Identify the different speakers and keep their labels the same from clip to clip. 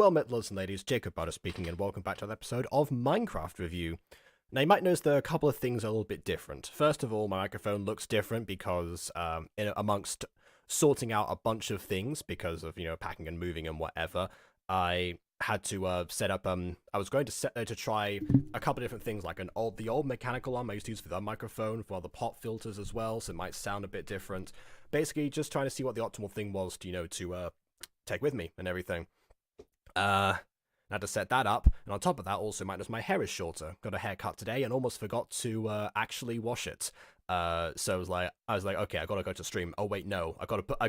Speaker 1: Well met, lords and ladies, Jacob Butter speaking, and welcome back to another episode of Minecraft Review. Now, you might notice there are a couple of things a little bit different. First of all, my microphone looks different because, amongst sorting out a bunch of things, because of, packing and moving and whatever, I had to set up, I was going to try a couple of different things, like the old mechanical arm I used to use for the microphone, for the pop filters as well, so it might sound a bit different. Basically, just trying to see what the optimal thing was, to take with me and everything. I had to set that up, and on top of that, also might notice my hair is shorter. Got a haircut today, and almost forgot to actually wash it. So I was like, okay, I gotta go to stream. Oh wait, no, I gotta I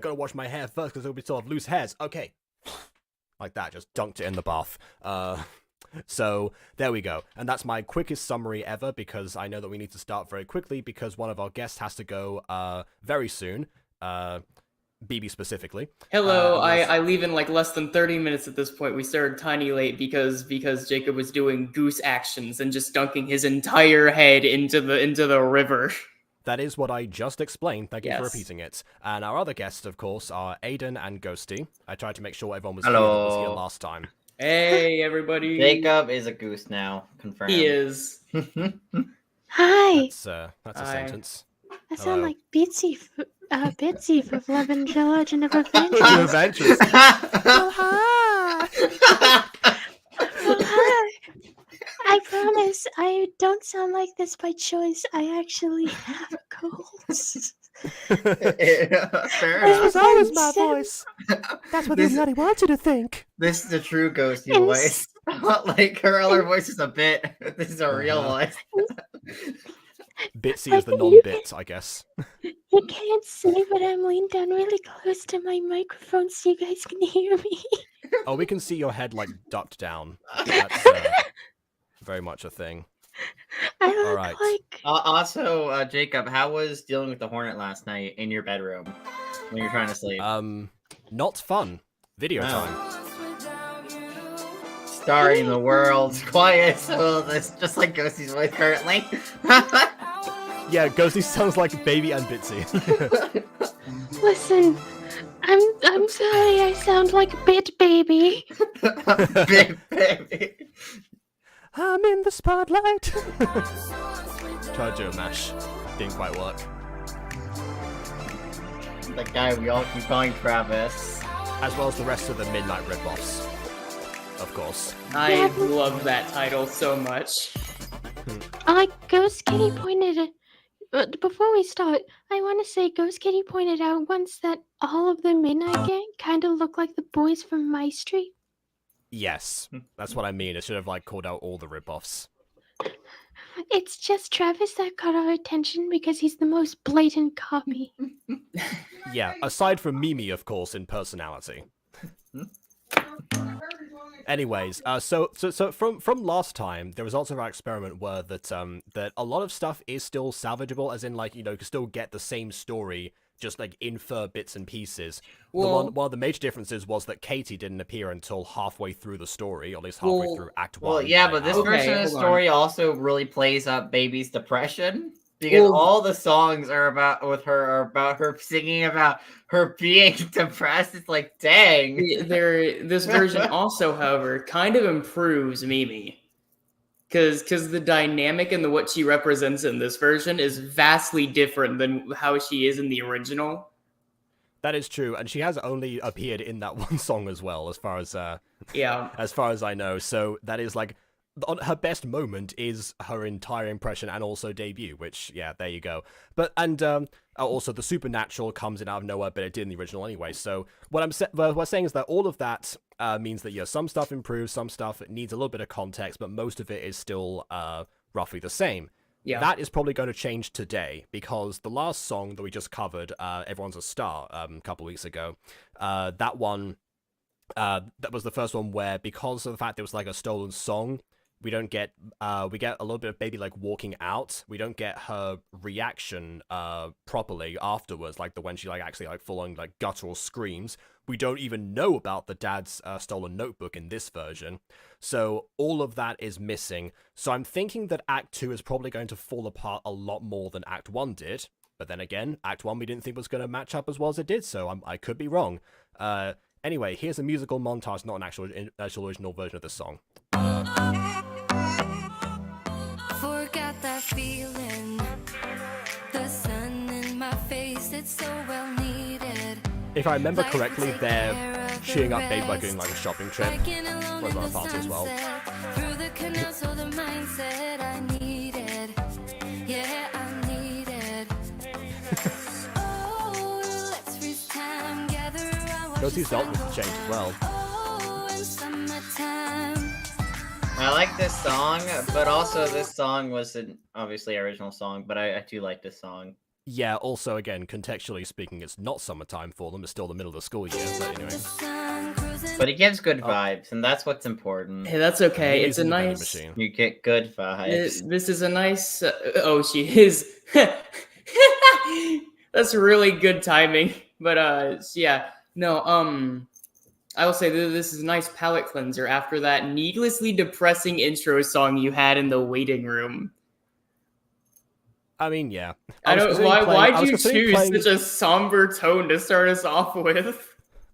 Speaker 1: gotta wash my hair first because it'll be sort of loose hairs. Okay, like that, just dunked it in the bath. So there we go, and that's my quickest summary ever because I know that we need to start very quickly because one of our guests has to go very soon. BB specifically.
Speaker 2: Hello, I leave in like less than 30 minutes at this point. We started tiny late because Jacob was doing goose actions and just dunking his entire head into the river.
Speaker 1: That is what I just explained. Thank you for repeating it. And our other guests, of course, are Aiden and Ghosty. I tried to make sure everyone was here that was here last time.
Speaker 2: Hey, everybody.
Speaker 3: Jacob is a goose now. Confirmed.
Speaker 2: He is.
Speaker 4: Hi.
Speaker 1: That's a sentence.
Speaker 4: I sound like Bitsy from Legend of Adventures.
Speaker 1: Adventures.
Speaker 4: Oh, hi. Oh, hi. I promise I don't sound like this by choice. I actually have a cold.
Speaker 3: Fair
Speaker 1: Was always my voice. That's what everybody wants you to think.
Speaker 3: This is the true ghosty voice. Like her other voice is a bit. This is a real voice.
Speaker 1: Bitsy is the non-bit, I guess.
Speaker 4: You can't see, but I'm leaned down really close to my microphone so you guys can hear me.
Speaker 1: Oh, we can see your head, like, ducked down. That's very much a thing.
Speaker 4: I look
Speaker 1: All right.
Speaker 4: like...
Speaker 3: Also, Jacob, how was dealing with the hornet last night in your bedroom when you're trying to sleep?
Speaker 1: Not fun. Video time.
Speaker 3: Starring the world's quietest oldest, just like Ghosty's voice currently.
Speaker 1: Yeah, Ghosty sounds like Baby and Bitsy.
Speaker 4: Listen, I'm sorry I sound like Bit Baby.
Speaker 3: Big baby.
Speaker 1: I'm in the spotlight. Tried to do a mash. Didn't quite work.
Speaker 3: The guy we all keep calling Travis.
Speaker 1: As well as the rest of the Midnight Ripoffs. Of course.
Speaker 2: I love that title so much.
Speaker 4: Ghost Kitty pointed it. Before we start, I want to say Ghost Kitty pointed out once that all of the Midnight Gang kind of look like the boys from My Street.
Speaker 1: Yes, that's what I mean. I should have, called out all the ripoffs.
Speaker 4: It's just Travis that caught our attention because he's the most blatant copy.
Speaker 1: Yeah, aside from Mimi, of course, in personality. Anyways, so from last time, the results of our experiment were that that a lot of stuff is still salvageable, as in you can still get the same story, just infer bits and pieces.
Speaker 2: Well,
Speaker 1: one of the major differences was that Katie didn't appear until halfway through the story, or at least halfway through Act 1.
Speaker 3: Well, yeah, but this version of the story also really plays up Baby's depression. Because all the songs are about her singing about her being depressed. It's like, dang.
Speaker 2: This version also, however, kind of improves Mimi. Because the dynamic and what she represents in this version is vastly different than how she is in the original.
Speaker 1: That is true, and she has only appeared in that one song as well, as far as as far as I know. So that is her best moment is her entire impression and also debut, which, yeah, there you go. But, and, also the supernatural comes in out of nowhere, but it did in the original anyway. So what I'm saying is that all of that means that, yeah, some stuff improves, some stuff needs a little bit of context, but most of it is still roughly the same.
Speaker 2: Yeah.
Speaker 1: That is probably going to change today, because the last song that we just covered, Everyone's a Star, a couple weeks ago, that one, that was the first one where, because of the fact it was a stolen song, we don't get, we get a little bit of Baby, walking out. We don't get her reaction, properly afterwards, when she, actually, full-on, guttural screams. We don't even know about the dad's, stolen notebook in this version. So, all of that is missing. So, I'm thinking that Act 2 is probably going to fall apart a lot more than Act 1 did. But then again, Act 1 we didn't think was going to match up as well as it did, so I could be wrong. Anyway, here's a musical montage, not an actual original version of the song.
Speaker 5: Forgot that feeling. The sun in my face, it's so well needed.
Speaker 1: If I remember correctly, they're cheering up Baby by doing like a shopping trip. Was on a party as well.
Speaker 5: Through the canal, so the mindset I needed. Yeah, I needed. Oh, let's freeze time, gather around.
Speaker 1: Those belts have changed as well.
Speaker 5: Oh, in summertime.
Speaker 3: I like this song, but also this song was obviously original song, but I do like this song.
Speaker 1: Yeah, also, again, contextually speaking, it's not summertime for them. It's still the middle of the school year, but anyway.
Speaker 3: But it gives good vibes, and that's what's important.
Speaker 2: Hey, that's okay. It's a
Speaker 1: Amazing vending
Speaker 2: nice.
Speaker 1: machine.
Speaker 3: You get good vibes.
Speaker 2: This is a nice. Oh, she is. That's really good timing. But yeah, no. I will say that this is a nice palate cleanser after that needlessly depressing intro song you had in the waiting room.
Speaker 1: I mean, yeah.
Speaker 2: I don't. Why'd you choose such a somber tone to start us off with?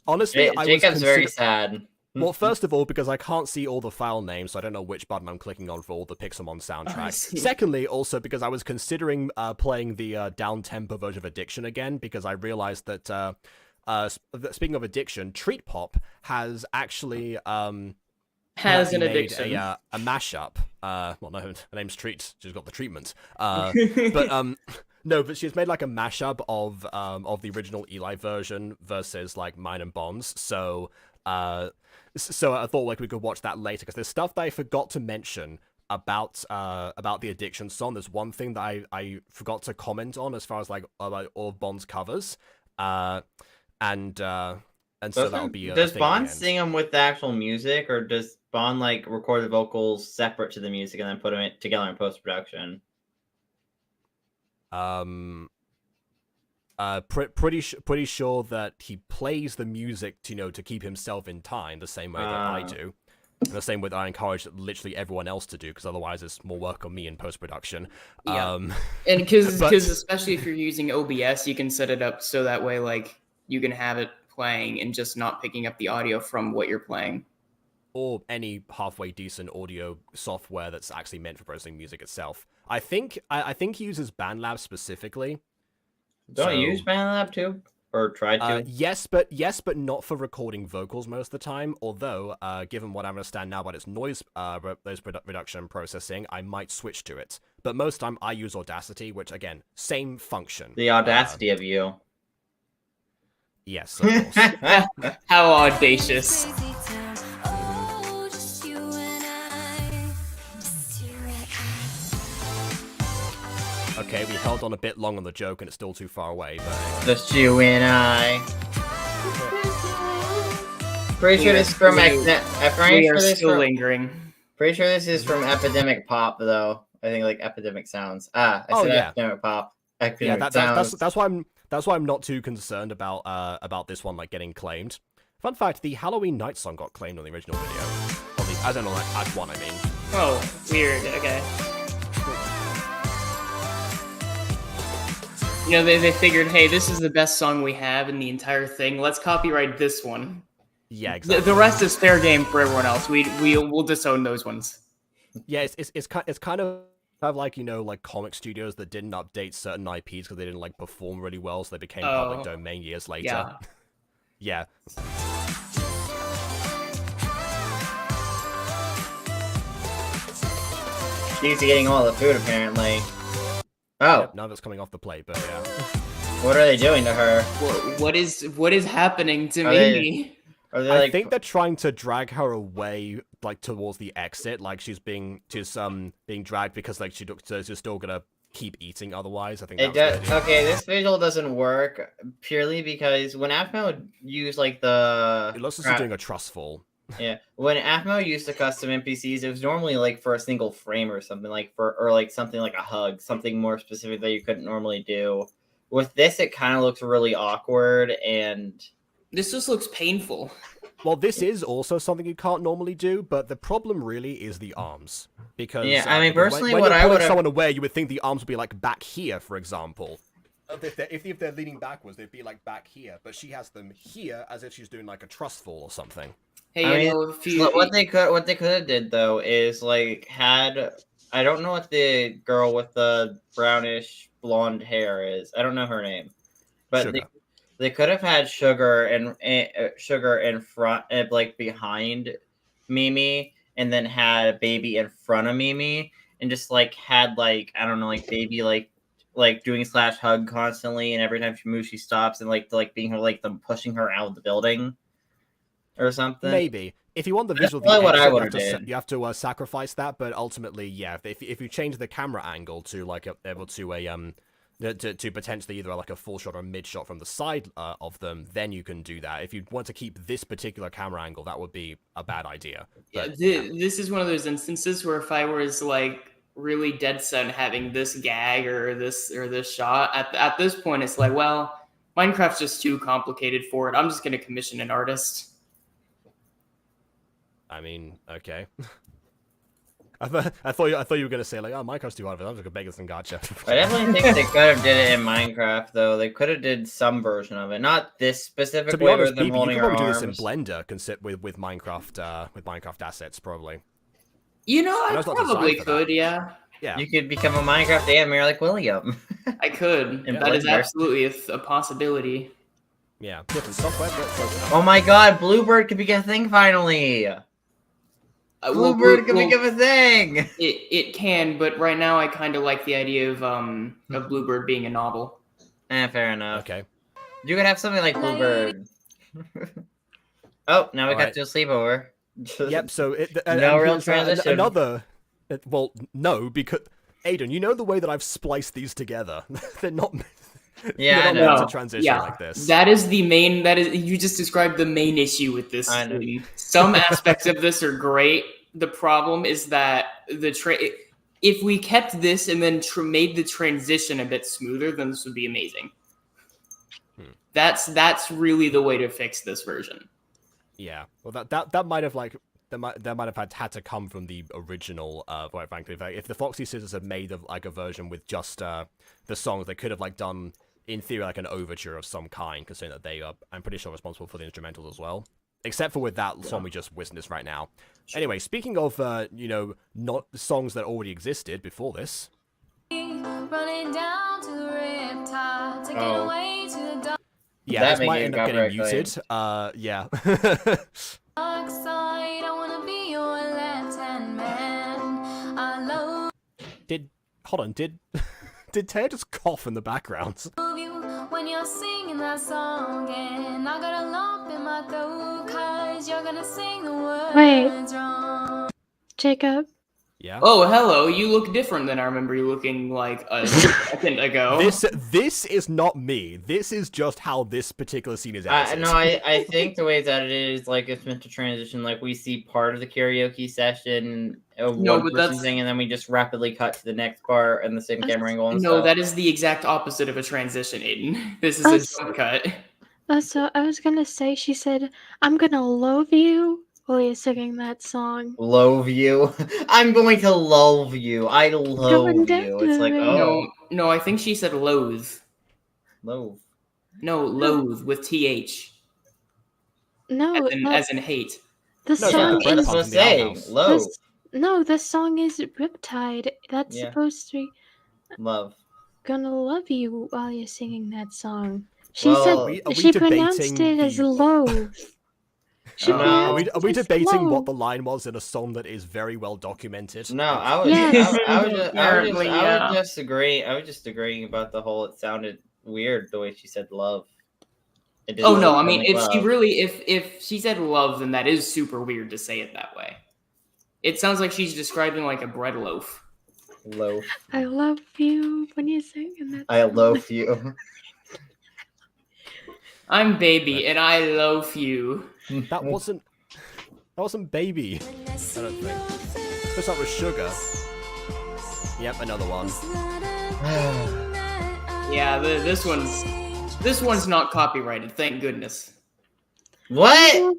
Speaker 1: Honestly,
Speaker 3: Jacob's very sad.
Speaker 1: Well, first of all, because I can't see all the file names, so I don't know which button I'm clicking on for all the Pixelmon soundtrack. Secondly, also because I was considering playing the down-tempo version of Addiction again, because I realized that, speaking of Addiction, Treat Pop has actually
Speaker 2: An
Speaker 1: made
Speaker 2: addiction.
Speaker 1: a mashup. Well, no, her name's Treat. She's got the treatment. But no, but she's made like a mashup of the original Eli version versus like Mine and Bond's. So I thought like we could watch that later because there's stuff that I forgot to mention about the Addiction song. There's one thing that I forgot to comment on as far as like about all of Bond's covers. And so that'll be.
Speaker 3: Does Bond sing them with the actual music, or does Bond like record the vocals separate to the music and then put them together in post production?
Speaker 1: Pretty sure that he plays the music to keep himself in time, the same way that I do, and the same way that I encourage literally everyone else to do, because otherwise it's more work on me in post production.
Speaker 2: Yeah. And because especially if you're using OBS, you can set it up so that way like you can have it playing and just not picking up the audio from what you're playing.
Speaker 1: Or any halfway decent audio software that's actually meant for processing music itself. I think he uses BandLab specifically.
Speaker 3: Don't you use BandLab too? Or try to?
Speaker 1: Yes, but not for recording vocals most of the time. Although, given what I understand now about its noise reduction and processing, I might switch to it. But most of the time, I use Audacity, which again, same function.
Speaker 3: The audacity of you.
Speaker 1: Yes, of course.
Speaker 2: How audacious.
Speaker 1: Okay, we held on a bit long on the joke, and it's still too far away. But
Speaker 3: just you and I. Pretty sure this is from.
Speaker 2: We are still lingering.
Speaker 3: Pretty sure this is from Epidemic Pop, though. I think like Epidemic Sounds. I said Epidemic Pop.
Speaker 1: That's why I'm not too concerned about this one like getting claimed. Fun fact: the Halloween Night song got claimed on the original video. I don't know, like Act 1, I mean.
Speaker 2: Oh, weird. Okay. They figured, hey, this is the best song we have in the entire thing. Let's copyright this one.
Speaker 1: Yeah, exactly.
Speaker 2: The rest is fair game for everyone else. We'll disown those ones.
Speaker 1: Yeah, it's kind of like like comic studios that didn't update certain IPs because they didn't like perform really well, so they became public domain years later. Yeah.
Speaker 3: She's getting all the food apparently. Oh,
Speaker 1: yep, none of it's coming off the plate, but yeah.
Speaker 3: What are they doing to her?
Speaker 2: What is happening to Mimi?
Speaker 1: I think they're trying to drag her away, like towards the exit. Like she's being dragged because like she's still gonna keep eating otherwise. I think
Speaker 3: it does. Okay, this visual doesn't work purely because when Afmo used like
Speaker 1: it looks like she's doing a trust fall.
Speaker 3: Yeah, when Afmo used the custom NPCs, it was normally like for a single frame or something, or something like a hug, something more specific that you couldn't normally do. With this, it kind of looks really awkward, and
Speaker 2: this just looks painful.
Speaker 1: Well, this is also something you can't normally do, but the problem really is the arms. Because
Speaker 3: I mean, personally,
Speaker 1: when
Speaker 3: what
Speaker 1: you're
Speaker 3: I would
Speaker 1: pulling someone away, you would think the arms would be like back here, for example. If they're leaning backwards, they'd be like back here, but she has them here as if she's doing like a trust fall or something.
Speaker 2: Hey,
Speaker 3: I
Speaker 2: you
Speaker 3: mean,
Speaker 2: know, if you,
Speaker 3: what they could have did though is like had I don't know what the girl with the brownish blonde hair is. I don't know her name, but
Speaker 1: Sugar.
Speaker 3: they could have had sugar in front, like behind Mimi, and then had baby in front of Mimi, and just like had like I don't know, like baby like doing slash hug constantly, and every time she moves, she stops, and like being her like them pushing her out of the building or something.
Speaker 1: Maybe. If you want the visual,
Speaker 3: probably what I
Speaker 1: exit,
Speaker 3: would've did.
Speaker 1: you have to sacrifice that. But ultimately, yeah, if you change the camera angle to like able to to potentially either like a full shot or a mid shot from the side of them, then you can do that. If you want to keep this particular camera angle, that would be a bad idea. But,
Speaker 2: this is one of those instances where if I was like really dead set on having this gag or this shot, at this point, it's like, well, Minecraft's just too complicated for it. I'm just going to commission an artist.
Speaker 1: I mean, okay. I thought you were gonna say like, oh, Minecraft's too hard for them. I'm just gonna beg some gotcha.
Speaker 3: I definitely think they could have did it in Minecraft though. They could have did some version of it, not this specific
Speaker 1: To be
Speaker 3: way
Speaker 1: honest,
Speaker 3: with them
Speaker 1: you
Speaker 3: holding
Speaker 1: could
Speaker 3: her
Speaker 1: probably do
Speaker 3: arms.
Speaker 1: this in Blender, with Minecraft assets probably.
Speaker 2: You know,
Speaker 1: And
Speaker 2: I
Speaker 1: it's not designed
Speaker 2: probably
Speaker 1: for
Speaker 2: could,
Speaker 1: that.
Speaker 2: yeah.
Speaker 1: Yeah.
Speaker 3: You could become a Minecraft animator like William.
Speaker 2: I could.
Speaker 3: In
Speaker 2: That is
Speaker 3: Blender.
Speaker 2: absolutely a possibility.
Speaker 1: Yeah, different software, but close enough.
Speaker 3: Oh my God, Bluebird could become a thing finally.
Speaker 2: Well,
Speaker 3: Bluebird could become a thing.
Speaker 2: It can, but right now I kind of like the idea of Bluebird being a novel.
Speaker 3: Fair enough.
Speaker 1: Okay.
Speaker 3: You could have something like Bluebird. Oh, now we got
Speaker 1: Alright.
Speaker 3: to a sleepover.
Speaker 1: Yep. So
Speaker 3: No real
Speaker 1: here's,
Speaker 3: transition.
Speaker 1: Another. Well, no, because Aiden, you know the way that I've spliced these together. They're not.
Speaker 3: Yeah, I
Speaker 1: They're not
Speaker 3: know.
Speaker 1: meant
Speaker 2: No,
Speaker 1: to transition
Speaker 2: yeah.
Speaker 1: like this.
Speaker 2: That is the main. That is you just described the main issue with this.
Speaker 3: I know.
Speaker 2: Scene. Some aspects of this are great. The problem is that if we kept this and then made the transition a bit smoother, then this would be amazing. That's really the way to fix this version.
Speaker 1: Yeah. Well, that might have like that might have had to come from the original. Quite frankly, if the Foxy Scissors had made like a version with just the songs, they could have like done in theory like an overture of some kind, considering that they are, I'm pretty sure, responsible for the instrumentals as well. Except for with that song we just witnessed right now. Anyway, speaking of not songs that already existed before this.
Speaker 5: Running down to the riptide, taking
Speaker 3: Oh.
Speaker 5: away to the dark
Speaker 1: Yeah,
Speaker 3: That
Speaker 1: this
Speaker 3: may
Speaker 1: might
Speaker 3: get
Speaker 1: end up getting
Speaker 3: copyright
Speaker 1: muted. Yeah.
Speaker 5: side. I wanna be your left-hand man. I love
Speaker 1: Did Taya just cough in the background?
Speaker 5: you when you're singing that song, and I got a lump in my throat, 'cause you're gonna sing the words
Speaker 4: Wait.
Speaker 5: wrong.
Speaker 4: Jacob,
Speaker 1: Yeah.
Speaker 2: Oh, hello! You look different than I remember you looking like a second ago.
Speaker 1: This is not me. This is just how this particular scene is edited.
Speaker 3: No, I think the way it's edited is like it's meant to transition. Like we see part of the karaoke session,
Speaker 2: No,
Speaker 3: one
Speaker 2: but
Speaker 3: person
Speaker 2: that's-
Speaker 3: singing, and then we just rapidly cut to the next part and the same camera angle. And
Speaker 2: No,
Speaker 3: stuff.
Speaker 2: that is the exact opposite of a transition, Aiden. This is
Speaker 4: That's-
Speaker 2: a jump cut.
Speaker 4: so I was gonna say, she said, "I'm gonna love you" while you're singing that song.
Speaker 3: Love you. I'm going to love you. I love you. It's like, oh,
Speaker 2: No, I think she said loathe.
Speaker 3: love.
Speaker 2: No, loathe with TH.
Speaker 4: No,
Speaker 2: As in hate.
Speaker 4: the
Speaker 1: No, it's
Speaker 4: song
Speaker 1: like the bread
Speaker 4: is
Speaker 1: pump
Speaker 3: That's
Speaker 1: in
Speaker 3: what
Speaker 1: the
Speaker 3: saying.
Speaker 1: outhouse.
Speaker 3: Love.
Speaker 4: no, the song is Riptide. That's
Speaker 3: Yeah.
Speaker 4: supposed to be
Speaker 3: Love.
Speaker 4: "Gonna love you" while you're singing that song. She
Speaker 3: Well,
Speaker 4: said
Speaker 1: Are we
Speaker 4: she
Speaker 1: debating
Speaker 4: pronounced it as
Speaker 1: the-
Speaker 4: loathe. She
Speaker 3: No.
Speaker 1: Are we
Speaker 4: pronounced it as
Speaker 1: debating what
Speaker 4: loathe.
Speaker 1: the line was in a song that is very well documented?
Speaker 3: No, I was,
Speaker 4: Yes.
Speaker 3: I was just,
Speaker 2: Apparently, yeah.
Speaker 3: I was just agreeing about the whole. It sounded weird the way she said love. It didn't
Speaker 2: Oh no, I
Speaker 3: sound
Speaker 2: mean
Speaker 3: like
Speaker 2: if she
Speaker 3: love.
Speaker 2: really if she said love, then that is super weird to say it that way. It sounds like she's describing like a bread loaf.
Speaker 3: Loaf.
Speaker 4: I love you when you're singing that.
Speaker 3: I
Speaker 4: song.
Speaker 3: loaf you.
Speaker 2: I'm baby and I loaf you.
Speaker 1: That wasn't baby. I don't think. This up with sugar. Yep, another one.
Speaker 2: Yeah, this one's not copyrighted, thank goodness.
Speaker 3: What?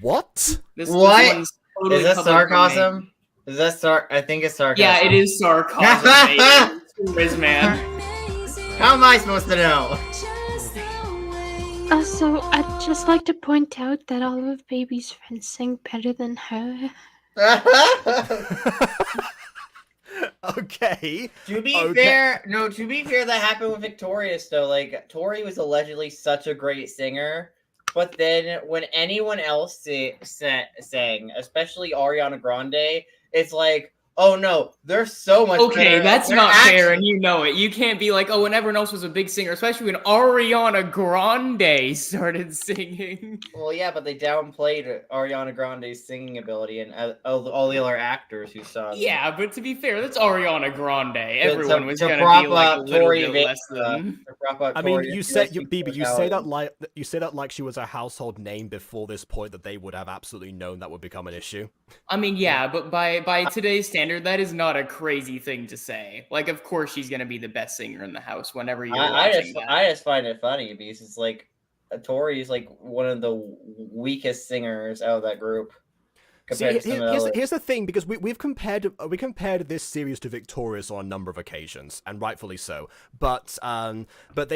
Speaker 1: What?
Speaker 2: This
Speaker 3: What?
Speaker 2: one's totally
Speaker 3: Is that
Speaker 2: public domain.
Speaker 3: sarcasm? Is that I think it's sarcasm.
Speaker 2: Yeah, it is sarcasm. It is, man.
Speaker 3: How am I supposed to know?
Speaker 4: Also, I'd just like to point out that all of Baby's friends sing better than her.
Speaker 1: Okay.
Speaker 3: To be fair, that happened with Victorious though. Like Tori was allegedly such a great singer, but then when anyone else sang, especially Ariana Grande, it's like, oh no, they're so much better.
Speaker 2: Okay, that's
Speaker 3: They're
Speaker 2: not fair,
Speaker 3: actually-
Speaker 2: and you know it. You can't be like, oh, when everyone else was a big singer, especially when Ariana Grande started singing.
Speaker 3: Well, yeah, but they downplayed Ariana Grande's singing ability and all the other actors who sung.
Speaker 2: Yeah, but to be fair, that's Ariana Grande. Everyone was
Speaker 3: to
Speaker 2: gonna
Speaker 3: prop
Speaker 2: be like a
Speaker 3: up
Speaker 2: little
Speaker 3: Tori
Speaker 2: bit
Speaker 3: Vega,
Speaker 2: less than.
Speaker 3: to prop up
Speaker 1: I mean,
Speaker 3: Tori,
Speaker 1: you say that like she was a household name before this point that they would have absolutely known that would become an issue.
Speaker 2: I mean, yeah, but by today's standard, that is not a crazy thing to say. Like, of course, she's gonna be the best singer in the house whenever you're watching that.
Speaker 3: I just find it funny because it's like Tori's like one of the weakest singers out of that group.
Speaker 1: See, here's the thing, because we compared this series to Victorious on a number of occasions, and rightfully so. But they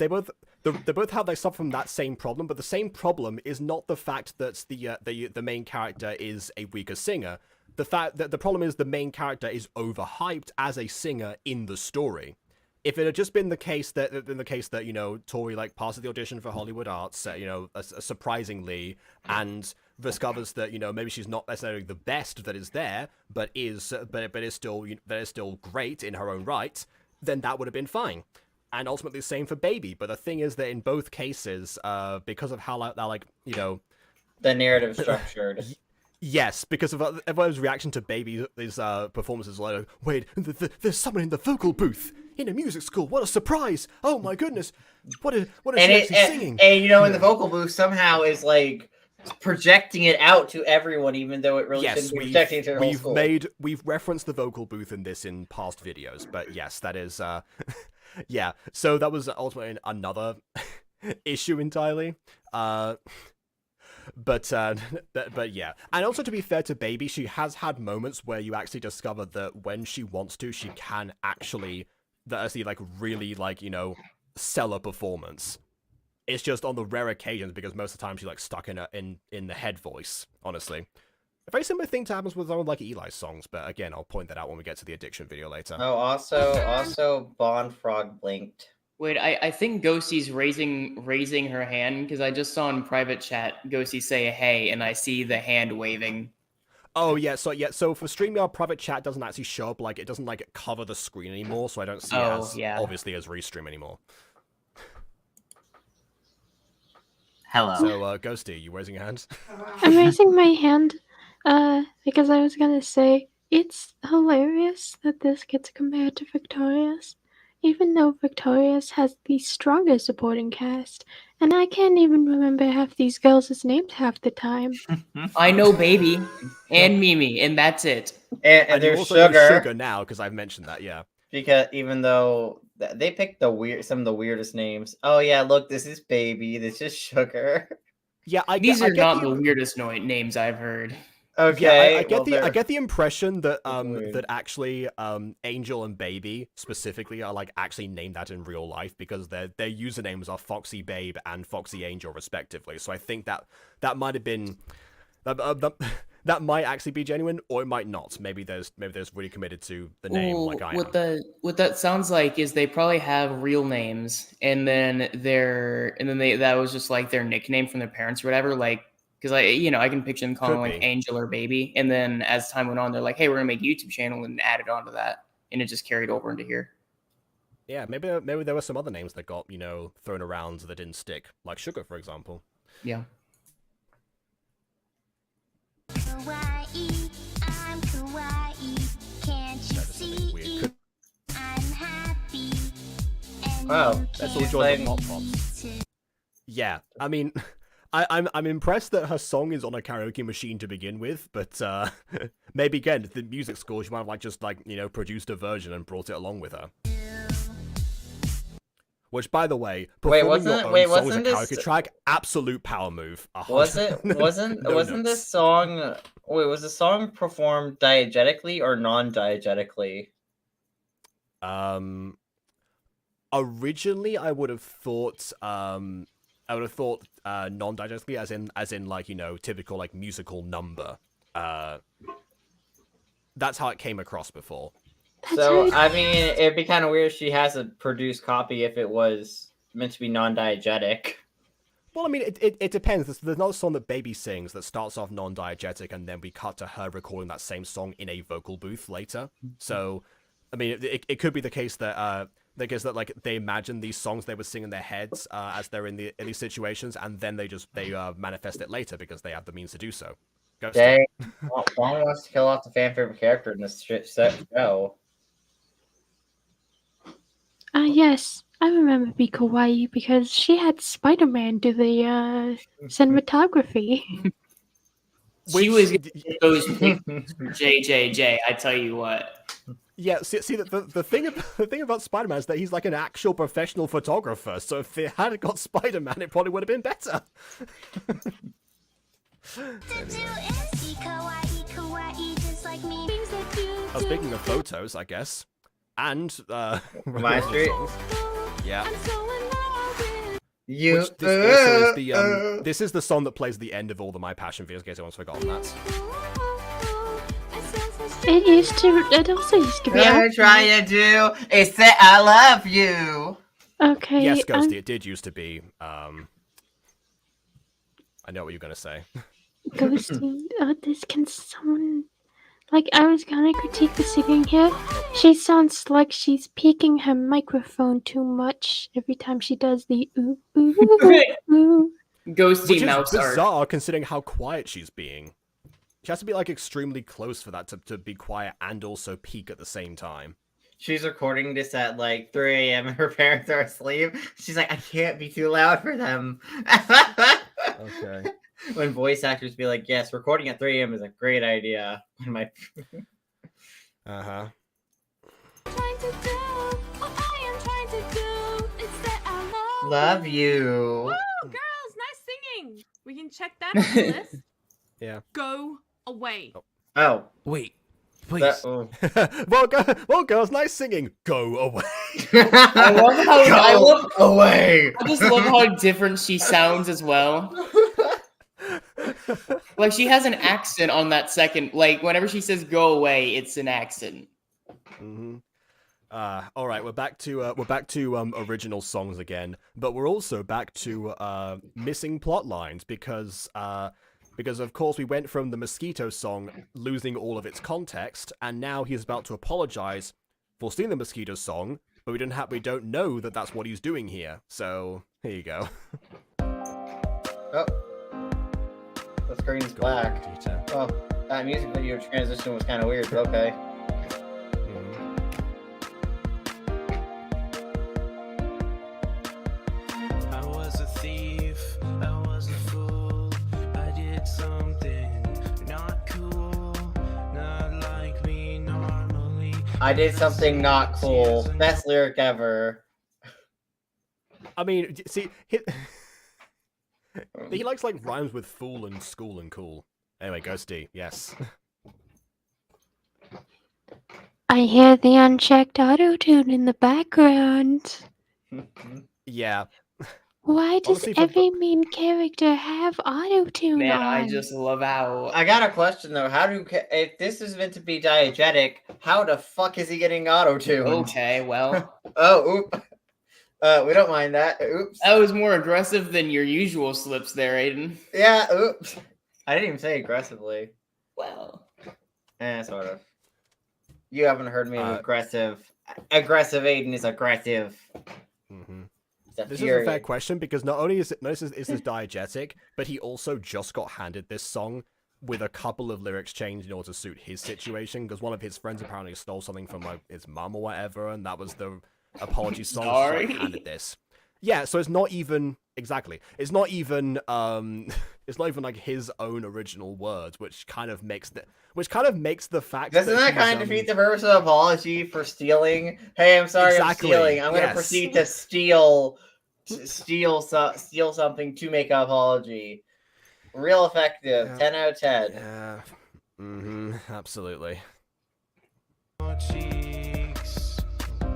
Speaker 1: both have, they suffer from that same problem. But the same problem is not the fact that the main character is a weaker singer. The fact that the problem is the main character is overhyped as a singer in the story. If it had just been the case that you know, Tori like passes the audition for Hollywood Arts, you know, surprisingly, and discovers that, you know, maybe she's not necessarily the best that is there, but is still great in her own right, then that would have been fine. And ultimately the same for Baby. But the thing is that in both cases, because of how like you know,
Speaker 3: the narrative structured.
Speaker 1: Yes, because of everyone's reaction to Baby's performances, like, wait, there's someone in the vocal booth in a music school. What a surprise! Oh my goodness, what is she actually singing?
Speaker 3: And you know, in the vocal booth somehow is like projecting it out to everyone, even though it really shouldn't be projecting to the whole school.
Speaker 1: We've referenced the vocal booth in past videos, but yes, that is yeah. So that was ultimately another issue entirely. But yeah, and also to be fair to Baby, she has had moments where you actually discover that when she wants to, she can actually like really like, you know, sell a performance. It's just on the rare occasions, because most of the time she's like stuck in the head voice. Honestly, a very similar thing happens with some of like Eli's songs, but again, I'll point that out when we get to the addiction video later.
Speaker 3: Oh, also Bond Frog blinked.
Speaker 2: Wait, I think Ghosty's raising her hand, because I just saw in private chat Ghosty say hey, and I see the hand waving.
Speaker 1: Oh yeah, so for StreamYard, private chat doesn't actually show up, like it doesn't like cover the screen anymore, so I don't see it as obviously as Restream anymore.
Speaker 3: Hello.
Speaker 1: So Ghosty, you raising your hands?
Speaker 4: I'm raising my hand because I was gonna say it's hilarious that this gets compared to Victorious, even though Victorious has the strongest supporting cast, and I can't even remember half these girls' names half the time.
Speaker 2: I know Baby and Mimi, and that's it.
Speaker 3: And there's
Speaker 1: also
Speaker 3: Sugar
Speaker 1: now, because I've mentioned that, yeah.
Speaker 3: Because even though they picked some of the weirdest names. Oh yeah, look, this is Baby, this is Sugar.
Speaker 1: Yeah,
Speaker 2: these are not the weirdest names I've heard.
Speaker 3: Okay,
Speaker 1: yeah, I get the impression that that actually Angel and Baby specifically are like actually named that in real life, because their usernames are Foxy Babe and Foxy Angel respectively. So I think that might have been that might actually be genuine, or it might not. Maybe there's really committed to the name like I am.
Speaker 2: What that sounds like is they probably have real names, and then that was just like their nickname from their parents or whatever, like. Because I can picture them calling like Angel or Baby, and then as time went on, they're like, "Hey, we're gonna make a YouTube channel," and added onto that, and it just carried over into here.
Speaker 1: Yeah, maybe there were some other names that got thrown around that didn't stick, like Sugar, for example.
Speaker 2: Yeah.
Speaker 5: Kawaii, I'm kawaii. Can't you see? I'm happy.
Speaker 3: Wow,
Speaker 1: let's all join the Pop Pops. Yeah, I mean. I'm impressed that her song is on a karaoke machine to begin with, but maybe again at the music school she might have produced a version and brought it along with her. Which, by the way, performing your own song as a karaoke track, absolute power move.
Speaker 3: Wasn't this song? Wait, was the song performed diegetically or non-diegetically?
Speaker 1: Originally, I would have thought non-diegetically, as in like, you know, typical like musical number. That's how it came across before.
Speaker 3: So I mean, it'd be kind of weird if she has a produced copy if it was meant to be non-diegetic.
Speaker 1: Well, I mean, it depends. There's another song that Baby sings that starts off non-diegetic, and then we cut to her recording that same song in a vocal booth later. So, I mean, it could be the case that like they imagine these songs they would sing in their heads as they're in these situations, and then they manifest it later because they have the means to do so.
Speaker 3: Dang, Bong wants to kill off the fan favorite character in this show.
Speaker 4: Yes, I remember Be Kawaii because she had Spider-Man do the cinematography.
Speaker 2: She was those pictures for JJJ. I tell you what.
Speaker 1: Yeah, see the thing about Spider-Man is that he's like an actual professional photographer. So if they had got Spider-Man, it probably would have been better. Speaking of photos, I guess, and
Speaker 3: My Street.
Speaker 1: Yeah.
Speaker 3: You.
Speaker 1: This is the song that plays at the end of all the My Passion videos. In case anyone's forgotten that.
Speaker 4: It also used to be.
Speaker 3: What I'm trying to do is say I love you.
Speaker 4: Okay.
Speaker 1: Yes, Ghosty, it did used to be. I know what you're gonna say.
Speaker 4: Ghosty, can someone... Like, I was gonna critique the singing here. She sounds like she's peeking her microphone too much every time she does the ooh, ooh, ooh.
Speaker 2: Ghosty
Speaker 1: Which
Speaker 2: mouse
Speaker 1: is
Speaker 2: art.
Speaker 1: bizarre considering how quiet she's being. She has to be like extremely close for that to be quiet and also peak at the same time.
Speaker 3: She's recording this at like 3 a.m. and her parents are asleep. She's like, I can't be too loud for them.
Speaker 1: Okay.
Speaker 3: When voice actors be like, yes, recording at 3 a.m. is a great idea.
Speaker 1: Uh-huh.
Speaker 3: Love you.
Speaker 6: Woo, girls, nice singing. We can check that off the list.
Speaker 1: Yeah.
Speaker 6: Go away.
Speaker 3: Oh.
Speaker 1: Wait. Please.
Speaker 3: Oh.
Speaker 1: well, girls, nice singing. Go away.
Speaker 2: I love how
Speaker 3: away.
Speaker 2: I just love how different she sounds as well. Like she has an accent on that second. Like whenever she says "go away," it's an accent.
Speaker 1: Mm-hmm. All right, we're back to original songs again, but we're also back to missing plot lines because of course we went from the Mosquito song losing all of its context, and now he's about to apologize for stealing the Mosquito song, but we don't know that that's what he's doing here. So here you go.
Speaker 3: Oh. The screen's black. Oh, that music video transition was kind of weird, but okay.
Speaker 7: I was a thief, I was a fool, I did something not cool, not like me normally.
Speaker 3: I did something not cool. Best lyric ever.
Speaker 1: I mean, see, he likes like rhymes with fool and school and cool. Anyway, Ghosty, yes.
Speaker 4: I hear the unchecked auto-tune in the background.
Speaker 1: Yeah.
Speaker 4: Why does
Speaker 1: Honestly,
Speaker 4: every main character have auto-tune
Speaker 2: Man,
Speaker 4: on?
Speaker 2: I just love how.
Speaker 3: I got a question though. If this is meant to be diegetic, how the fuck is he getting auto-tuned?
Speaker 2: Okay, well,
Speaker 3: Oh, oop. We don't mind that. Oops.
Speaker 2: that was more aggressive than your usual slips there, Aiden.
Speaker 3: Yeah, oops. I didn't even say aggressively.
Speaker 2: Well,
Speaker 3: Sort of. You haven't heard me aggressive. Aggressive Aiden is aggressive.
Speaker 1: Mm-hmm.
Speaker 3: This
Speaker 1: This is a fair question because not only is this diegetic, but he also just got handed this song with a couple of lyrics changed in order to suit his situation because one of his friends apparently stole something from like his mum or whatever, and that was the apology song.
Speaker 2: Sorry.
Speaker 1: So he handed this. Yeah, so it's not even exactly. It's not even like his own original words, which kind of makes the fact.
Speaker 3: Doesn't that kind of defeat the purpose of apology for stealing? Hey, I'm sorry,
Speaker 1: Exactly,
Speaker 3: I'm stealing. I'm going to
Speaker 1: yes.
Speaker 3: proceed to steal something to make an apology. Real effective.
Speaker 1: Yeah.
Speaker 3: 10 out of 10.
Speaker 1: Yeah. Mm-hmm. Absolutely.
Speaker 7: Cheeks,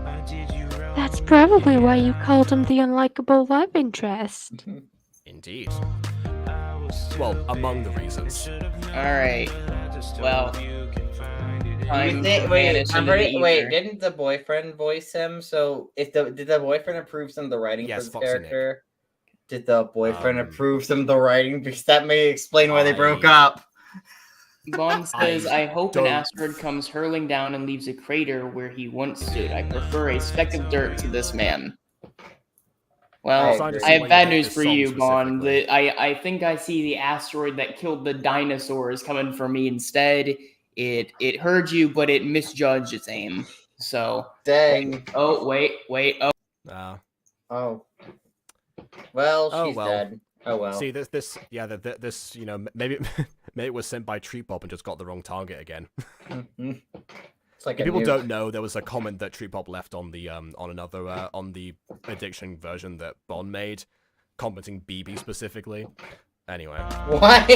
Speaker 7: I did you wrong.
Speaker 4: That's probably why you called him the unlikable love interest.
Speaker 1: Indeed. Well, among the reasons.
Speaker 2: Alright. Well.
Speaker 3: You think, wait, didn't the boyfriend voice him? So did the boyfriend approve some of the writing
Speaker 1: Yes,
Speaker 3: for this
Speaker 1: Foxy
Speaker 3: character? Did the boyfriend approve some of the writing? Because that may explain why they broke
Speaker 1: I-
Speaker 3: up.
Speaker 2: Bond says, I hope an
Speaker 1: don't-
Speaker 2: asteroid comes hurling down and leaves a crater where he once stood. I prefer a speck of dirt to this man. Well,
Speaker 3: I
Speaker 2: I have bad news
Speaker 1: this
Speaker 2: for
Speaker 1: song
Speaker 2: you, Bond.
Speaker 1: specifically.
Speaker 2: I think I see the asteroid that killed the dinosaurs coming for me instead. It heard you, but it misjudged its aim. So,
Speaker 3: Dang.
Speaker 2: oh, wait. Oh,
Speaker 3: Oh. Well,
Speaker 1: Oh,
Speaker 3: she's
Speaker 1: well.
Speaker 3: dead. Oh well.
Speaker 1: See, this, you know, maybe it was sent by Tree Pop and just got the wrong target again.
Speaker 3: Mhm. It's like
Speaker 1: If
Speaker 3: a
Speaker 1: people
Speaker 3: nuke.
Speaker 1: don't know, there was a comment that Tree Pop left on the on the addiction version that Bond made, commenting BB specifically. Anyway,
Speaker 3: What?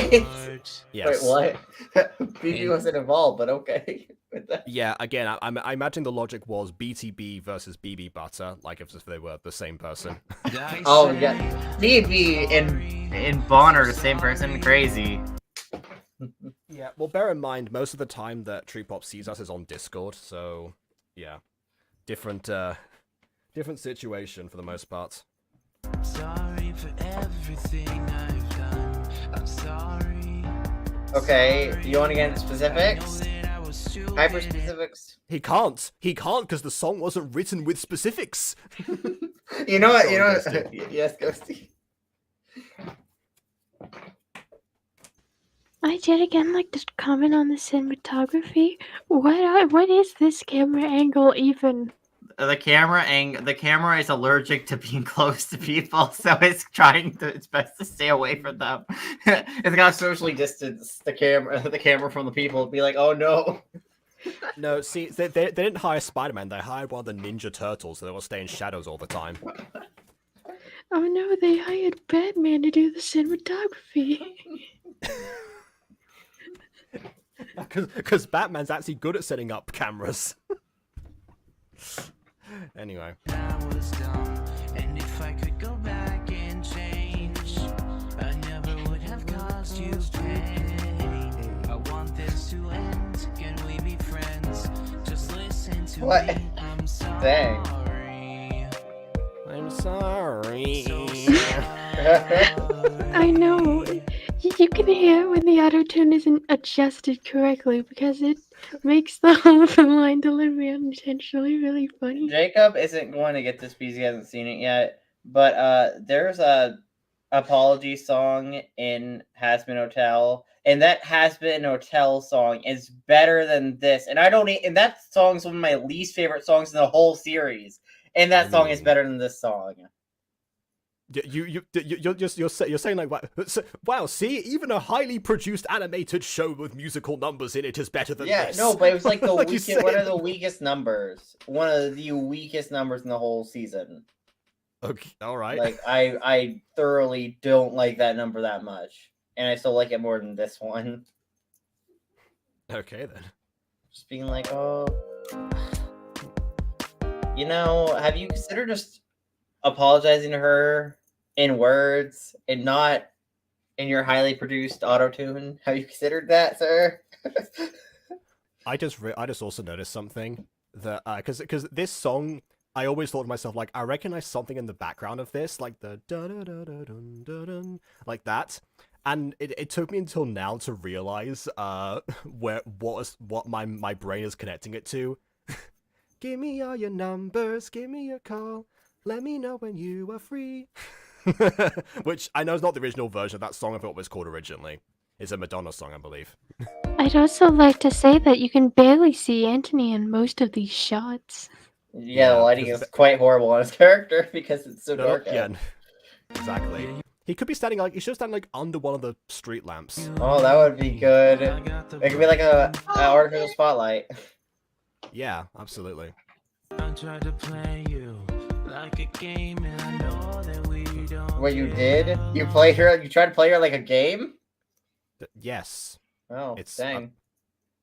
Speaker 1: yes.
Speaker 3: Wait, what? BB wasn't involved, but okay. With that.
Speaker 1: Yeah, again, I imagine the logic was BTB versus BB Butter, like if they were the same person.
Speaker 3: Oh yeah, BB and Bond are the same person. Crazy.
Speaker 1: Yeah, well, bear in mind, most of the time that Tree Pop sees us is on Discord, so yeah, different situation for the most part.
Speaker 7: Sorry for everything I've done. I'm sorry.
Speaker 3: Okay, you want to get into specifics? Hyper specifics.
Speaker 1: He can't because the song wasn't written with specifics.
Speaker 3: You know what?
Speaker 1: Go
Speaker 3: You
Speaker 1: on,
Speaker 3: know.
Speaker 1: Ghosty.
Speaker 3: Yes, Ghosty.
Speaker 4: I did again like to comment on the cinematography. What is this camera angle even?
Speaker 3: The camera is allergic to being close to people, so it's it's best to stay away from them. It's got to socially distance the camera from the people. Be like, oh no.
Speaker 1: No, see, they didn't hire Spider-Man. They hired one of the Ninja Turtles, so they will stay in shadows all the time.
Speaker 4: Oh no, they hired Batman to do the cinematography.
Speaker 1: Because Batman's actually good at setting up cameras. Anyway.
Speaker 7: I was dumb, and if I could go back and change, I never would have caused you pain. I want this to end. Can we be friends? Just listen to
Speaker 3: What?
Speaker 7: me. I'm sorry.
Speaker 3: Dang.
Speaker 1: I'm sorry.
Speaker 7: So sorry.
Speaker 4: I know. You can hear when the auto tune isn't adjusted correctly because it makes the whole line delivery unintentionally really funny.
Speaker 3: Jacob isn't going to get this because he hasn't seen it yet. But there's a apology song in Has Been Hotel, and that Has Been Hotel song is better than this. And and that song's one of my least favorite songs in the whole series. And that song is better than this song.
Speaker 1: You're saying like, wow, see, even a highly produced animated show with musical numbers in it is better than this.
Speaker 3: No, but it was like the
Speaker 1: Like you
Speaker 3: weakest, one of
Speaker 1: said.
Speaker 3: the weakest numbers. One of the weakest numbers in the whole season.
Speaker 1: Okay, all right.
Speaker 3: Like I thoroughly don't like that number that much, and I still like it more than this one.
Speaker 1: Okay then.
Speaker 3: Just being like, oh, have you considered just apologizing to her in words and not in your highly produced auto tune? Have you considered that, sir?
Speaker 1: I just also noticed something that because this song, I always thought to myself like, I recognize something in the background of this, like the da da da da dun da dun, like that, and it took me until now to realize what my brain is connecting it to. Give me all your numbers, give me a call, let me know when you are free. Which I know is not the original version of that song of what it was called originally. It's a Madonna song, I believe.
Speaker 4: I'd also like to say that you can barely see Anthony in most of these shots.
Speaker 3: Yeah, the lighting is quite horrible on his character because it's so dark.
Speaker 1: Yeah, exactly. He should stand like under one of the street lamps.
Speaker 3: Oh, that would be good. It could be like a artificial spotlight.
Speaker 1: Yeah, absolutely.
Speaker 7: I tried to play you like a game, and I know that we don't.
Speaker 3: What you did? You played her? You tried to play her like a game?
Speaker 1: Yes.
Speaker 3: Oh,
Speaker 1: It's,
Speaker 3: dang.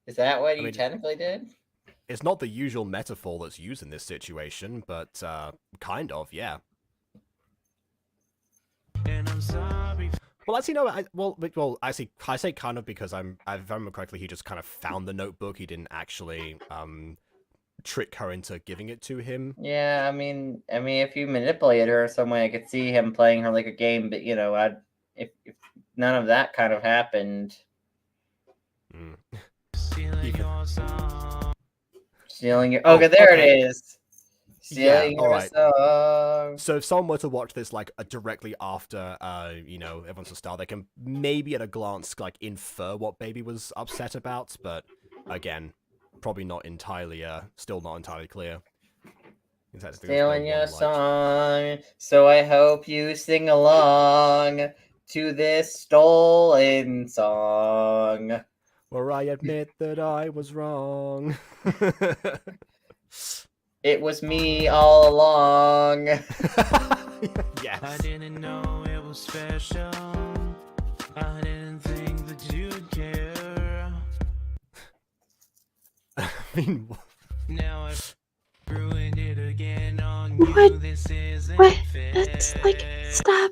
Speaker 3: Is that what you
Speaker 1: mean-
Speaker 3: technically did?
Speaker 1: it's not the usual metaphor that's used in this situation, but kind of, yeah.
Speaker 7: And I'm sorry.
Speaker 1: Well, actually, no. Well, actually, I say kind of because if I remember correctly, he just kind of found the notebook. He didn't actually trick her into giving it to him.
Speaker 3: Yeah, I mean, if you manipulate her some way, I could see him playing her like a game. But you know, if none of that kind of happened,
Speaker 7: Stealing your song.
Speaker 3: stealing your okay, there
Speaker 1: okay.
Speaker 3: it is. Stealing your
Speaker 1: alright.
Speaker 3: song.
Speaker 1: So if someone were to watch this like directly after, you know, everyone's a star, they can maybe at a glance like infer what Baby was upset about, but again, probably not entirely, still not entirely clear.
Speaker 3: Stealing your song, so I hope you sing along to this stolen song.
Speaker 1: Where I admit that I was wrong.
Speaker 3: It was me all along.
Speaker 1: Yes.
Speaker 7: I didn't know it was special. I didn't think that you'd care.
Speaker 1: I mean,
Speaker 7: Now I've ruined it again on
Speaker 4: What?
Speaker 7: you. This isn't
Speaker 4: What?
Speaker 7: fair.
Speaker 4: That's like, stop.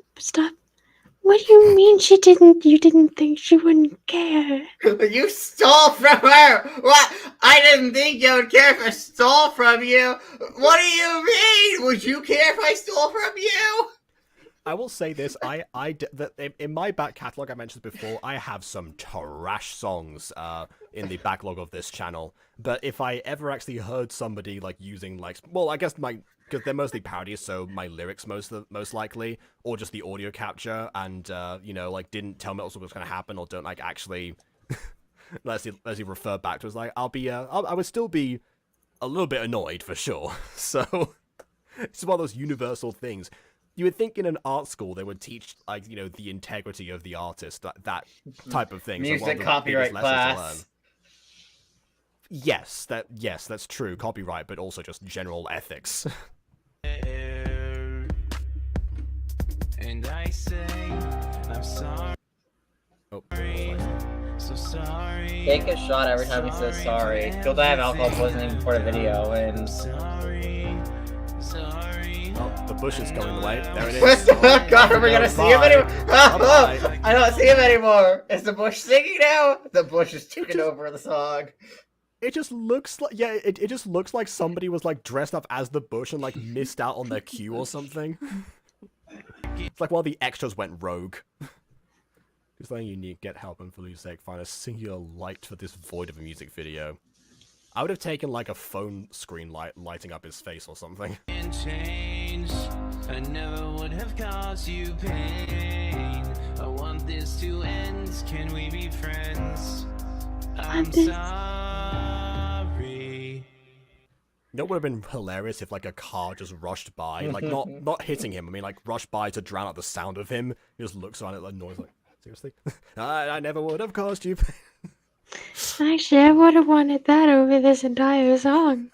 Speaker 4: What do you mean you didn't think she wouldn't care?
Speaker 3: You stole from her! What? I didn't think you would care if I stole from you! What do you mean? Would you care if I stole from you?
Speaker 1: I will say this, in my back catalogue, I mentioned before, I have some trash songs in the backlog of this channel, but if I ever actually heard somebody like using like, well, I guess because they're mostly parodies, so my lyrics most likely, or just the audio capture, and you know, like didn't tell me what was going to happen, or don't like actually let's see refer back to it, like I would still be a little bit annoyed for sure. So it's one of those universal things. You would think in an art school they would teach, like, you know, the integrity of the artist, that type of thing.
Speaker 3: Music
Speaker 1: So one of the
Speaker 3: copyright
Speaker 1: biggest lessons to
Speaker 3: class.
Speaker 1: learn. Yes, that's true. Copyright, but also just general ethics.
Speaker 7: And I say, I'm sorry.
Speaker 1: Oh,
Speaker 7: So sorry.
Speaker 3: Take a shot every time he says sorry. He'll die of alcohol poisoning before the video, and...
Speaker 7: Sorry.
Speaker 1: oh, the bush is going away. There it
Speaker 3: What
Speaker 1: is.
Speaker 3: the God, are we gonna see him
Speaker 1: Bye.
Speaker 3: anymore?
Speaker 1: Bye-bye.
Speaker 3: I don't see him anymore. Is the bush singing now? The bush is taking over the song.
Speaker 1: It just looks like, yeah, it just looks like somebody was like dressed up as the bush and like missed out on their cue or something. It's like one of the extras went rogue. Just something unique, get help, and for Lucy's sake, find a singular light for this void of a music video. I would have taken like a phone screen lighting up his face or something.
Speaker 7: And change. I never would have caused you pain. I want this to end. Can we be friends? I'm sorry.
Speaker 1: You know what would have been hilarious if like a car just rushed by, like not hitting him, I mean like rushed by to drown out the sound of him. He just looks around at the noise like, seriously? I never would have caused you pain.
Speaker 4: Actually, I would have wanted that over this entire song.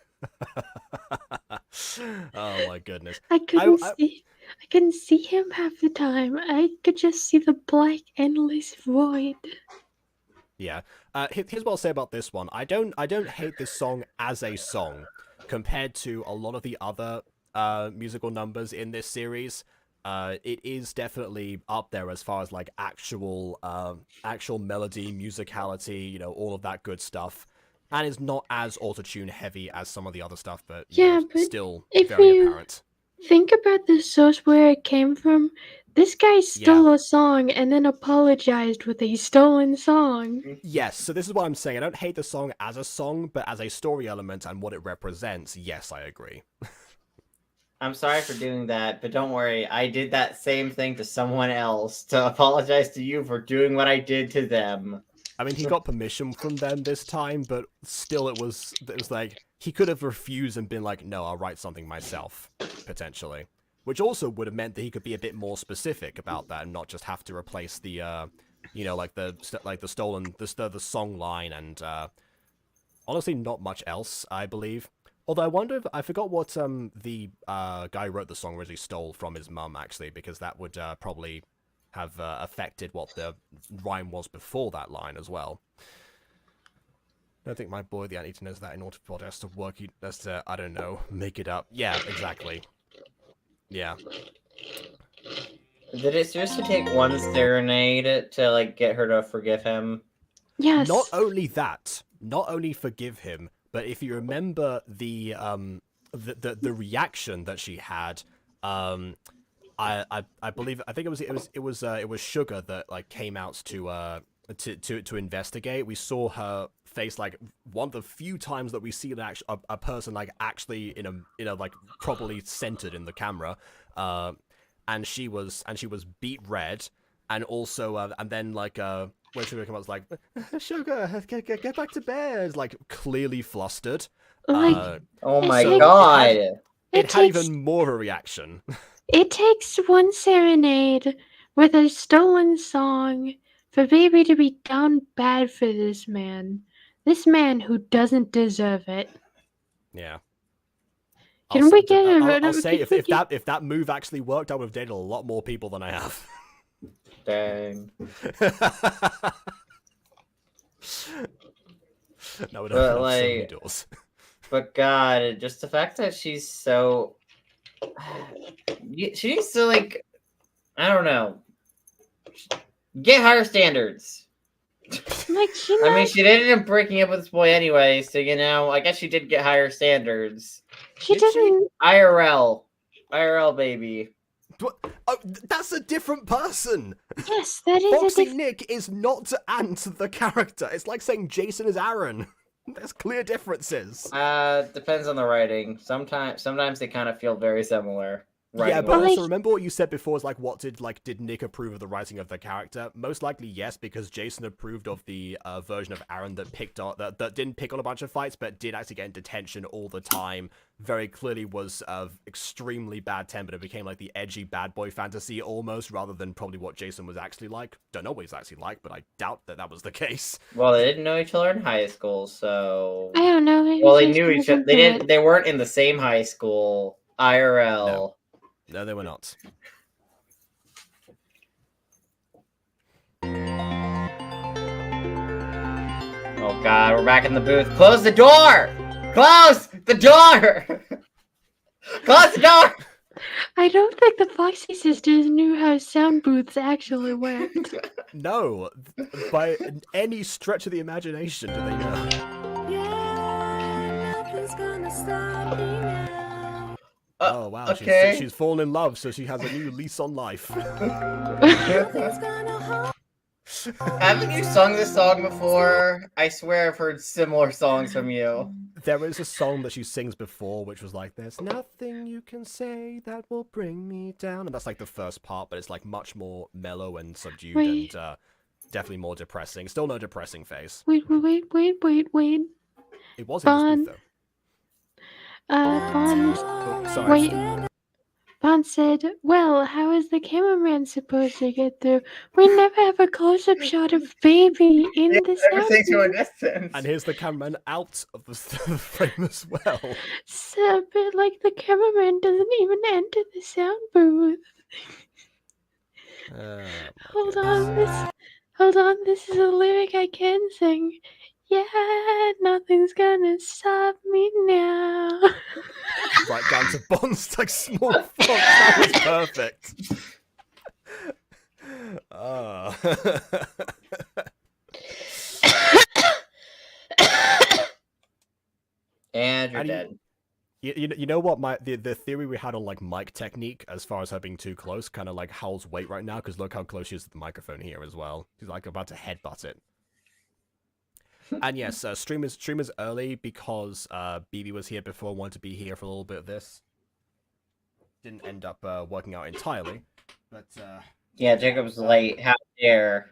Speaker 1: Oh my goodness.
Speaker 4: I couldn't see him half the time. I could just see the black, endless void.
Speaker 1: Yeah. Here's what I'll say about this one. I don't hate this song as a song compared to a lot of the other musical numbers in this series. It is definitely up there as far as like actual melody, musicality, you know, all of that good stuff. And is not as autotune heavy as some of the other stuff, but
Speaker 4: Yeah, but
Speaker 1: still
Speaker 4: if
Speaker 1: very
Speaker 4: you
Speaker 1: apparent.
Speaker 4: think about the source where it came from, this guy stole a song and then apologized with a stolen song.
Speaker 1: Yes, so this is what I'm saying. I don't hate the song as a song, but as a story element and what it represents, yes, I agree.
Speaker 3: I'm sorry for doing that, but don't worry. I did that same thing to someone else to apologize to you for doing what I did to them.
Speaker 1: I mean, he got permission from them this time, but still it was like, he could have refused and been like, no, I'll write something myself, potentially. Which also would have meant that he could be a bit more specific about that and not just have to replace the, you know, like the stolen, the song line and, honestly, not much else, I believe. Although I wonder if, I forgot what, the, guy who wrote the song originally stole from his mum, actually, because that would, probably have affected what the rhyme was before that line as well. don't think my boy the Anteater knows that in order for us to work, us to, I don't know, make it up. Yeah, exactly. Yeah.
Speaker 3: Did it seriously take one serenade to like get her to forgive him?
Speaker 4: Yes.
Speaker 1: Not only that, not only forgive him, but if you remember the reaction that she had, I believe, I think it was Sugar that like came out to investigate. We saw her face like one of the few times that we see a person like actually in a like properly centered in the camera, and she was beat red, and also and then like when Sugar came out, was like, Sugar, get back to bed, like clearly flustered.
Speaker 4: Like,
Speaker 3: oh my
Speaker 4: like,
Speaker 3: god!
Speaker 1: It had even more of a reaction.
Speaker 4: It takes one serenade with a stolen song for baby to be down bad for this man. This man who doesn't deserve it.
Speaker 1: Yeah.
Speaker 4: Can we get
Speaker 1: I'll say if that move actually worked, I would have dated a lot more people than I have.
Speaker 3: Dang.
Speaker 1: That would open up so many doors.
Speaker 3: But God, just the fact that she's so... She needs to, like... I don't know. Get higher standards.
Speaker 4: Like,
Speaker 3: I mean, she ended up breaking up with this boy anyway, so, you know, I guess she did get higher standards.
Speaker 4: She doesn't...
Speaker 3: IRL. IRL, baby.
Speaker 1: Oh, that's a different person.
Speaker 4: Yes, that is
Speaker 1: Foxy Nick is not Ant, the character. It's like saying Jason is Aaron. There's clear differences.
Speaker 3: Depends on the writing. Sometimes they kind of feel very similar.
Speaker 1: Yeah, but also remember what you said before is like, what did Nick approve of the writing of the character? Most likely yes, because Jason approved of the version of Aaron that that didn't pick on a bunch of fights, but did actually get in detention all the time. Very clearly was extremely bad tempered. It became like the edgy bad boy fantasy almost, rather than probably what Jason was actually like. Don't know what he's actually like, but I doubt that was the case.
Speaker 3: Well, they didn't know each other in high school, so
Speaker 4: I don't know.
Speaker 3: Well, they knew each other. They weren't in the same high school. IRL.
Speaker 1: No, they were not.
Speaker 3: Oh God, we're back in the booth. Close the door! Close the door! Close the door!
Speaker 4: I don't think the Foxy sisters knew how sound booths actually worked.
Speaker 1: No, by any stretch of the imagination, do they know?
Speaker 5: Yeah, nothing's gonna stop me now.
Speaker 1: Oh wow,
Speaker 3: okay.
Speaker 1: she's fallen in love, so she has a new lease on life.
Speaker 3: Haven't you sung this song before? I swear I've heard similar songs from you.
Speaker 1: There is a song that she sings before, which was like, "There's nothing you can say that will bring me down," and that's like the first part, but it's like much more mellow and subdued and definitely more depressing. Still no depressing face.
Speaker 4: Wait.
Speaker 1: It was in this booth, though.
Speaker 4: Bond.
Speaker 1: Sorry.
Speaker 4: Wait. Bond said, "Well, how is the cameraman supposed to get through? We never have a close-up shot of baby in the sound.
Speaker 1: And here's the cameraman out of the frame as well.
Speaker 4: So, but like the cameraman doesn't even enter the sound booth. Hold on. This is a lyric I can sing. Yeah, nothing's gonna stop me now."
Speaker 1: Right down to Bond's like small font. That was perfect.
Speaker 3: And you're dead.
Speaker 1: You know what? The theory we had on like mic technique, as far as her being too close, kind of like holds weight right now, because look how close she is to the microphone here as well. She's like about to headbutt it. And yes, stream is early because BB was here before, wanted to be here for a little bit of this. Didn't end up working out entirely, but
Speaker 3: yeah, Jacob's late. How dare?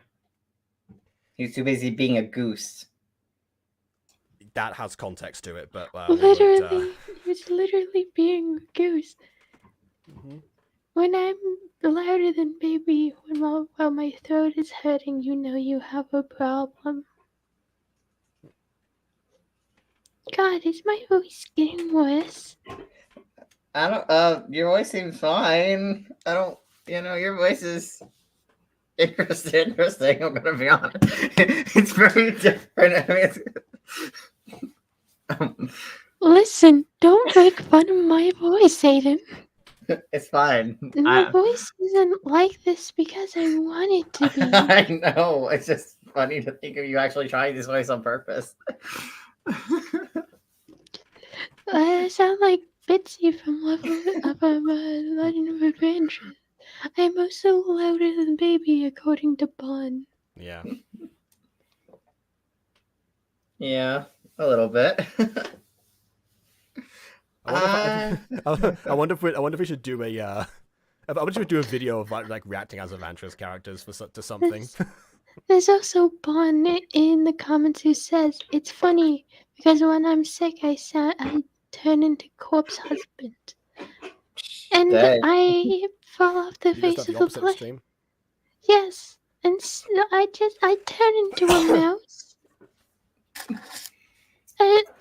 Speaker 3: He's too busy being a goose.
Speaker 1: That has context to it, but
Speaker 4: literally, he was literally being a goose.
Speaker 1: Mm-hmm.
Speaker 4: When I'm louder than baby, while my throat is hurting, you know you have a problem. God, is my voice getting worse?
Speaker 3: I don't, your voice seems fine. I don't, your voice is... Interesting. I'm gonna be honest. It's very different. I mean,
Speaker 4: Listen, don't make fun of my voice, Aiden.
Speaker 3: it's fine.
Speaker 4: My voice isn't like this because I want it to be.
Speaker 3: I know. It's just funny to think of you actually trying this voice on purpose.
Speaker 4: I sound like Bitsy from Legend of Adventure. I'm also louder than Baby, according to Bun.
Speaker 1: Yeah.
Speaker 3: Yeah, a little bit.
Speaker 1: I wonder if we should do a I wonder if we should do a video of like reacting as Evantra's characters to something.
Speaker 4: There's also Bun in the comments who says it's funny because when I'm sick, I turn into Corpse Husband, and
Speaker 3: Dang.
Speaker 4: I fall off the face of the plane.
Speaker 1: Extreme.
Speaker 4: Yes, and so I turn into a mouse,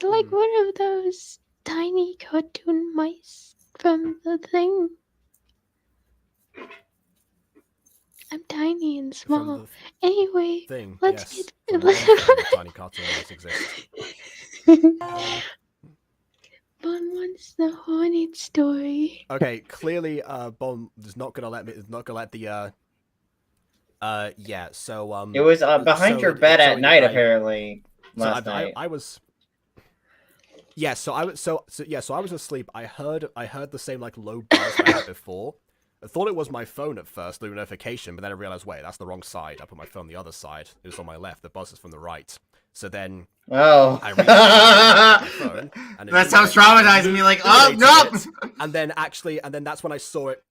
Speaker 4: like one of those tiny cartoon mice from the thing. I'm tiny and small. Anyway,
Speaker 1: Thing.
Speaker 4: let's
Speaker 1: Yes.
Speaker 4: get.
Speaker 1: Tiny cartoon mice exist.
Speaker 4: Bon wants the Hornet story.
Speaker 1: Okay, clearly, Bon is not gonna let the yeah. So
Speaker 3: It was behind your bed at night, apparently. Last night.
Speaker 1: I was. Yeah, so I was asleep. I heard the same like low buzz I had before. I thought it was my phone at first, the notification, but then I realized, wait, that's the wrong side. I put my phone on the other side. It was on my left. The buzz is from the right. So then, I realized my phone, and
Speaker 3: that sounds traumatizing me. Like, oh no!
Speaker 1: And then that's when I saw it.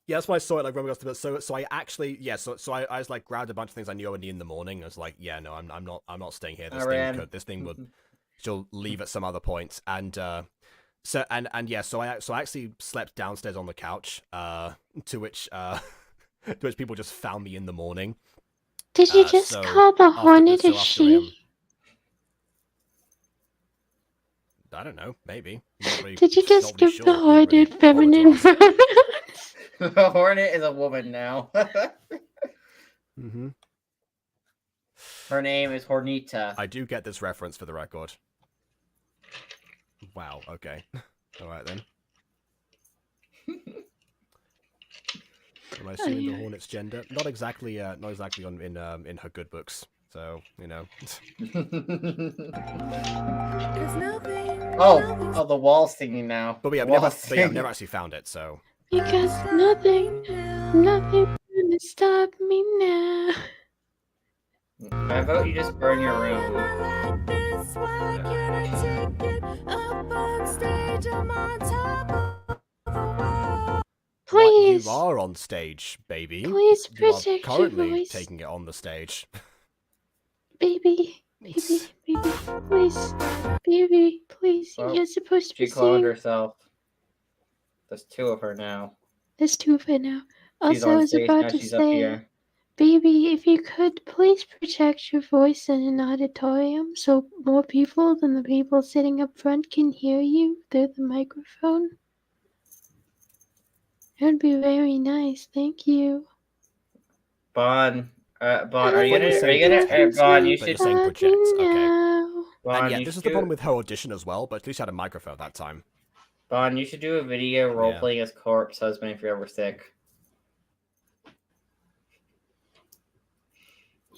Speaker 1: Yeah, that's when I saw it. Like when we got to bed. So I actually, yeah. So I was like grabbed a bunch of things I knew I would need in the morning. I was like, yeah, no, I'm not staying here. This thing would. She'll leave at some other point, and so I actually slept downstairs on the couch, to which people just found me in the morning.
Speaker 4: Did you just call the Hornet a she?
Speaker 1: I don't know, maybe.
Speaker 4: Did you just give the Hornet feminine pronouns?
Speaker 3: The Hornet is a woman now.
Speaker 1: Mm-hmm.
Speaker 3: Her name is Hornita.
Speaker 1: I do get this reference for the record. Wow, okay. Alright then. Am I assuming the Hornet's gender? Not exactly in her good books. So, you know.
Speaker 3: Oh, the wall's singing now.
Speaker 1: But yeah, I've never actually found it, so.
Speaker 4: Because nothing gonna stop me now.
Speaker 3: I vote you just burn your room.
Speaker 4: Please.
Speaker 1: What, you are on stage, baby.
Speaker 4: Please protect
Speaker 1: you are currently
Speaker 4: your voice.
Speaker 1: taking it on the stage.
Speaker 4: Baby, please. Baby, please.
Speaker 3: Well,
Speaker 4: You're supposed to be
Speaker 3: She cloned
Speaker 4: singing.
Speaker 3: herself. There's two of her now.
Speaker 4: There's two of it now.
Speaker 3: She's
Speaker 4: Also, I
Speaker 3: on
Speaker 4: was
Speaker 3: stage,
Speaker 4: about
Speaker 3: now
Speaker 4: to
Speaker 3: she's up
Speaker 4: say,
Speaker 3: here.
Speaker 4: baby, if you could please protect your voice in an auditorium so more people than the people sitting up front can hear you through the microphone. It would be very nice. Thank you.
Speaker 3: Bon, are you
Speaker 1: What you're saying
Speaker 3: gonna, Bon, you
Speaker 1: But
Speaker 3: should,
Speaker 1: you're saying projects, okay.
Speaker 4: Now.
Speaker 3: Bon,
Speaker 1: And yeah,
Speaker 3: you
Speaker 1: this is
Speaker 3: should
Speaker 1: the
Speaker 3: do-
Speaker 1: problem with her audition as well, but at least she had a microphone that time.
Speaker 3: Bon, you should do a video role-playing as Corpse Husband if you're ever sick.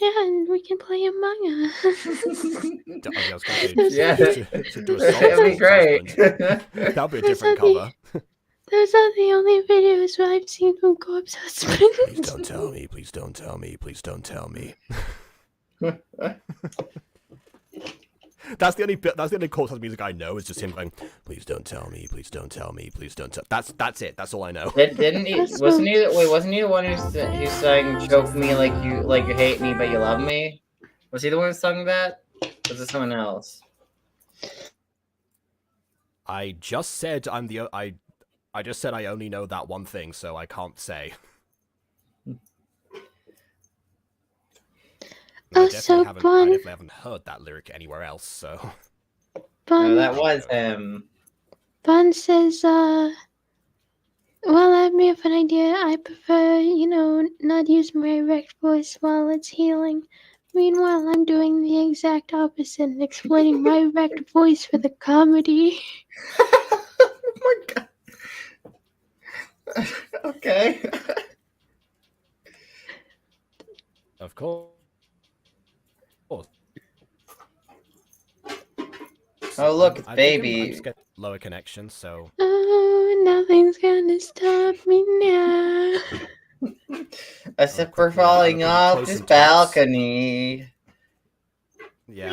Speaker 4: Yeah, and we can play Among Us.
Speaker 1: I was gonna say,
Speaker 3: Yeah.
Speaker 1: to do a song
Speaker 3: That'd be
Speaker 1: with
Speaker 3: great.
Speaker 1: husband. That'd be a different cover.
Speaker 4: Those are the only videos I've seen from Corpse Husband.
Speaker 1: Please don't tell me, please don't tell me, please don't tell me. That's the only Corpse Husband music I know, is just him going, please don't tell me, please don't tell me, please don't tell. That's it, that's all I know.
Speaker 3: Wasn't he the one who sang "Choke Me like you hate me but you love me"? Was he the one who sung that? Or was it someone else?
Speaker 1: I just said I just said I only know that one thing, so I can't say.
Speaker 4: Oh,
Speaker 1: I
Speaker 4: so
Speaker 1: I
Speaker 4: Bon.
Speaker 1: definitely haven't heard that lyric anywhere else, so.
Speaker 3: No,
Speaker 4: Bon,
Speaker 3: that was him.
Speaker 4: Bon says, Well, I may have an idea. I prefer, not use my erect voice while it's healing. Meanwhile, I'm doing the exact opposite and exploiting my erect voice for the comedy.
Speaker 3: Oh my god. Okay.
Speaker 1: Of course.
Speaker 3: Oh look, it's
Speaker 1: I'm
Speaker 3: baby.
Speaker 1: just getting lower connection, so
Speaker 4: Oh, nothing's gonna stop me now.
Speaker 3: Except for
Speaker 1: quickly,
Speaker 3: falling
Speaker 1: I'm
Speaker 3: off
Speaker 1: close
Speaker 3: this
Speaker 1: and tense.
Speaker 3: balcony.
Speaker 1: yeah.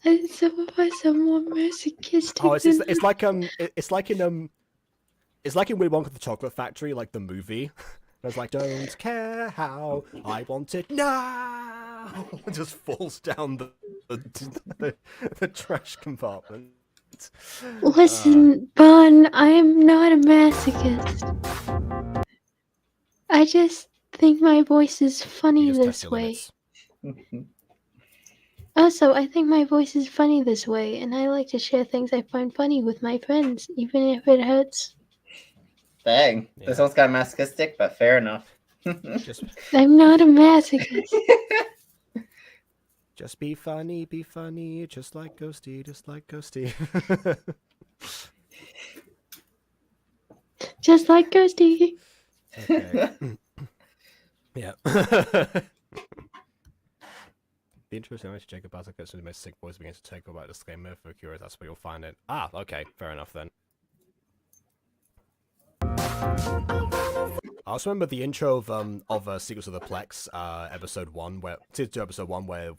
Speaker 4: And some of us are more masochistic
Speaker 1: Oh, it's
Speaker 4: than
Speaker 1: it's like it's like in Willy Wonka the Chocolate Factory, like the movie. It's like, don't care how I want it now. It just falls down the trash compartment.
Speaker 4: Listen, Bun, I am not a masochist. I just think my voice is funny
Speaker 1: You just
Speaker 4: this
Speaker 1: test your
Speaker 4: way.
Speaker 1: limits.
Speaker 4: Also, I think my voice is funny this way, and I like to share things I find funny with my friends, even if it hurts.
Speaker 3: Dang,
Speaker 1: Yeah.
Speaker 3: this one's got masochistic, but fair enough.
Speaker 1: Just
Speaker 4: I'm not a masochist.
Speaker 1: Just be funny, just like Ghosty, just like Ghosty.
Speaker 4: Just like Ghosty.
Speaker 1: Okay. Yeah. The interesting way to Jacob Basil gets into my sick voice begins to take about disclaimer for curious, that's where you'll find it. Ah, okay, fair enough then. I also remember the intro of Secrets of the Plex, episode 1, season 2, episode 1, where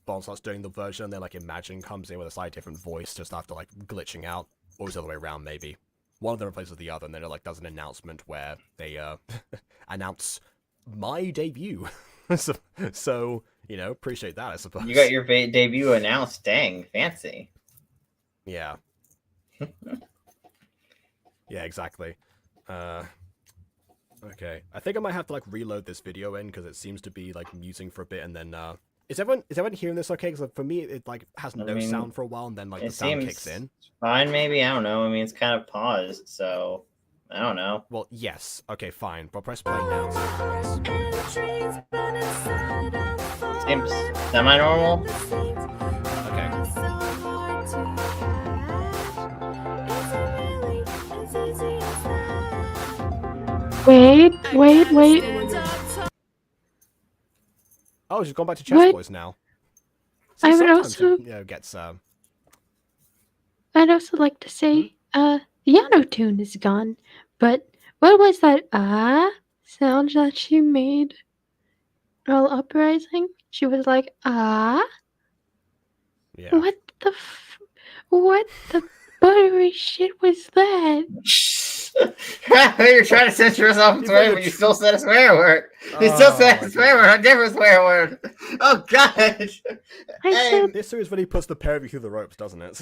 Speaker 1: Bond starts doing the version and then like Imagine comes in with a slightly different voice just after like glitching out, or it's the other way around maybe. One of them replaces the other, and then it like does an announcement where they announce my debut. so appreciate that, I suppose.
Speaker 3: You got your debut announced. Dang, fancy.
Speaker 1: Yeah. Yeah, exactly. Okay. I think I might have to like reload this video in because it seems to be like musing for a bit, and then is everyone hearing this okay? Because for me it like has no sound for a while, and then like the sound kicks in.
Speaker 3: Fine, maybe. I don't know. I mean, it's kind of paused, so I don't know.
Speaker 1: Well, yes. Okay, fine. But press play now.
Speaker 3: Seems semi-normal.
Speaker 1: Okay.
Speaker 4: Wait.
Speaker 1: Oh, she's gone back to chess
Speaker 4: What?
Speaker 1: voice now.
Speaker 4: I would
Speaker 1: sometimes
Speaker 4: also-
Speaker 1: it gets
Speaker 4: I'd also like to say, the auto-tune is gone, but what was that sound that she made while uprising? She was like,
Speaker 1: yeah.
Speaker 4: What the buttery shit was that?
Speaker 3: You're trying to censor yourself in swear, but you still said a swear word. You still said a swear word, a different swear word. Oh god!
Speaker 4: I said,
Speaker 1: This series really puts the pair of you through the ropes, doesn't it?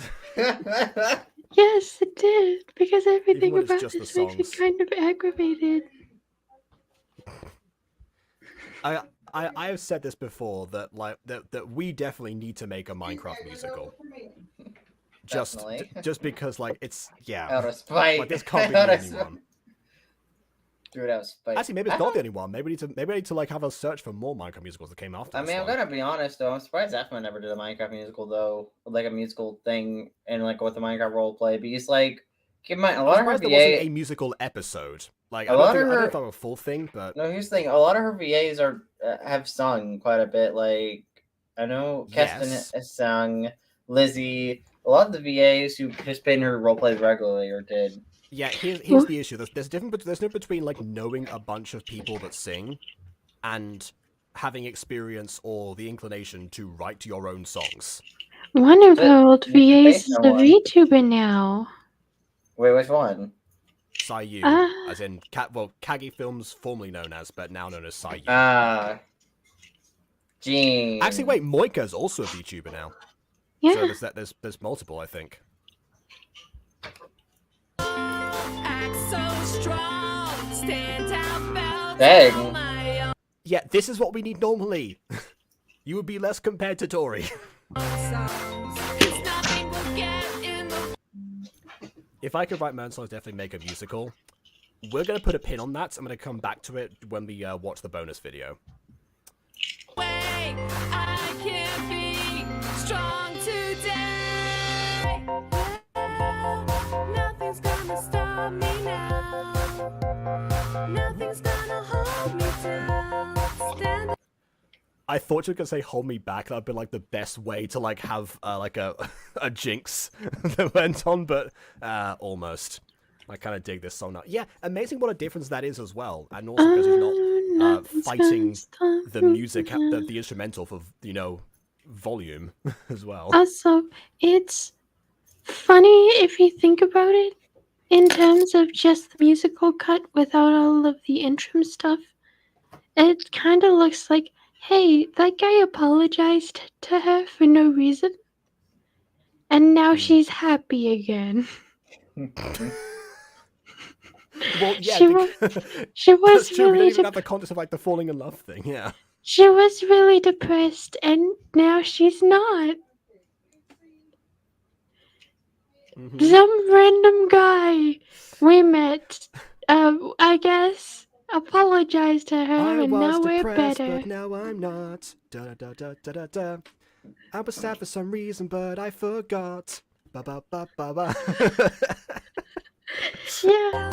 Speaker 4: yes, it did, because everything
Speaker 1: when it's
Speaker 4: about
Speaker 1: just the
Speaker 4: this makes me
Speaker 1: songs.
Speaker 4: kind of aggravated.
Speaker 1: I have said this before that that we definitely need to make a Minecraft musical. Just because like it's
Speaker 3: Out of spite.
Speaker 1: like this can't be the only one.
Speaker 3: Do it out of spite.
Speaker 1: Actually, maybe it's not the only one. Maybe we need to like have a search for more Minecraft musicals that came after.
Speaker 3: I
Speaker 1: this
Speaker 3: mean, I'm
Speaker 1: one.
Speaker 3: gonna be honest though. I'm surprised Zachman never did a Minecraft musical though, like a musical thing, and like with the Minecraft roleplay. Because like, keep in mind, a lot of her
Speaker 1: there wasn't
Speaker 3: VA.
Speaker 1: a musical episode. Like
Speaker 3: A
Speaker 1: I
Speaker 3: lot
Speaker 1: don't
Speaker 3: of
Speaker 1: know
Speaker 3: her-
Speaker 1: if that was a full thing, but
Speaker 3: No, here's the thing. A lot of her VAs are have sung quite a bit. Like I know Keston
Speaker 1: Yes.
Speaker 3: has sung, Lizzie. A lot of the VAs who participate in her roleplays regularly or did.
Speaker 1: yeah, here's the issue. There's a difference between like knowing a bunch of people that sing, and having experience or the inclination to write your own songs.
Speaker 4: One of her old
Speaker 3: you can
Speaker 4: VAs
Speaker 3: face
Speaker 4: is
Speaker 3: no
Speaker 4: a
Speaker 3: one.
Speaker 4: VTuber now.
Speaker 3: Wait, which one?
Speaker 1: Sayu,
Speaker 4: Ah.
Speaker 1: as in Kagi Films, formerly known as, but now known as Sayu.
Speaker 3: Gene.
Speaker 1: Actually, wait, Moika's also a VTuber now.
Speaker 4: Yeah.
Speaker 1: So there's multiple, I think.
Speaker 3: Dang.
Speaker 1: Yeah, this is what we need normally. You would be less compared to Tori. if I could write my own songs, definitely make a musical. We're gonna put a pin on that. I'm gonna come back to it when we watch the bonus video.
Speaker 5: Way I can be strong today. Nothing's gonna stop me now. Nothing's gonna hold me down. Stand
Speaker 1: I thought you were gonna say "hold me back." That'd be like the best way to like have like a a jinx that went on, but almost. I kind of dig this song now. Yeah, amazing what a difference that is as well, and also because he's not fighting the music, the instrumental for volume as well.
Speaker 4: Also, it's funny if you think about it in terms of just the musical cut without all of the interim stuff. It kind of looks like, hey, that guy apologized to her for no reason, and now she's happy again.
Speaker 1: Well, yeah,
Speaker 4: she was
Speaker 1: that's true. We don't
Speaker 4: really
Speaker 1: even have the context of like the falling in love thing. Yeah.
Speaker 4: she was really depressed, and now she's not. Some random guy we met, I guess, apologized to her, and now we're better.
Speaker 1: But now I'm not. Da da da da da da. I was sad for some reason, but I forgot. Ba ba ba ba ba.
Speaker 4: Yeah.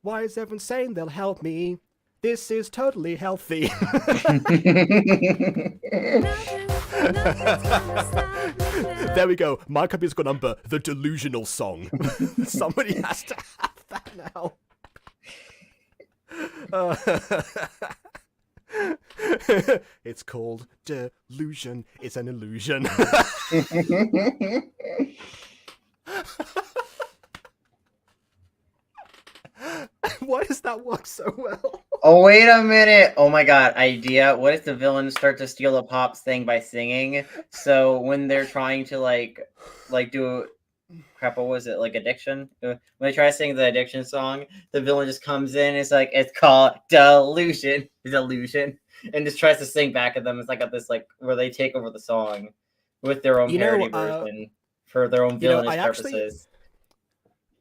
Speaker 1: Why is everyone saying they'll help me? This is totally healthy. There we go. My copy's got number the delusional song. Somebody has to have that now. It's called delusion. It's an illusion. Why does that work so well?
Speaker 3: Oh, wait a minute. Oh my god, idea. What if the villains start to steal the pop's thing by singing? So when they're trying to like do crap, what was it? Like addiction? When they try to sing the addiction song, the villain just comes in, it's like, it's called delusion, and just tries to sing back at them. It's like this where they take over the song with their own parody version for their own villainous purposes.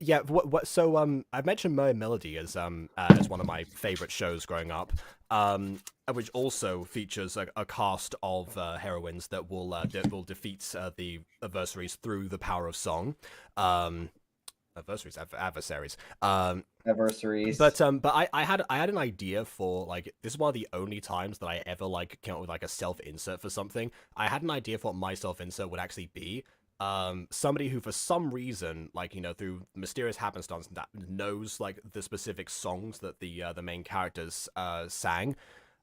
Speaker 1: Yeah, so I mentioned Merry Melody as one of my favorite shows growing up, which also features a cast of heroines that will defeat the adversaries through the power of song. Adversaries.
Speaker 3: Adversaries.
Speaker 1: But I had an idea for like, this is one of the only times that I ever like came up with like a self insert for something. I had an idea for what my self insert would actually be. Somebody who for some reason, like, through mysterious happenstance that knows like the specific songs that the main characters sang,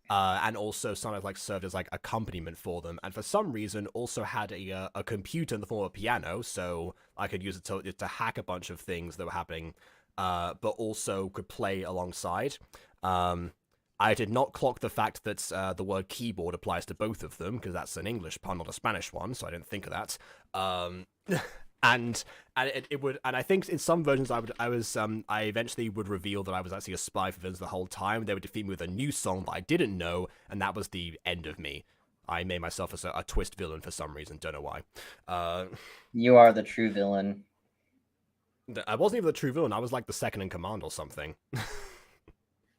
Speaker 1: and also sometimes like served as like accompaniment for them, and for some reason also had a computer in the form of a piano, so I could use it to hack a bunch of things that were happening, but also could play alongside. I did not clock the fact that the word keyboard applies to both of them, because that's an English pun, not a Spanish one, so I didn't think of that. And it would, and I think in some versions I eventually would reveal that I was actually a spy for villains the whole time. They would defeat me with a new song that I didn't know, and that was the end of me. I made myself as a twist villain for some reason, don't know why.
Speaker 3: You are the true villain.
Speaker 1: I wasn't even the true villain, I was like the second in command or something.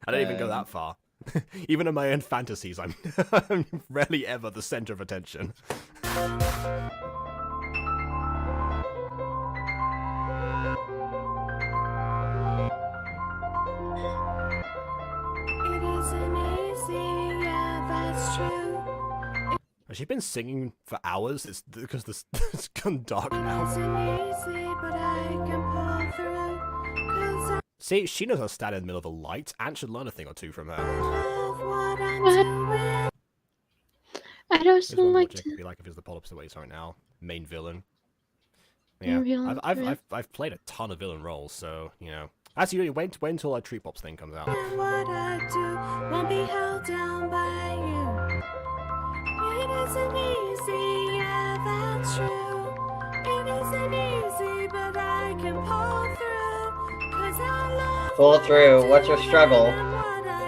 Speaker 1: I don't even go that far. Even in my own fantasies, I'm rarely ever the center of attention. Has she been singing for hours? It's because it's gone dark now. See, she knows how to stand in the middle of the light, and should learn a thing or two from her.
Speaker 4: I don't like
Speaker 1: to be like if it's the polyps the way it's right now. Main villain. Yeah, I've played a ton of villain roles, so Actually, wait until a Tree Pops thing comes out.
Speaker 5: What I do won't be held down by you. It isn't easy, yeah, that's true. It isn't easy, but I can pull through. 'Cause I love
Speaker 3: pull through. What's your struggle?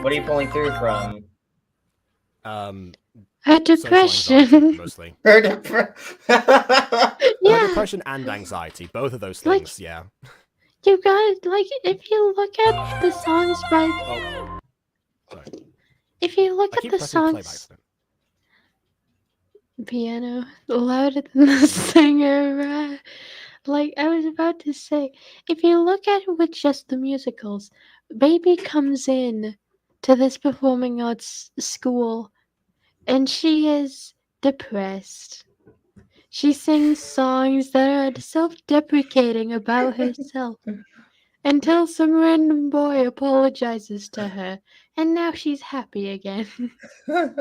Speaker 3: What are you pulling through from?
Speaker 4: Her
Speaker 1: social anxiety,
Speaker 4: depression.
Speaker 1: mostly.
Speaker 3: Her
Speaker 1: Her
Speaker 4: Yeah,
Speaker 1: depression and anxiety, both of those
Speaker 4: Like-
Speaker 1: things, yeah.
Speaker 4: you guys, like, if you look at the songs by,
Speaker 1: Oh, sorry.
Speaker 4: if you look
Speaker 1: I
Speaker 4: at
Speaker 1: keep
Speaker 4: the
Speaker 1: pressing play by
Speaker 4: songs,
Speaker 1: accident.
Speaker 4: piano louder than the singer. Like I was about to say, if you look at it with just the musicals, Baby comes in to this performing arts school and she is depressed. She sings songs that are self-deprecating about herself until some random boy apologizes to her, and now she's happy again. And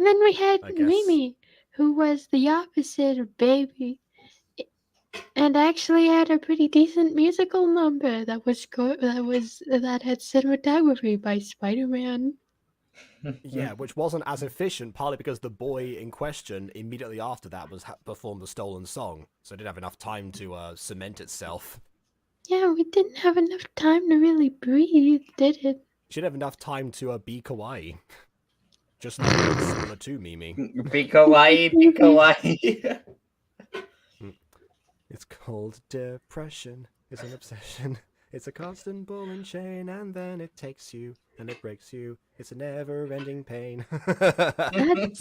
Speaker 4: then we had
Speaker 1: I guess.
Speaker 4: Mimi, who was the opposite of Baby, and actually had a pretty decent musical number that had cinematography by Spider-Man.
Speaker 1: Yeah, which wasn't as efficient, partly because the boy in question immediately after that was performed the stolen song, so it didn't have enough time to cement itself.
Speaker 4: Yeah, we didn't have enough time to really breathe, did it?
Speaker 1: She didn't have enough time to be kawaii. Just like similar to Mimi.
Speaker 3: Be kawaii, be kawaii.
Speaker 1: It's called depression. It's an obsession. It's a constant ball and chain, and then it takes you, and it breaks you. It's a never-ending pain.
Speaker 4: That's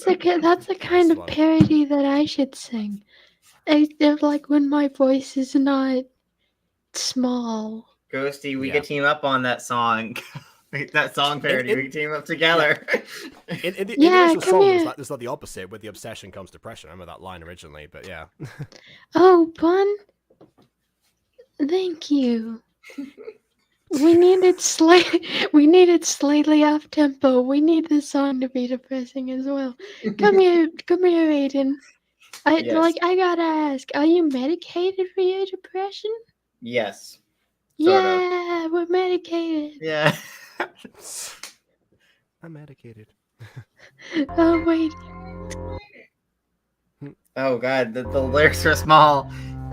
Speaker 4: a kind of
Speaker 1: one.
Speaker 4: parody that I should sing. Like when my voice is not small.
Speaker 3: Ghosty, we
Speaker 1: Yeah.
Speaker 3: could team up on that song. That song parody. We could team up together.
Speaker 1: In the
Speaker 4: Yeah,
Speaker 1: original
Speaker 4: come
Speaker 1: song,
Speaker 4: here.
Speaker 1: there's like the opposite, with the obsession comes depression. I remember that line originally, but yeah.
Speaker 4: Oh, Bun, thank you. We needed slightly off tempo. We need the song to be depressing as well. Come here, Aiden.
Speaker 3: Yes.
Speaker 4: I gotta ask, are you medicated for your depression?
Speaker 3: Yes. Sort of.
Speaker 4: Yeah, we're medicated.
Speaker 3: Yeah.
Speaker 1: I'm medicated.
Speaker 4: Oh wait,
Speaker 3: Oh god, the lyrics are small.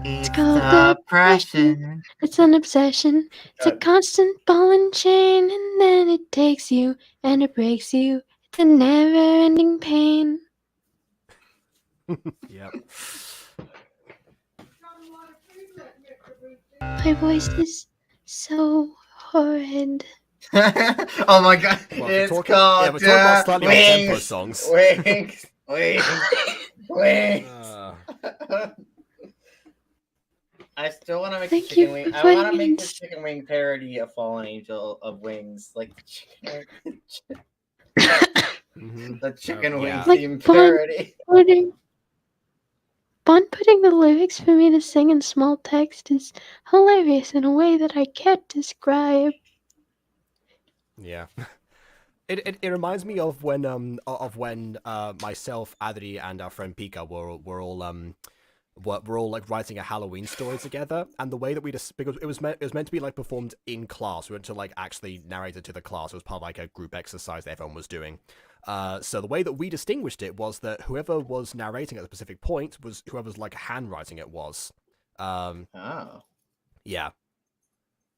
Speaker 3: It's
Speaker 4: called
Speaker 3: depression.
Speaker 4: it's an obsession. It's a constant ball and chain, and then it takes you and it breaks you. It's a never-ending pain.
Speaker 1: Yep.
Speaker 4: My voice is so horrid.
Speaker 3: Oh my god,
Speaker 1: Well,
Speaker 3: it's
Speaker 1: we're
Speaker 3: called
Speaker 1: talking about slightly off-tempo
Speaker 3: Wings.
Speaker 1: songs.
Speaker 3: Wings. Wings. I still want to make a
Speaker 4: Thank you
Speaker 3: chicken wing.
Speaker 4: for
Speaker 3: I want to
Speaker 4: putting
Speaker 3: make the chicken wing parody of Fallen Angel of Wings, like the chicken wing
Speaker 1: yeah.
Speaker 3: theme parody.
Speaker 4: Putting the lyrics for me to sing in small text is hilarious in a way that I can't describe.
Speaker 1: Yeah. It reminds me of when myself, Adri, and our friend Pika were all like writing a Halloween story together, and the way that because it was meant to be like performed in class. We went to like actually narrate it to the class. It was part of like a group exercise that everyone was doing. So the way that we distinguished it was that whoever was narrating at a specific point was whoever's like handwriting it was.
Speaker 3: Oh.
Speaker 1: Yeah.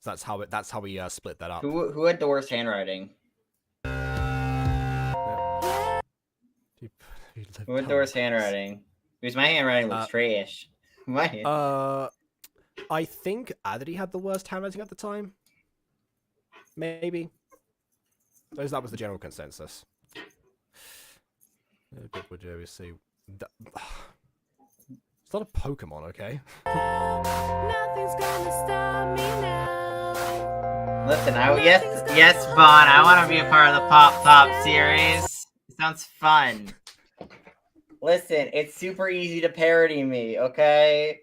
Speaker 1: So that's how we split that up.
Speaker 3: Who had the worst handwriting? Who had the worst handwriting? Because my handwriting looks trash.
Speaker 1: I think Adri had the worst handwriting at the time. Maybe. That was the general consensus. What do we see? It's not a Pokemon, okay?
Speaker 5: Nothing's gonna stop me now.
Speaker 3: Listen, yes, Vaughn. I want to be a part of the Pop series. It sounds fun. Listen, it's super easy to parody me, okay?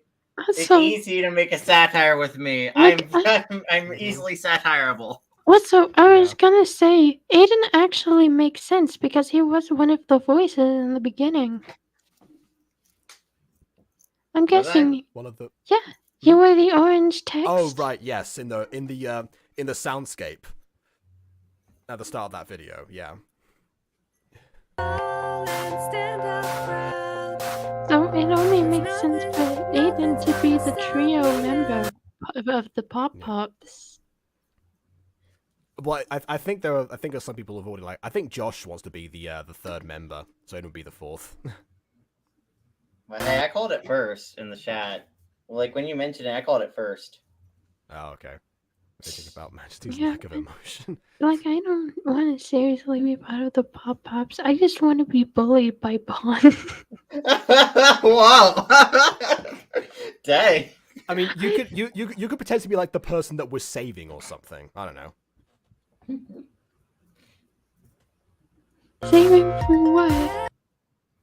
Speaker 3: It's easy to make a satire with me. I'm easily satirable.
Speaker 4: Also, I was gonna say, Aiden actually makes sense because he was one of the voices in the beginning. I'm guessing.
Speaker 1: One of the.
Speaker 4: Yeah, you were the orange text.
Speaker 1: Oh right, yes, in the soundscape at the start of that video, yeah.
Speaker 4: So it only makes sense for Aiden to be the trio member of the Pop Pops.
Speaker 1: Well, I think there's some people who've already like. I think Josh wants to be the third member, so it would be the fourth.
Speaker 3: Well, hey, I called it first in the chat. Like when you mentioned it, I called it first.
Speaker 1: Oh, okay. Thinking about Majesty's
Speaker 4: Yeah.
Speaker 1: lack of emotion.
Speaker 4: Like, I don't want to seriously be part of the Pop Pops. I just want to be bullied by Bon.
Speaker 3: Wow. Dang.
Speaker 1: I mean, you could potentially be like the person that we're saving or something. I don't know.
Speaker 4: Saving from what?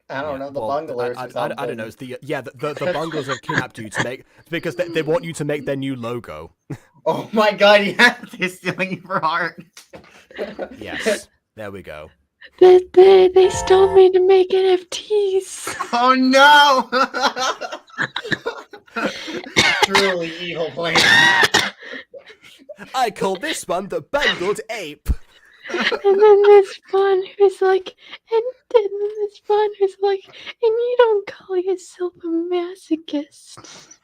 Speaker 3: I don't
Speaker 1: Yeah,
Speaker 3: know, the
Speaker 1: well,
Speaker 3: bunglers or
Speaker 1: I
Speaker 3: something.
Speaker 1: don't know. It's the the bunglers have kidnapped you to make because they want you to make their new logo.
Speaker 3: Oh my god, yeah, they're stealing you for art.
Speaker 1: Yes, there we go.
Speaker 4: They stole me to make NFTs.
Speaker 3: Oh no! Truly evil plan.
Speaker 1: I call this one the bungled ape.
Speaker 4: And then this one who's like, and then this one who's like, and you don't call yourself a masochist.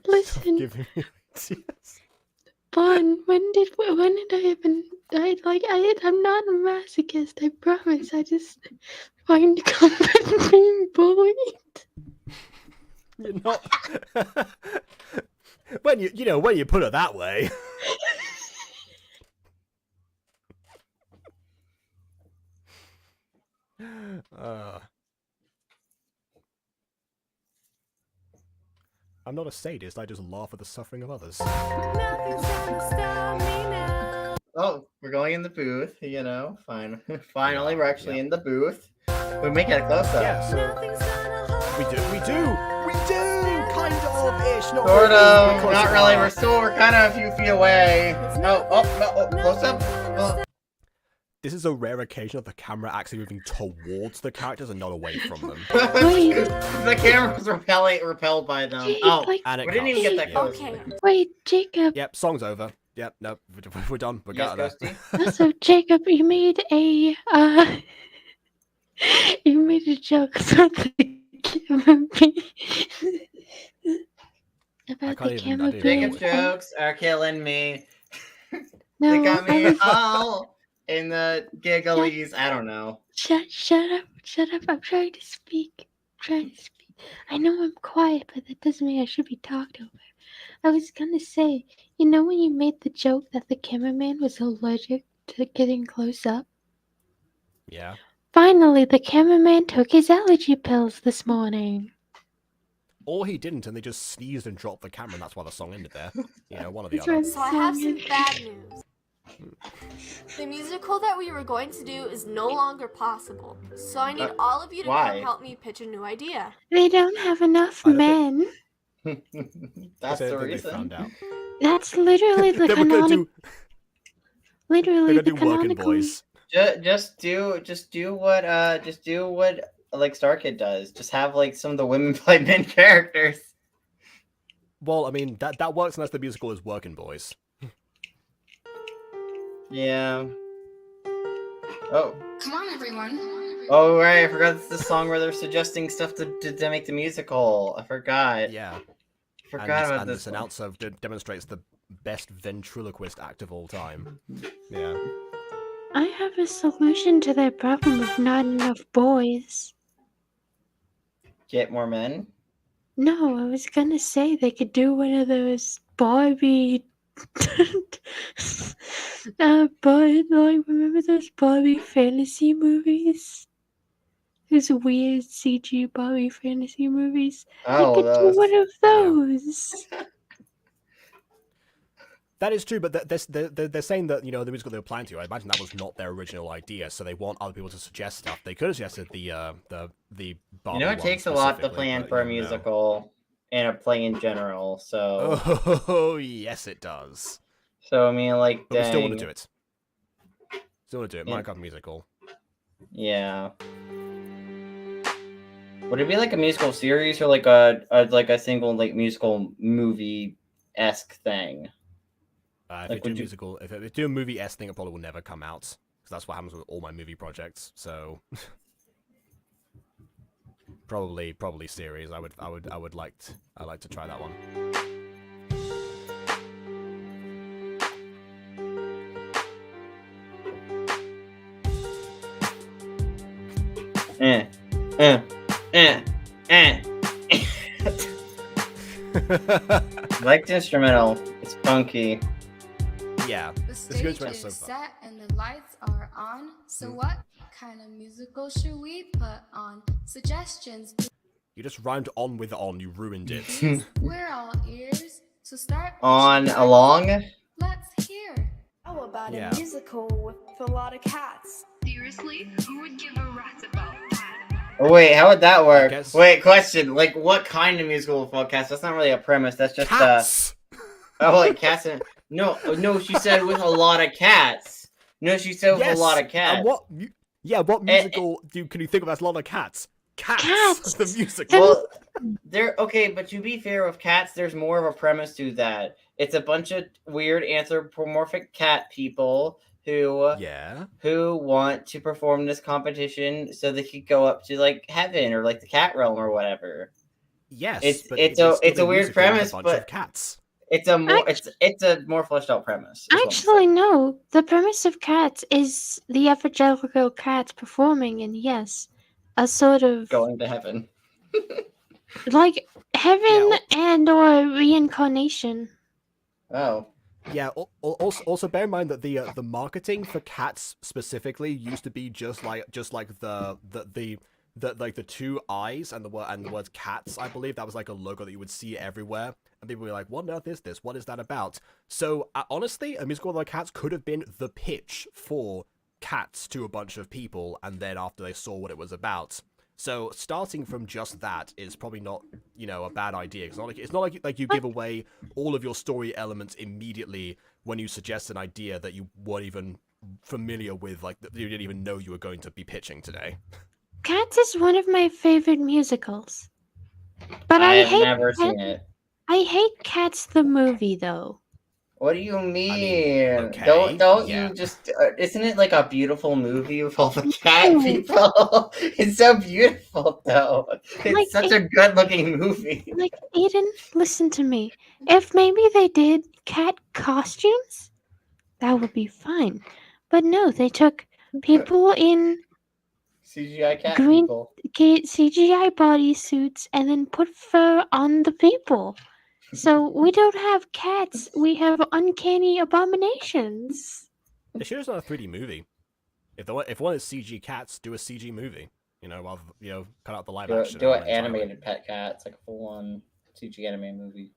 Speaker 4: Listen,
Speaker 1: Giving me ideas.
Speaker 4: Bon, when did I even? I'm not a masochist. I promise. I just find comfort being bullied.
Speaker 1: You're not. When you put it that way. I'm not a sadist, I just laugh at the suffering of others.
Speaker 5: Nothing's gonna stop me now.
Speaker 3: Oh, we're going in the booth, you know. Fine. Finally,
Speaker 1: Yeah,
Speaker 3: we're actually
Speaker 1: yeah.
Speaker 3: in the booth. We make it a close up.
Speaker 1: Yeah, so
Speaker 5: Nothing's gonna hold
Speaker 1: we do, kind of ish, not
Speaker 3: Sort
Speaker 1: really,
Speaker 3: of.
Speaker 1: because
Speaker 3: Not
Speaker 1: we
Speaker 3: really.
Speaker 1: are.
Speaker 3: We're kind of a few feet away. Oh, close up. Oh.
Speaker 1: This is a rare occasion of the camera actually moving towards the characters and not away from them.
Speaker 4: Wait.
Speaker 3: The camera's repelled by them.
Speaker 4: Jake,
Speaker 3: Oh,
Speaker 4: like,
Speaker 1: And it
Speaker 3: we didn't even get that
Speaker 1: cuts.
Speaker 3: close.
Speaker 6: Okay.
Speaker 4: wait, Jacob.
Speaker 1: Yep, song's over. Yep, no, we're done. We're
Speaker 3: Yes,
Speaker 1: out of there.
Speaker 3: Ghosty?
Speaker 4: Also, Jacob, you made a you made a joke about the camera about
Speaker 1: can't
Speaker 4: the
Speaker 1: even- I
Speaker 4: camera
Speaker 1: didn't even
Speaker 4: being.
Speaker 3: Jacob jokes are killing me.
Speaker 4: No,
Speaker 3: They got
Speaker 4: I
Speaker 3: me
Speaker 4: was-
Speaker 3: all in the gigglies. I don't know.
Speaker 4: shut up! I'm trying to speak. I know I'm quiet, but that doesn't mean I should be talked over. I was gonna say, you know when you made the joke that the cameraman was allergic to getting close up?
Speaker 1: Yeah.
Speaker 4: Finally, the cameraman took his allergy pills this morning.
Speaker 1: Or he didn't, and they just sneezed and dropped the camera, and that's why the song ended there. You know, one or the
Speaker 4: That's
Speaker 1: other.
Speaker 4: right.
Speaker 8: So I have some bad news. The musical that we were going to do is no longer possible. So I need all of you to
Speaker 3: why?
Speaker 8: come help me pitch a new idea.
Speaker 4: They don't have enough
Speaker 1: I don't
Speaker 4: men.
Speaker 3: That's
Speaker 1: I
Speaker 3: the
Speaker 1: think they
Speaker 3: reason.
Speaker 1: found out.
Speaker 4: That's literally the
Speaker 1: They were gonna
Speaker 4: canonical.
Speaker 1: do,
Speaker 4: Literally
Speaker 1: they're
Speaker 4: the
Speaker 1: gonna do Working
Speaker 4: canonical.
Speaker 1: Boys.
Speaker 3: Just do what like Star Kid does. Just have like some of the women play men characters.
Speaker 1: Well, I mean, that works unless the musical is Working Boys.
Speaker 3: Yeah. Oh.
Speaker 9: Come on, everyone.
Speaker 3: Oh right, I forgot it's the song where they're suggesting stuff to make the musical. I forgot.
Speaker 1: Yeah.
Speaker 3: Forgot about
Speaker 1: and
Speaker 3: this.
Speaker 1: this announcer demonstrates the best ventriloquist act of all time. Yeah.
Speaker 4: I have a solution to their problem of not enough boys.
Speaker 3: Get more men.
Speaker 4: No, I was gonna say they could do one of those Barbie. But like, remember those Barbie fantasy movies? Those weird CG Barbie fantasy movies.
Speaker 3: Oh,
Speaker 4: they could
Speaker 3: those.
Speaker 4: do one of those.
Speaker 1: That is true, but they're saying that, you know, the musical they were planning to. I imagine that was not their original idea, so they want other people to suggest stuff. They could have suggested the Barbie
Speaker 3: You know, it
Speaker 1: one
Speaker 3: takes a lot to
Speaker 1: specifically,
Speaker 3: plan
Speaker 1: but,
Speaker 3: for a
Speaker 1: you know.
Speaker 3: musical and a play in general. So,
Speaker 1: Oh, yes, it does.
Speaker 3: I mean, like,
Speaker 1: But we still want to
Speaker 3: dang.
Speaker 1: do it. Still want to do it.
Speaker 3: Yeah.
Speaker 1: Minecraft musical.
Speaker 3: Yeah. Would it be like a musical series or like a single like musical movie-esque thing?
Speaker 1: If
Speaker 3: Like,
Speaker 1: they do
Speaker 3: would you-
Speaker 1: musical, if they do a movie-esque thing, it probably will never come out. Because that's what happens with all my movie projects. So probably series. I'd like to try that one.
Speaker 3: I like the instrumental. It's funky.
Speaker 1: Yeah.
Speaker 9: The
Speaker 1: It's a good
Speaker 9: stage
Speaker 1: instrumental so
Speaker 9: is
Speaker 1: far.
Speaker 9: set and the lights are on. So what kind of musical should we put on? Suggestions,
Speaker 1: You just rhymed on with on. You ruined it.
Speaker 9: please. We're all ears. So start
Speaker 3: On
Speaker 9: pushing
Speaker 3: along.
Speaker 9: buttons. Let's hear.
Speaker 5: How about
Speaker 1: Yeah.
Speaker 5: a musical with a lot of cats?
Speaker 10: Seriously? Who would give a rat's about that?
Speaker 3: Wait, how would that work?
Speaker 1: guess-
Speaker 3: Wait, question. Like, what kind of musical podcast? That's not really a premise. That's just
Speaker 1: Cats!
Speaker 3: oh, like cats. No, she said with a lot of cats. No, she said with
Speaker 1: Yes!
Speaker 3: a lot of cats.
Speaker 1: And what musical can you think of as a lot of cats? Cats!
Speaker 4: Cats!
Speaker 1: The musical.
Speaker 3: Well, there. Okay, but to be fair, with cats, there's more of a premise to that. It's a bunch of weird anthropomorphic cat people who want to perform this competition so they could go up to like heaven or like the cat realm or whatever.
Speaker 1: Yes,
Speaker 3: it's
Speaker 1: but
Speaker 3: it's a weird
Speaker 1: musical with
Speaker 3: premise,
Speaker 1: a bunch
Speaker 3: but
Speaker 1: of cats.
Speaker 3: it's a more it's a more fleshed out premise. is what I'm
Speaker 4: Actually, no. The premise of Cats is the evangelical cats performing, and yes, a sort of
Speaker 3: going to heaven.
Speaker 4: like heaven
Speaker 1: Yeah.
Speaker 4: and or reincarnation.
Speaker 3: Oh.
Speaker 1: Yeah. Also, bear in mind that the marketing for cats specifically used to be just like the like the two eyes and the words cats. I believe that was like a logo that you would see everywhere, and people were like, "What on earth is this? What is that about?" So honestly, a musical about cats could have been the pitch for Cats to a bunch of people, and then after they saw what it was about. So starting from just that is probably not, a bad idea. It's not like you give away all of your story elements immediately when you suggest an idea that you weren't even familiar with, like that you didn't even know you were going to be pitching today.
Speaker 4: Cats is one of my favorite musicals. But I
Speaker 3: have
Speaker 4: hate
Speaker 3: never seen it.
Speaker 4: I hate Cats the movie though.
Speaker 3: What do you mean?
Speaker 1: okay,
Speaker 3: don't
Speaker 1: yeah.
Speaker 3: you just? Isn't it like a beautiful movie with all the cat people? It's so beautiful, though. It's
Speaker 4: Like,
Speaker 3: such a good-looking movie.
Speaker 4: Like, Aiden, listen to me. If maybe they did cat costumes, that would be fine. But no, they took people in
Speaker 3: CGI cat
Speaker 4: green
Speaker 3: people.
Speaker 4: CGI bodysuits and then put fur on the people. So we don't have cats, we have uncanny abominations.
Speaker 1: They should have done a 3D movie. If one is CG cats, do a CG movie. Rather cut out the live action.
Speaker 3: Do an animated pet cat. It's like a full-on CG anime movie.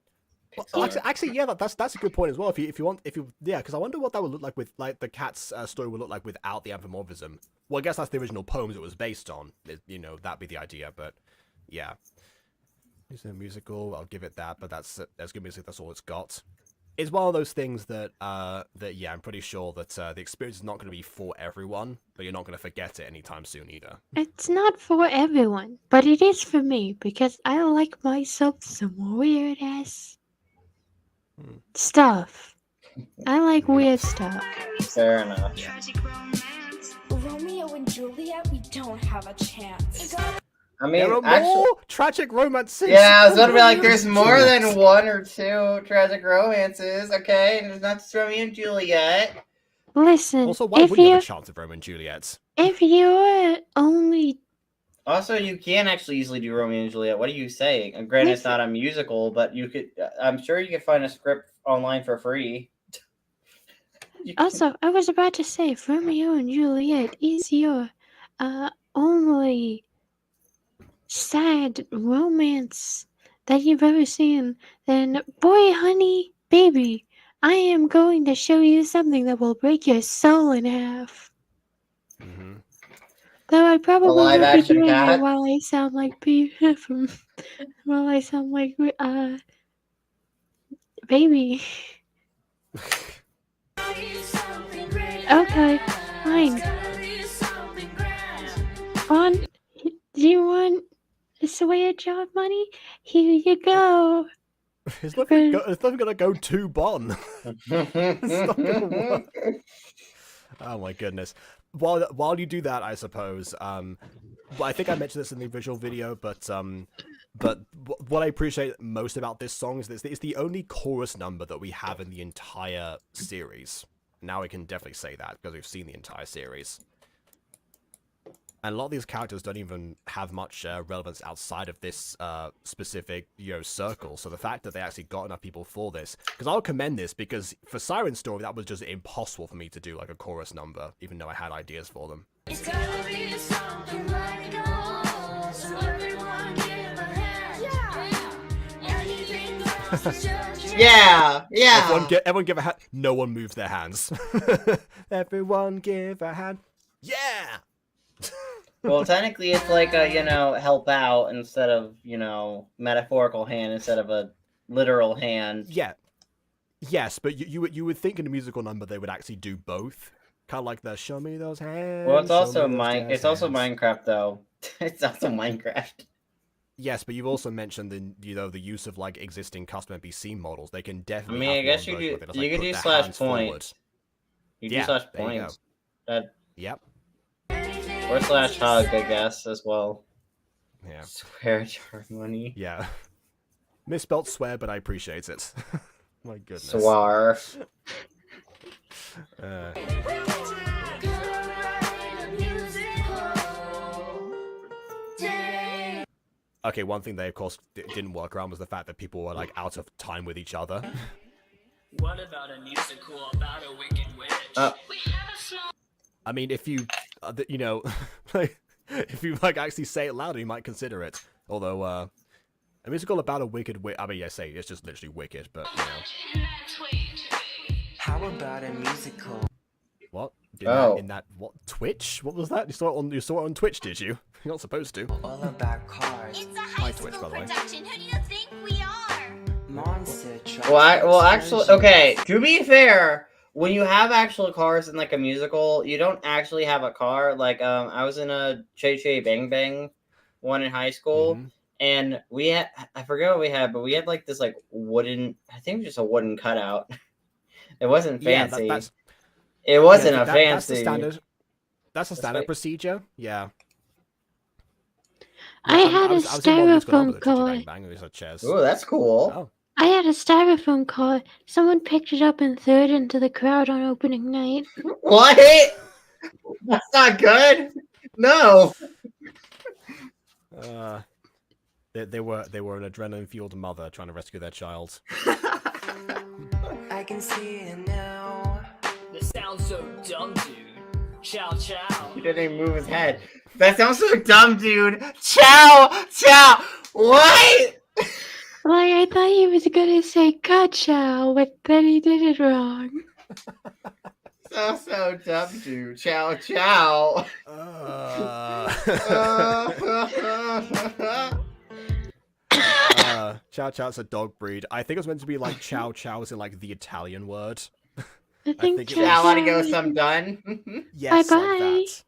Speaker 1: Well, actually, yeah, that's a good point as well. Because I wonder what that would look like with like the cat's story would look like without the anthropomorphism. Well, I guess that's the original poems it was based on. That'd be the idea. But yeah, it's a musical. I'll give it that. But that's good music. That's all it's got. It's one of those things that yeah, I'm pretty sure that the experience is not going to be for everyone, but you're not going to forget it anytime soon either.
Speaker 4: It's not for everyone, but it is for me because I like myself some weird ass stuff. I like weird stuff.
Speaker 3: Fair enough.
Speaker 5: Romeo and Juliet, we don't have a chance.
Speaker 3: I mean,
Speaker 1: There are more tragic romances.
Speaker 3: Yeah, I was going to be like, there's more than one or two tragic romances, okay? And it's not just Romeo and Juliet.
Speaker 4: Listen,
Speaker 1: Also, why
Speaker 4: if
Speaker 1: wouldn't you
Speaker 4: you
Speaker 1: have a chance of Romeo and Juliet?
Speaker 4: if you're only
Speaker 3: Also, you can actually easily do Romeo and Juliet. What are you saying? And granted, it's not a musical, but you could. I'm sure you could find a script online for free.
Speaker 4: also, I was about to say, if Romeo and Juliet is your only sad romance that you've ever seen, then boy, honey, baby, I am going to show you something that will break your soul in half.
Speaker 1: Mm-hmm.
Speaker 4: Though I probably
Speaker 3: live
Speaker 4: won't be
Speaker 3: action
Speaker 4: doing
Speaker 3: cat?
Speaker 4: it while I sound like baby. Okay, fine. Do you want a swag of money? Here you go.
Speaker 1: It's never gonna go to Bon. It's not gonna work. Oh my goodness. While you do that, I suppose. I think I mentioned this in the original video, but what I appreciate most about this song is that it's the only chorus number that we have in the entire series. Now we can definitely say that because we've seen the entire series. And a lot of these characters don't even have much relevance outside of this specific, circle. So the fact that they actually got enough people for this, because I'll commend this, because for Siren's Story, that was just impossible for me to do like a chorus number, even though I had ideas for them.
Speaker 5: It's gonna be something like gold, so everyone give a hand. Yeah. Anything else is just
Speaker 3: Yeah.
Speaker 1: Everyone give a hand. No one moves their hands. Everyone give a hand. Yeah.
Speaker 3: Well, technically, it's like a help out instead of metaphorical hand instead of a literal hand.
Speaker 1: Yeah. Yes, but you would think in a musical number they would actually do both. Kind of like the "Show me those hands."
Speaker 3: Well, it's also Minecraft though. It's also Minecraft.
Speaker 1: Yes, but you've also mentioned the use of like existing custom NPC models. They can definitely.
Speaker 3: I mean, I guess you could do /point. You do /point.
Speaker 1: Yep.
Speaker 3: Or /hug, I guess, as well.
Speaker 1: Yeah.
Speaker 3: Swear jar money.
Speaker 1: Yeah. Misspelt swear, but I appreciate it. My goodness.
Speaker 3: Swar.
Speaker 1: Okay, one thing they of course didn't work around was the fact that people were like out of time with each other.
Speaker 7: What about a musical about a wicked witch?
Speaker 1: I mean, if you, if you like actually say it louder, you might consider it. Although, a musical about a wicked witch. I mean, yeah, say it's just literally wicked, but
Speaker 7: How about a musical?
Speaker 1: What? In that what? Twitch? What was that? You saw it on Twitch, did you? You're not supposed to.
Speaker 7: All about cars.
Speaker 5: It's a high school
Speaker 1: Twitch, by the way.
Speaker 5: production. Who do you think we are?
Speaker 7: Monster trucks.
Speaker 3: Well, actually, okay. To be fair, when you have actual cars in like a musical, you don't actually have a car. Like, I was in a Che Che Bang Bang one in high school, and we had, I forget what we had, but we had like this like wooden, I think it was just a wooden cutout. It wasn't fancy.
Speaker 1: Yeah,
Speaker 3: it wasn't
Speaker 1: a
Speaker 3: fancy.
Speaker 1: That's the standard procedure. Yeah.
Speaker 4: I had a styrofoam car.
Speaker 3: Ooh, that's cool.
Speaker 1: Oh.
Speaker 4: I had a styrofoam car. Someone picked it up and threw it into the crowd on opening night.
Speaker 3: What? That's not good. No.
Speaker 1: They were an adrenaline-fueled mother trying to rescue their child.
Speaker 7: I can see it now. This sounds so dumb, dude. Chow chow.
Speaker 3: He didn't even move his head. That sounds so dumb, dude. Chow! Chow! What?
Speaker 4: Like, I thought he was gonna say ka-chow, but then he did it wrong.
Speaker 3: So dumb, dude. Chow chow.
Speaker 1: Chow Chow's a dog breed. I think it was meant to be like Chow Chow is in like the Italian word.
Speaker 4: I think
Speaker 3: Chow, wanna go some done?
Speaker 1: Yes,
Speaker 4: bye-bye.
Speaker 1: like that.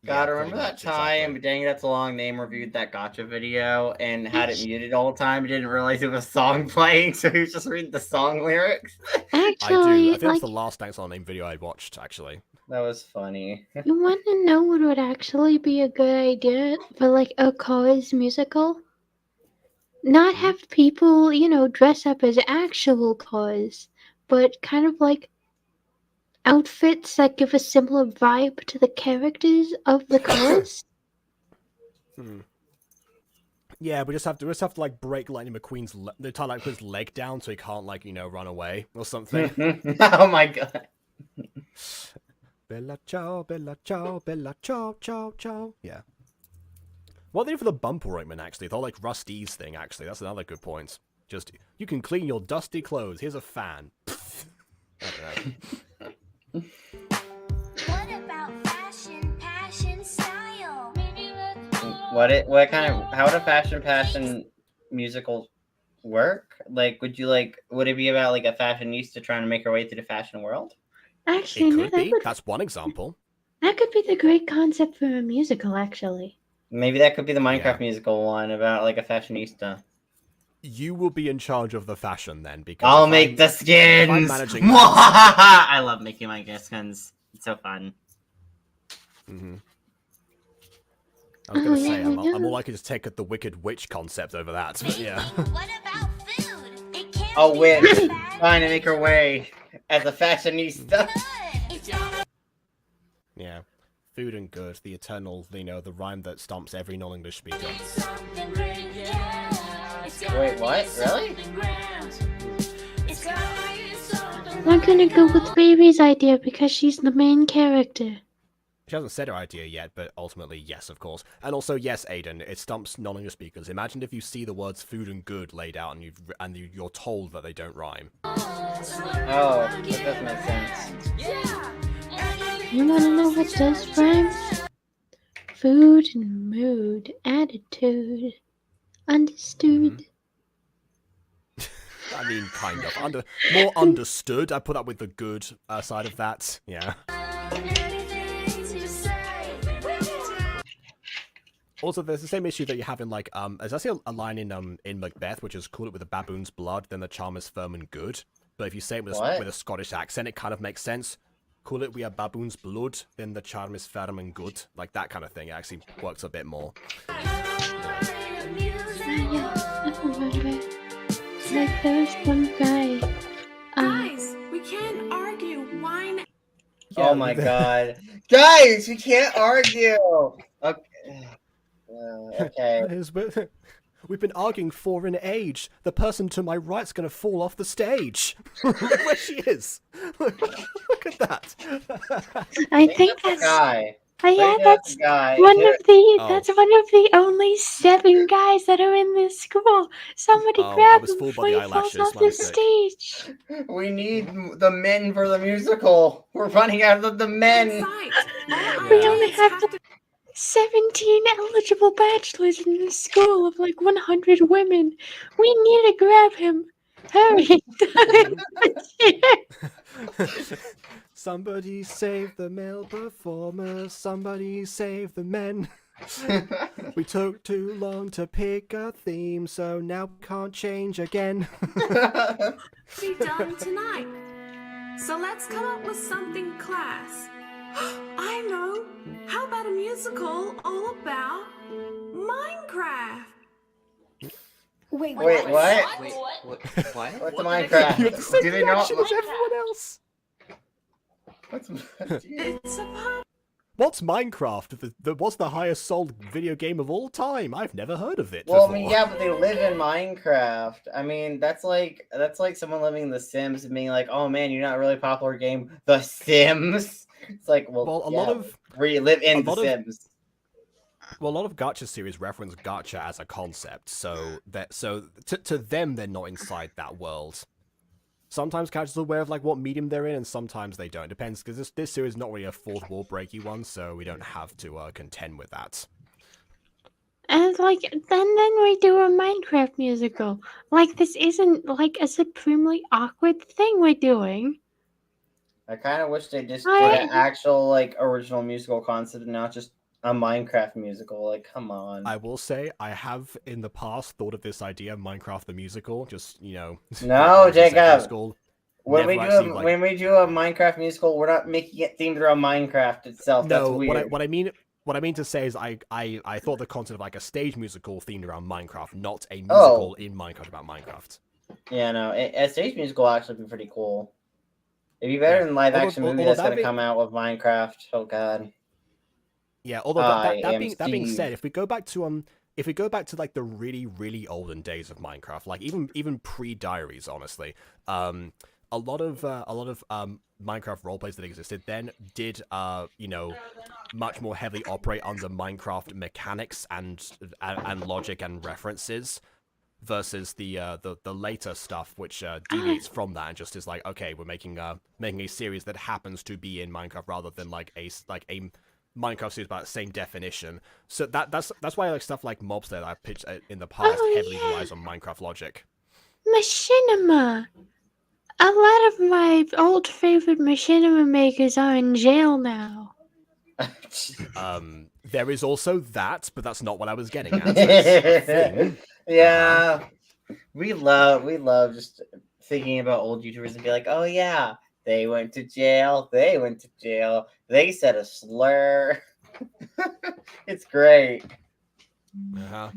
Speaker 3: God, remember that time, dang, that's a long name, reviewed that gotcha video and had it muted all the time, didn't realize it was a song playing, so he was just reading the song lyrics?
Speaker 4: Actually,
Speaker 1: I think that's the last Thanks on Name video I watched, actually.
Speaker 3: That was funny.
Speaker 4: You want to know what would actually be a good idea for like a Cars musical? Not have people, dress up as actual cars, but kind of like outfits that give a similar vibe to the characters of the cars.
Speaker 1: Yeah, we just have to like break Lightning McQueen's tie Lightning McQueen's leg down so he can't like run away or something.
Speaker 3: Oh my god.
Speaker 1: Bella ciao, bella ciao, bella ciao, ciao, ciao. Yeah. What are they do for the bumper ointment, actually? They're like Rusty's thing, actually. That's another good point. Just, you can clean your dusty clothes. Here's a fan. I don't know.
Speaker 5: What about fashion, passion, style?
Speaker 3: How would a fashion musical work? Like, would it be about like a fashionista trying to make her way through the fashion world?
Speaker 4: Actually,
Speaker 1: it could be. That's one example.
Speaker 4: That could be the great concept for a musical, actually.
Speaker 3: Maybe that could be the Minecraft musical one about like a fashionista.
Speaker 1: You will be in charge of the fashion then, because
Speaker 3: I'll make the skins.
Speaker 1: I'm managing
Speaker 3: I love making my skins. It's so fun.
Speaker 1: I was gonna say I'm more likely to take the Wicked Witch concept over that, but yeah.
Speaker 5: What about food? It can't
Speaker 3: A witch
Speaker 5: be
Speaker 3: trying to make her way as a fashionista.
Speaker 1: Yeah. Food and good, the eternal, the rhyme that stomps every non-English speaker.
Speaker 3: Wait, what? Really?
Speaker 4: I'm gonna go with Baby's idea because she's the main character.
Speaker 1: She hasn't said her idea yet, but ultimately, yes, of course. And also, yes, Aiden, it stumps non-English speakers. Imagine if you see the words food and good laid out and you're told that they don't rhyme.
Speaker 3: Oh, that does make sense.
Speaker 4: You wanna know what does rhyme? Food and mood, attitude, understood.
Speaker 1: I mean, kind of. More understood. I put up with the good side of that. Yeah. Also, there's the same issue that you have in, like, there's actually a line in Macbeth, which is cool it with a baboon's blood, then the charm is firm and good. But if you say it with a Scottish accent, it kind of makes sense. Cool it with a baboon's blood, then the charm is firm and good. Like, that kind of thing. It actually works a bit more.
Speaker 4: Like, there's one guy.
Speaker 5: Guys, we can't argue. Why not?
Speaker 3: Yeah, oh my god. Guys, we can't argue! Okay. Okay.
Speaker 1: We've been arguing for an age. The person to my right's gonna fall off the stage. Look where she is. Look at that.
Speaker 4: I think that's
Speaker 3: guy.
Speaker 4: Yeah, that's one of the only 7 guys that are in this school. Somebody grab him before he falls off the stage.
Speaker 3: We need the men for the musical. We're running out of the men.
Speaker 4: We only have 17 eligible bachelors in this school of like 100 women. We need to grab him. Hurry.
Speaker 1: Somebody save the male performers. Somebody save the men. We took too long to pick a theme, so now we can't change again.
Speaker 5: Be done tonight. So let's come up with something class. I know. How about a musical all about Minecraft?
Speaker 3: Wait, what?
Speaker 2: What?
Speaker 3: What's Minecraft?
Speaker 1: You have the same
Speaker 3: Do they know
Speaker 1: reaction as everyone else.
Speaker 5: It's a pop.
Speaker 1: What's Minecraft? What's the highest sold video game of all time? I've never heard of it.
Speaker 3: Well,
Speaker 1: before.
Speaker 3: I mean, yeah, but they live in Minecraft. I mean, that's like someone living in The Sims and being like, "Oh man, you're not a really popular game, The Sims." It's like, well
Speaker 1: a lot of
Speaker 3: we live in The Sims.
Speaker 1: Well, a lot of gacha series reference gacha as a concept, so to them they're not inside that world. Sometimes characters are aware of like what medium they're in, and sometimes they don't. Depends, because this series is not really a fourth wall breaky one, so we don't have to contend with that.
Speaker 4: And like then we do a Minecraft musical. Like this isn't like a supremely awkward thing we're doing.
Speaker 3: I kind of wish they just did an actual like original musical concept and not just a Minecraft musical. Like, come on.
Speaker 1: I will say I have in the past thought of this idea, Minecraft the musical. Just
Speaker 3: no, Jacob. When we do a Minecraft musical, we're not making it themed around Minecraft itself.
Speaker 1: No,
Speaker 3: that's weird.
Speaker 1: what I mean to say is I thought the concept of like a stage musical themed around Minecraft, not a musical in Minecraft about Minecraft.
Speaker 3: Yeah, no, a stage musical will actually be pretty cool. It'd be better than live action movie that's going to come out with Minecraft. Oh god.
Speaker 1: Yeah, although that being said, if we go back to like the really, really olden days of Minecraft, like even pre-diaries, honestly, a lot of Minecraft roleplays that existed then did much more heavily operate under Minecraft mechanics and logic and references, versus the later stuff which deviates from that and just is like, okay, we're making a series that happens to be in Minecraft rather than like a Minecraft series about the same definition. So that's why like stuff like Mobster that I pitched in the past heavily relies on Minecraft logic.
Speaker 4: Machinima. A lot of my old favorite machinima makers are in jail now.
Speaker 1: There is also that, but that's not what I was getting at.
Speaker 3: Yeah, we love just thinking about old YouTubers and be like, oh yeah, they went to jail. They said a slur. It's great.
Speaker 1: Uh-huh.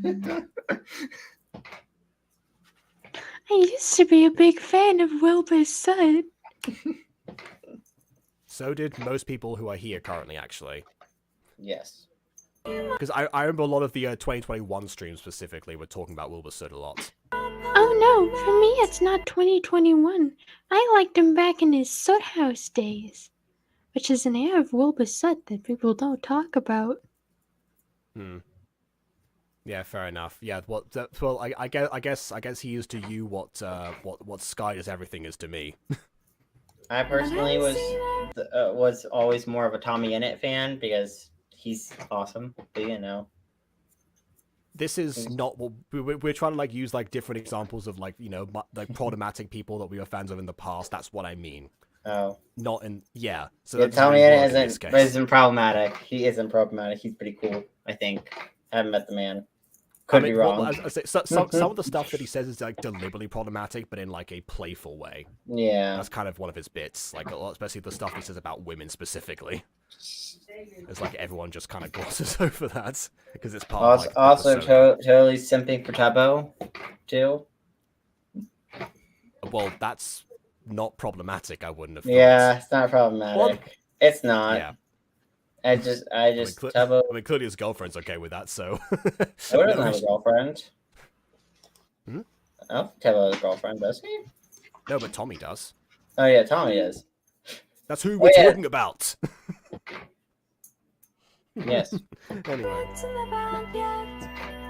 Speaker 4: I used to be a big fan of Wilbur's son.
Speaker 1: So did most people who are here currently, actually.
Speaker 3: Yes.
Speaker 1: Because I remember a lot of the 2021 streams specifically were talking about Wilbur Soot a lot.
Speaker 4: Oh no, for me it's not 2021. I liked him back in his Soot House days, which is an era of Wilbur Soot that people don't talk about.
Speaker 1: Yeah, fair enough. Yeah, well, I guess he is to you what Sky is everything is to me.
Speaker 3: I personally was always more of a Tommy Innit fan because he's awesome. But you know,
Speaker 1: this is not what we're trying to like use like different examples of like like problematic people that we were fans of in the past. That's what I mean.
Speaker 3: Oh,
Speaker 1: not in So
Speaker 3: yeah, Tommy Innit isn't problematic. He isn't problematic. He's pretty cool. I think. I haven't met the man. Could be wrong.
Speaker 1: Well, I say, some of the stuff that he says is like deliberately problematic, but in like a playful way.
Speaker 3: Yeah,
Speaker 1: that's kind of one of his bits. Like a lot, especially the stuff he says about women specifically. It's like everyone just kind of glosses over that because it's part.
Speaker 3: Totally simping for Tubbo, too.
Speaker 1: Well, that's not problematic. I wouldn't have thought.
Speaker 3: Yeah, it's not problematic. Well, it's not.
Speaker 1: Yeah.
Speaker 3: I just Tubbo.
Speaker 1: I mean, clearly his girlfriend's okay with that, so.
Speaker 3: Tubbo doesn't have a girlfriend. Oh, Tubbo has a girlfriend, does he?
Speaker 1: No, but Tommy does.
Speaker 3: Oh yeah, Tommy does.
Speaker 1: That's who we're talking about.
Speaker 3: Yes.
Speaker 1: Anyway.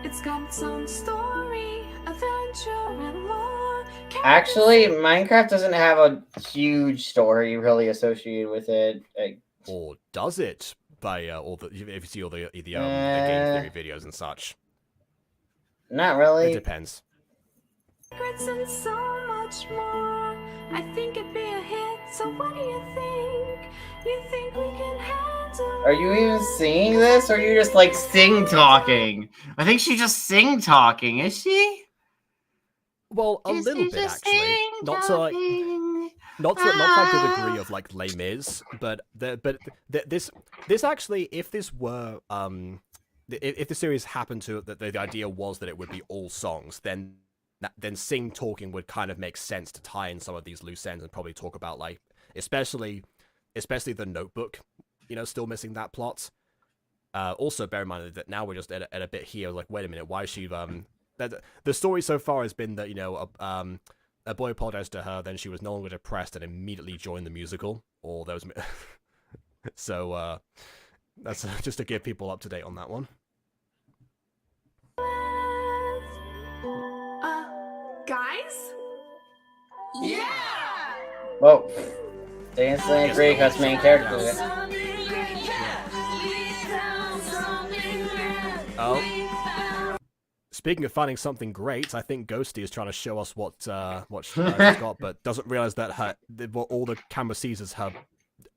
Speaker 5: It's got its own story, adventure, and more.
Speaker 3: Actually, Minecraft doesn't have a huge story really associated with it.
Speaker 1: Or does it? By all the if you see all the game theory videos and such.
Speaker 3: Not really.
Speaker 1: It depends.
Speaker 5: And so much more. I think it'd be a hit. So what do you think? You think we can handle?
Speaker 3: Are you even seeing this, or are you just like sing talking? I think she's just sing talking. Is she?
Speaker 1: Well, a little bit actually. Not to like the degree of like Les Mis, but this actually, if this were if the series happened to that the idea was that it would be all songs, then sing talking would kind of make sense to tie in some of these loose ends and probably talk about like especially the Notebook, still missing that plot. Also bear in mind that now we're just at a bit here like, wait a minute, why is she the story so far has been that a boy apologized to her, then she was no longer depressed and immediately joined the musical. Or there was so that's just to give people up to date on that one.
Speaker 5: Guys?
Speaker 10: Yeah!
Speaker 3: Whoa. They instantly agree because main character.
Speaker 1: Oh. Speaking of finding something great, I think Ghosty is trying to show us what she's got, but doesn't realize that all the camera sees is her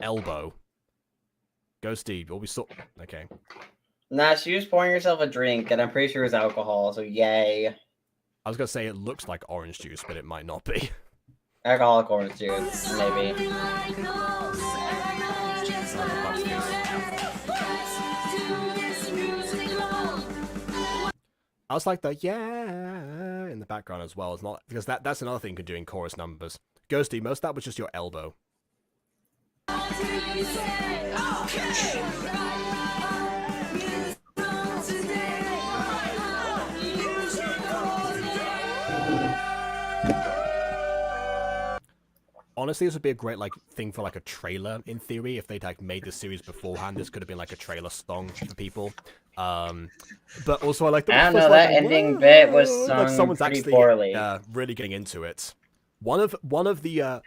Speaker 1: elbow. Ghosty, what we saw. Okay.
Speaker 3: Nah, she was pouring herself a drink, and I'm pretty sure it was alcohol, so yay.
Speaker 1: I was gonna say it looks like orange juice, but it might not be.
Speaker 3: Alcoholic orange juice, maybe.
Speaker 1: I was like the yeah in the background as well. It's not because that's another thing you can do in chorus numbers. Ghosty, most of that was just your elbow. Honestly, this would be a great thing for a trailer in theory. If they'd made this series beforehand, this could have been like a trailer song for people. But also I like the.
Speaker 3: I don't know, that ending bit was sung
Speaker 1: someone's
Speaker 3: pretty
Speaker 1: actually
Speaker 3: poorly.
Speaker 1: Really getting into it. One of the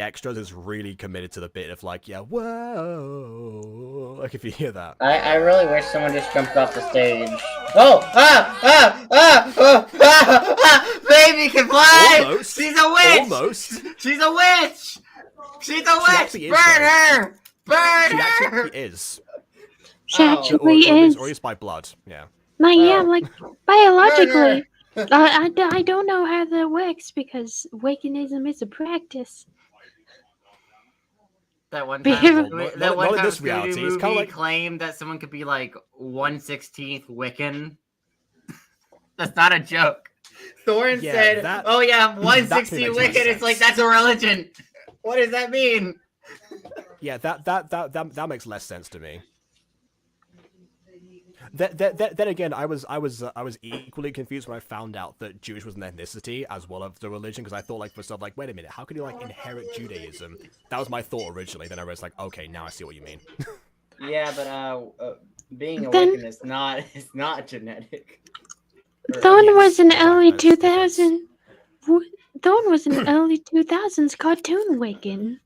Speaker 1: extras is really committed to the bit of whoa. Like if you hear that.
Speaker 3: I really wish someone just jumped off the stage. Baby can fly!
Speaker 1: Almost.
Speaker 3: She's a witch!
Speaker 1: Almost.
Speaker 3: She's a witch! She's a witch! Burn her! Burn
Speaker 1: She
Speaker 3: her!
Speaker 1: actually is.
Speaker 4: She actually is.
Speaker 1: Or at least by blood, yeah.
Speaker 4: Biologically. I don't know how that works because Wiccanism is a practice.
Speaker 3: That one time,
Speaker 1: not in this reality. It's kind of
Speaker 3: claimed that someone could be 1/16 Wiccan. That's not a joke. Thorin said, "Oh yeah, I'm 1/16 Wiccan." It's like that's a religion. What does that mean?
Speaker 1: Yeah, that makes less sense to me. Then again, I was equally confused when I found out that Jewish was an ethnicity as well as the religion, because I thought like for myself, like, wait a minute, how can you like inherit Judaism? That was my thought originally. Then I was like, okay, now I see what you mean.
Speaker 3: Yeah, but being a Wiccan is not genetic.
Speaker 4: Thorn was an early 2000. Thorn was an early 2000s cartoon Wiccan.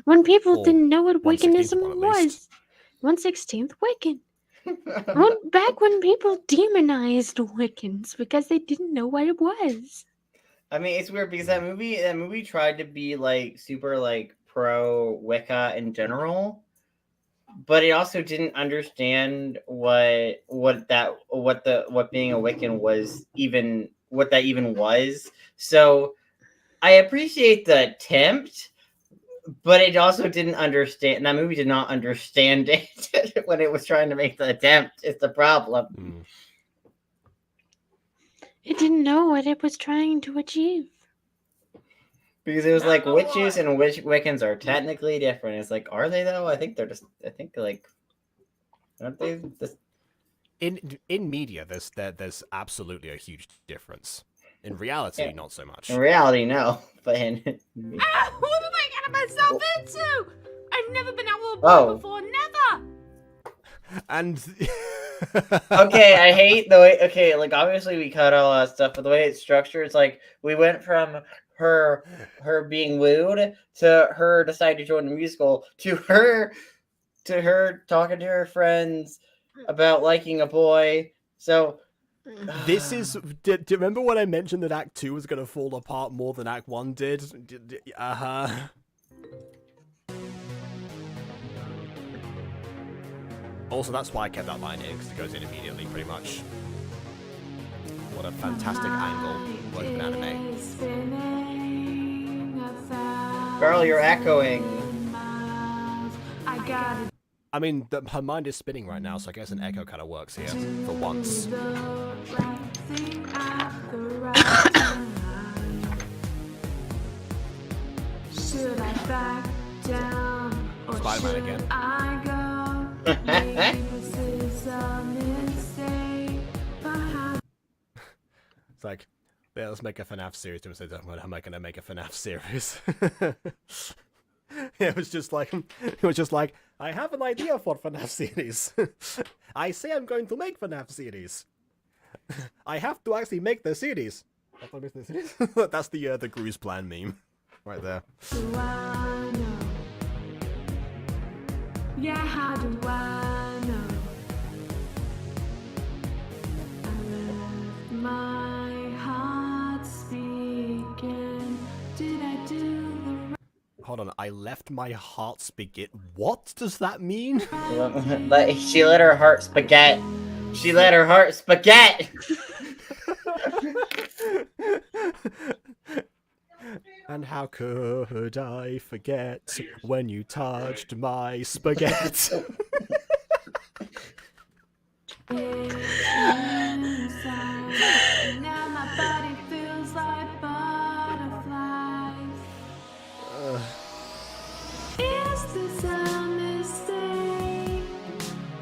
Speaker 4: When people didn't know what Wiccanism was. 1/16th Wiccan. Back when people demonized Wiccans because they didn't know what it was.
Speaker 3: I mean, it's weird because that movie tried to be like super like pro Wicca in general, but it also didn't understand what being a Wiccan was, even what that even was. So I appreciate the attempt, but it also didn't understand. That movie did not understand it when it was trying to make the attempt. It's the problem.
Speaker 4: It didn't know what it was trying to achieve.
Speaker 3: Because it was like witches and Wiccans are technically different. It's like, are they though? I think like, aren't they?
Speaker 1: In media, there's absolutely a huge difference. In reality, not so much.
Speaker 3: In reality, no. But in
Speaker 6: what am I getting myself into? I've never been out with a boy before, never.
Speaker 1: And
Speaker 3: okay, I hate the way. Okay, like obviously we cut all that stuff, but the way it's structured, it's like we went from her being wooed to her deciding to join the musical to her talking to her friends about liking a boy. So
Speaker 1: this is. Do you remember when I mentioned that Act 2 was going to fall apart more than Act 1 did? Also, that's why I kept that line in, because it goes in immediately, pretty much. What a fantastic angle worth of an anime.
Speaker 3: Girl, you're echoing.
Speaker 1: I mean, her mind is spinning right now, so I guess an echo kind of works here, for once. Spider-Man again. It's like, yeah, let's make a FNAF series. And say, am I going to make a FNAF series? It was just like, I have an idea for FNAF series. I say I'm going to make FNAF series. I have to actually make the series. That's the Gru's plan meme, right there.
Speaker 5: Yeah, how do I know? I left my heart speaking. Did I do the
Speaker 1: Hold on, I left my heart spaghetti. What does that mean?
Speaker 3: She let her heart spaghetti. She let her heart spaghetti.
Speaker 1: And how could I forget when you touched my spaghetti?
Speaker 5: Now my body feels like butterflies. Is this a mistake?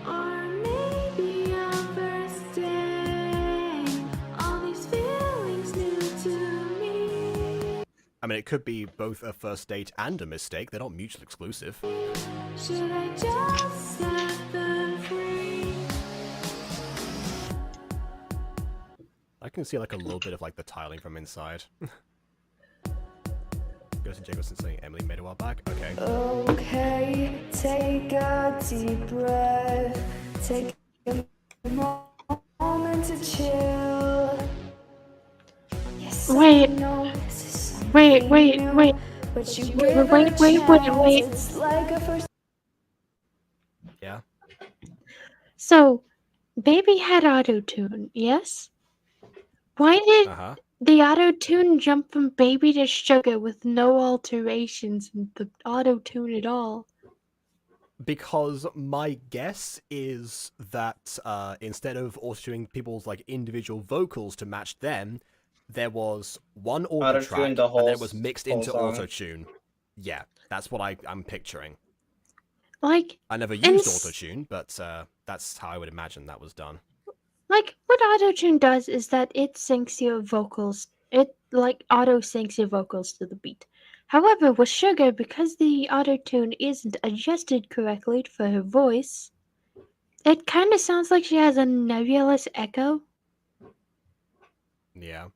Speaker 5: Or maybe a first day? All these feelings new to me.
Speaker 1: I mean, it could be both a first date and a mistake. They're not mutually exclusive.
Speaker 5: Should I just set them free?
Speaker 1: I can see like a little bit of like the tiling from inside. Ghost and Jacobson saying Emily made a while back. Okay.
Speaker 5: Okay, take a deep breath. Take a moment to chill. Yes,
Speaker 4: Wait. Wait.
Speaker 5: But you
Speaker 4: Wait.
Speaker 5: It's like a first.
Speaker 1: Yeah.
Speaker 4: So, Baby had auto-tune, yes? Why did the auto-tune jump from Baby to Sugar with no alterations in the auto-tune at all?
Speaker 1: Because my guess is that instead of auto-tuning people's like individual vocals to match them, there was one auto track and then it was mixed into auto-tune. Yeah, that's what I'm picturing.
Speaker 4: Like,
Speaker 1: I never used auto-tune, but that's how I would imagine that was done.
Speaker 4: Like, what autotune does is that it syncs your vocals. It, like, auto-syncs your vocals to the beat. However, with Sugar, because the autotune isn't adjusted correctly for her voice, it kind of sounds like she has a nebulous echo.
Speaker 1: Yeah.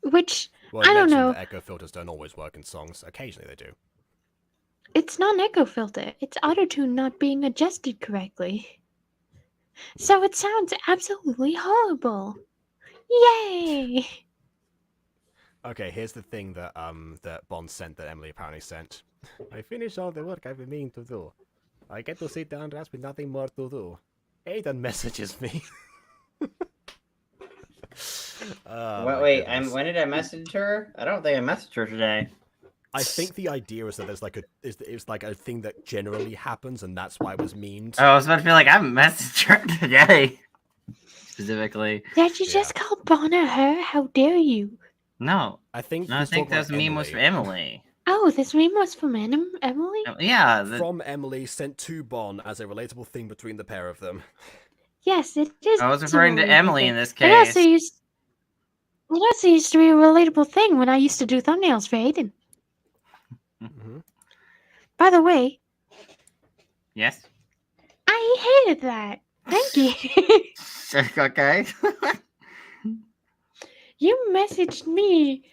Speaker 4: Which,
Speaker 1: Well,
Speaker 4: I don't know.
Speaker 1: The echo filters don't always work in songs. Occasionally they do.
Speaker 4: It's not an echo filter. It's autotune not being adjusted correctly. So it sounds absolutely horrible. Yay!
Speaker 1: Okay, here's the thing that that Bond sent that Emily apparently sent. I finished all the work I've been meaning to do. I get to sit down and rest with nothing more to do. Aiden messages me.
Speaker 3: Wait, when did I message her? I don't think I messaged her today.
Speaker 1: I think the idea is that there's like it's like a thing that generally happens, and that's why it was memed.
Speaker 3: Oh, I was about to feel like I haven't messaged her today. Specifically.
Speaker 4: Did you just call Bonner her? How dare you?
Speaker 3: No.
Speaker 1: I think
Speaker 3: that meme was for Emily.
Speaker 4: Oh, this meme was from Emily?
Speaker 3: Yeah.
Speaker 1: From Emily, sent to Bon as a relatable thing between the pair of them.
Speaker 4: Yes, it is.
Speaker 3: I was referring to Emily in this case.
Speaker 4: It also used to be a relatable thing when I used to do thumbnails for Aiden.
Speaker 1: Mm-hmm.
Speaker 4: By the way.
Speaker 3: Yes?
Speaker 4: I hated that. Thank you.
Speaker 3: Okay.
Speaker 4: You messaged me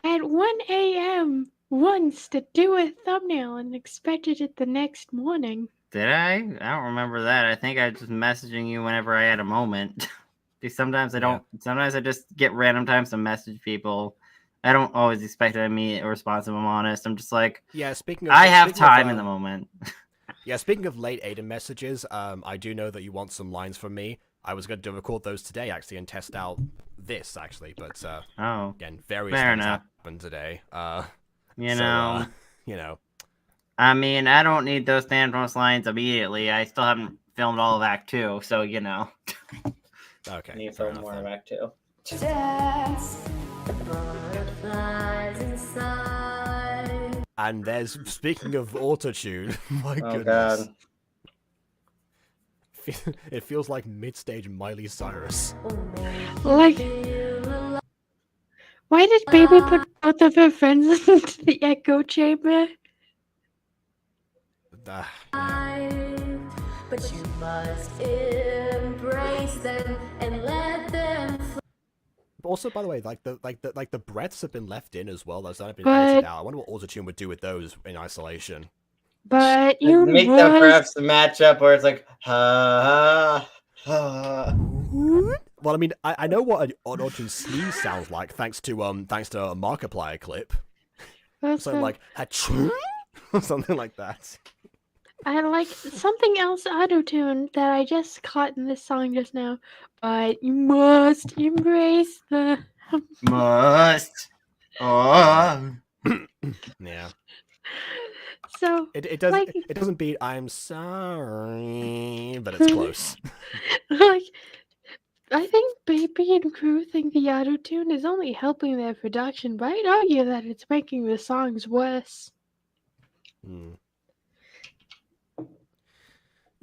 Speaker 4: at 1 a.m. once to do a thumbnail and expected it the next morning.
Speaker 3: Did I? I don't remember that. I think I was just messaging you whenever I had a moment. Sometimes I don't. Yeah. Sometimes I just get random times to message people. I don't always expect a immediate response if I'm honest. I'm just like,
Speaker 1: yeah.
Speaker 3: I have time in the moment.
Speaker 1: Yeah. Speaking of late Aiden messages, I do know that you want some lines from me. I was going to record those today actually and test out this actually, but again, various things happened today.
Speaker 3: You know.
Speaker 1: I
Speaker 3: mean, I don't need those Thanos lines immediately. I still haven't filmed all of Act 2, so you know.
Speaker 1: Okay.
Speaker 3: I need to film more of Act 2.
Speaker 1: And there's, speaking of autotune, my goodness.
Speaker 3: God.
Speaker 1: It feels like mid-stage Miley Cyrus.
Speaker 4: Like, why did Baby put both of her friends into the echo chamber?
Speaker 5: But you must embrace them and let them.
Speaker 1: Also, by the way, like the breaths have been left in as well. Those haven't been edited out. I wonder what autotune would do with those in isolation.
Speaker 4: But you
Speaker 3: make them perhaps the matchup where it's like ha ha.
Speaker 1: Well, I mean, I know what an autotune sneeze sounds like thanks to a Markiplier clip. So like or something like that.
Speaker 4: I like something else autotune that I just caught in this song just now. But you must embrace the
Speaker 3: must. Oh.
Speaker 1: Yeah.
Speaker 4: So
Speaker 1: it does like, it doesn't beat I'm sorry, but it's close.
Speaker 4: Like, I think Baby and crew think the autotune is only helping their production, but I'd argue that it's making the songs worse.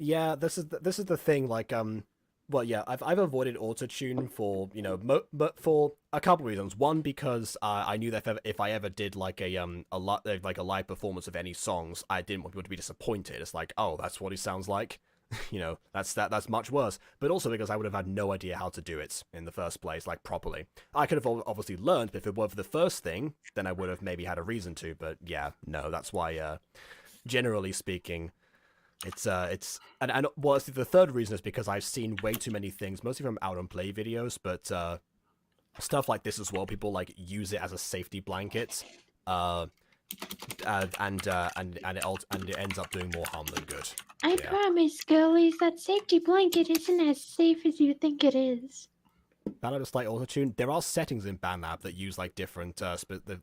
Speaker 1: Yeah, this is the thing. Like, well, yeah, I've avoided autotune for but for a couple reasons. One, because I knew that if I ever did like a live performance of any songs, I didn't want people to be disappointed. It's like, oh, that's what he sounds like. That's much worse. But also because I would have had no idea how to do it in the first place, like properly. I could have obviously learned, but if it were for the first thing, then I would have maybe had a reason to. But yeah, no, that's why. Generally speaking. It's and well, the third reason is because I've seen way too many things, mostly from out on play videos, but stuff like this as well. People like use it as a safety blanket, and it ends up doing more harm than good.
Speaker 4: I promise, girlies, that safety blanket isn't as safe as you think it is.
Speaker 1: BandLab just like autotune. There are settings in BandLab that use like different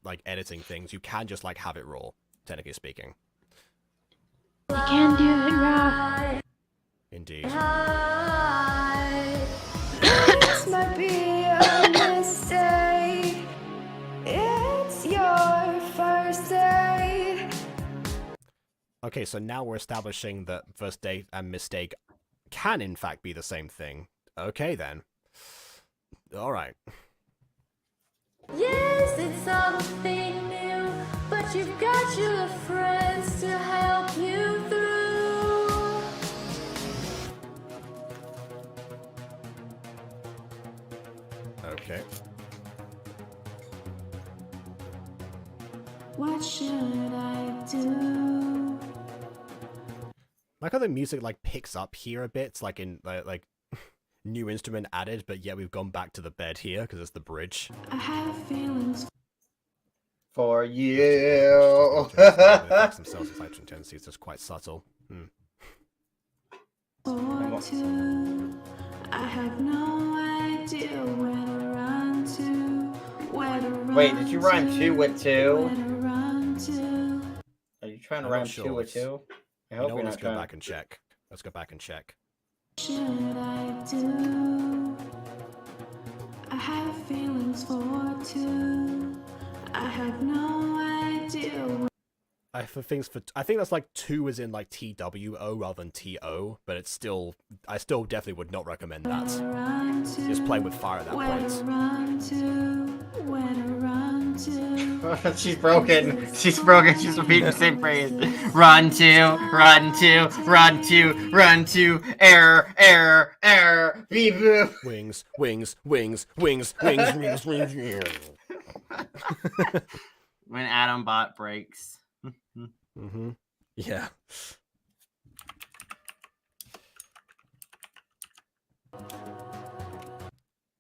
Speaker 1: like editing things. You can just like have it raw, technically speaking.
Speaker 4: You can do it raw.
Speaker 1: Indeed.
Speaker 5: This might be a mistake. It's your first day.
Speaker 1: Okay, so now we're establishing that first date and mistake can in fact be the same thing. Okay then. Alright.
Speaker 5: Yes, it's something new, but you've got your friends to help you through.
Speaker 1: Okay.
Speaker 5: What should I do?
Speaker 1: Like how the music like picks up here a bit, it's like in like new instrument added, but yet we've gone back to the bed here because it's the bridge.
Speaker 5: I have feelings
Speaker 3: For you.
Speaker 1: Themselves as hydrogen tendencies is just quite subtle.
Speaker 5: for two. I have no idea where to run to. Where to run
Speaker 3: Wait, did you rhyme two with two?
Speaker 5: Where to run to.
Speaker 3: Are you trying to
Speaker 1: I'm
Speaker 3: rhyme
Speaker 1: not sure.
Speaker 3: two with two? I hope you're
Speaker 1: Let's
Speaker 3: not
Speaker 1: go
Speaker 3: trying.
Speaker 1: back and check. Let's go back and check.
Speaker 5: Should I do? I have feelings for two. I have no idea.
Speaker 1: I think that's like 2 is in like TWO rather than TO, but it's still, I still definitely would not recommend that. Just playing with fire at that point.
Speaker 3: She's broken. She's broken. She's repeating the same phrase. Run to, run to, run to, run to. Error, error, error. Beep boop.
Speaker 1: Wings, wings, wings, wings, wings, wings, wings.
Speaker 3: When Atom Bot breaks.
Speaker 1: Mm-hmm. Yeah.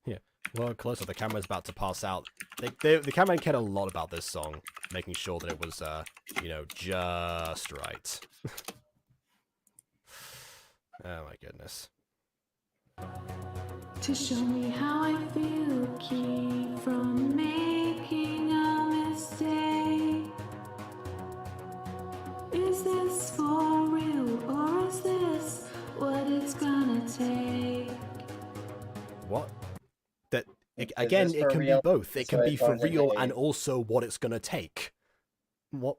Speaker 1: Yeah. Well, closer. The camera's about to pass out. The cameraman cared a lot about this song, making sure that it was, you know, just right. Oh my goodness.
Speaker 5: To show me how I feel, keep from making a mistake. Is this for real, or is this what it's gonna take?
Speaker 1: What? That again, it can be both. It can be for real and also what it's gonna take. What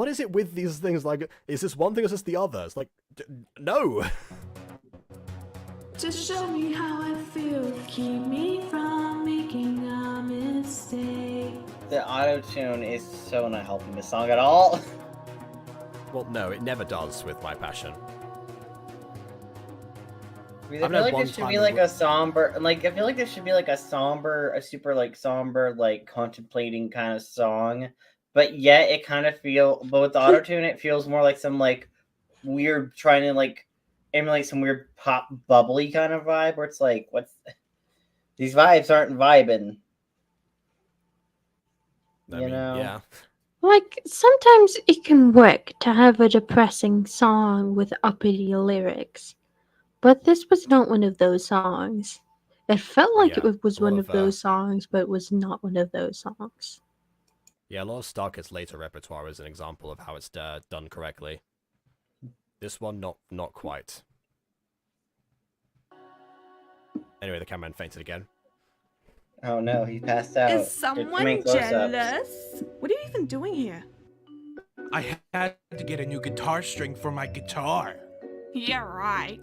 Speaker 1: is it with these things? Like, is this one thing or is this the other? It's like, no.
Speaker 5: To show me how I feel, keep me from making a mistake.
Speaker 3: The auto-tune is so not helping the song at all.
Speaker 1: Well, no, it never does with My Passion.
Speaker 3: I feel like this should be like a somber, like I feel like this should be like a super like somber, like contemplating kind of song, but yet it kind of but with the auto-tune, it feels more like some like weird trying to like emulate some weird pop bubbly kind of vibe where it's like, these vibes aren't vibing.
Speaker 1: I mean,
Speaker 3: know?
Speaker 1: Yeah.
Speaker 4: Like, sometimes it can work to have a depressing song with uppity lyrics. But this was not one of those songs. It felt like it was one of those songs, but it was not one of those songs.
Speaker 1: Yeah, a lot of Stark's later repertoire is an example of how it's done correctly. This one, not quite. Anyway, the cameraman fainted again.
Speaker 3: Oh no, he passed out.
Speaker 6: Is someone jealous? What are you even doing here?
Speaker 11: I had to get a new guitar string for my guitar.
Speaker 6: Yeah, right.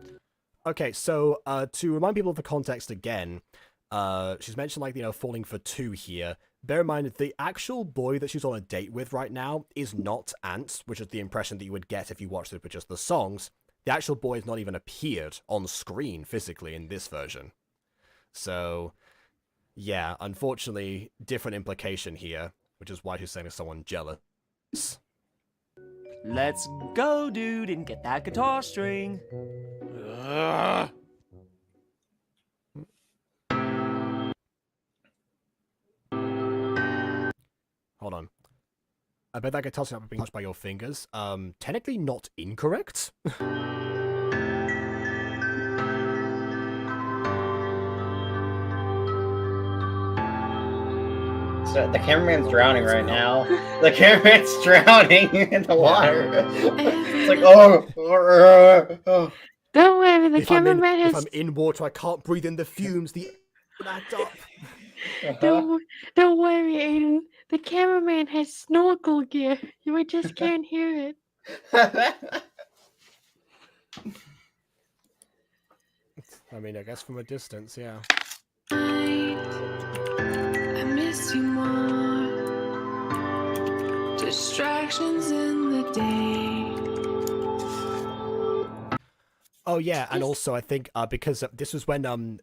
Speaker 1: Okay, so to remind people of the context again, she's mentioned, like, you know, falling for two here. Bear in mind, the actual boy that she's on a date with right now is not Ants, which is the impression that you would get if you watched it with just the songs. The actual boy has not even appeared on screen physically in this version. So, yeah, unfortunately, different implication here, which is why she's saying to someone jealous.
Speaker 12: Let's go, dude, and get that guitar string.
Speaker 1: Hold on. I bet that guitar string not being touched by your fingers. Technically not incorrect.
Speaker 3: So the cameraman's drowning right now. The cameraman's drowning in the water. It's like, oh.
Speaker 4: Don't worry, the cameraman has...
Speaker 1: If I'm in water, I can't breathe in the fumes. The act up.
Speaker 4: Don't worry, Aiden. The cameraman has snorkel gear. You just can't hear it.
Speaker 1: I mean, I guess from a distance, yeah.
Speaker 5: I miss you more. Distractions in the day.
Speaker 1: Oh yeah, and also I think because this was when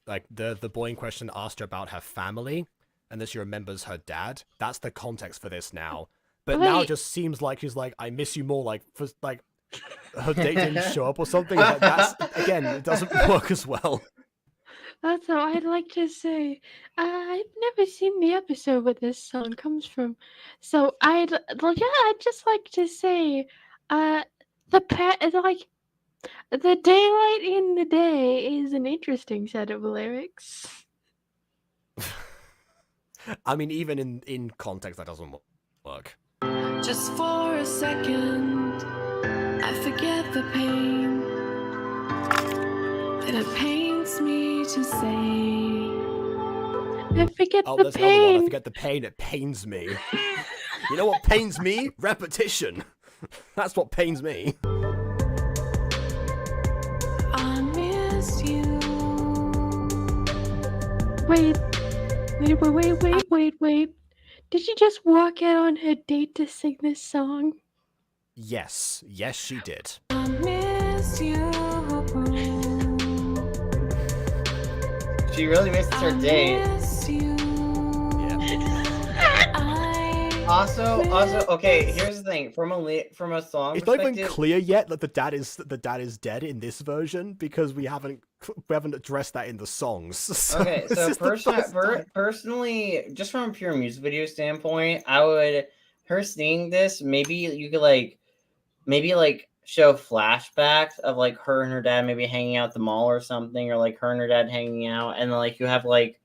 Speaker 1: like the boy in question asked her about her family, and that she remembers her dad. That's the context for this now. But now it just seems like she's like, I miss you more, like for like her date didn't show up or something. Like, that's again, it doesn't work as well.
Speaker 4: That's all I'd like to say. I've never seen the episode where this song comes from, so I'd just like to say, the daylight in the day is an interesting set of lyrics.
Speaker 1: I mean, even in context, that doesn't work.
Speaker 5: Just for a second, I forget the pain that it pains me to say.
Speaker 4: I forget
Speaker 1: Oh,
Speaker 4: the
Speaker 1: there's another one. I
Speaker 4: pain.
Speaker 1: forget the pain. It pains me. You know what pains me? Repetition. That's what pains me.
Speaker 5: I miss you.
Speaker 4: Wait. Did she just walk out on her date to sing this song?
Speaker 1: Yes, she did.
Speaker 5: I miss you.
Speaker 3: She really misses her date. Also, okay. Here's the thing: from a song
Speaker 1: It's not
Speaker 3: perspective,
Speaker 1: even clear yet that the dad is dead in this version because we haven't addressed that in the songs.
Speaker 3: Okay, so personally, just from a pure music video standpoint, her singing this, maybe you could show flashbacks of like her and her dad maybe hanging out at the mall or something, or like her and her dad hanging out, and like you have like,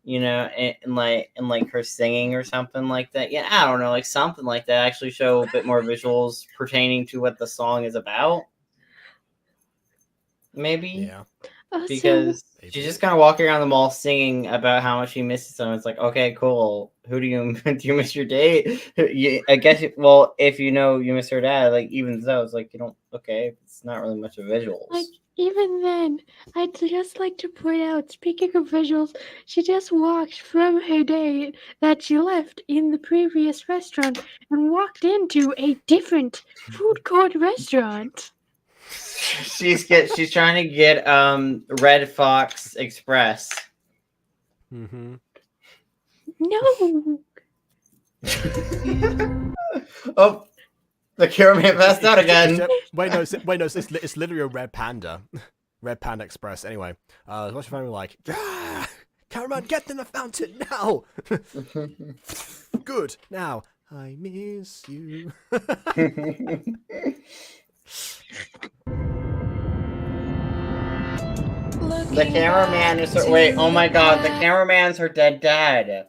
Speaker 3: you know, and like her singing or something like that. Yeah, I don't know, like something like that. Actually, show a bit more visuals pertaining to what the song is about. Maybe.
Speaker 1: Yeah.
Speaker 3: Because she's just kind of walking around the mall singing about how much she misses them. It's like, okay, cool. Who do you miss your date? I guess. Well, if you know you miss her dad, like even though it's like you don't. Okay, it's not really much of visuals.
Speaker 4: Like even then, I'd just like to point out. Speaking of visuals, she just walked from her date that she left in the previous restaurant and walked into a different food court restaurant.
Speaker 3: She's trying to get Red Fox Express.
Speaker 1: Mm-hmm.
Speaker 4: No.
Speaker 3: Oh, the cameraman passed out again.
Speaker 1: Wait, no, it's literally a red panda. Red Panda Express. Anyway, what's your family like? Ah! Cameraman, get in the fountain now! Good. Now, I miss you.
Speaker 3: The cameraman is her. Wait, oh my god, the cameraman's her dead dad.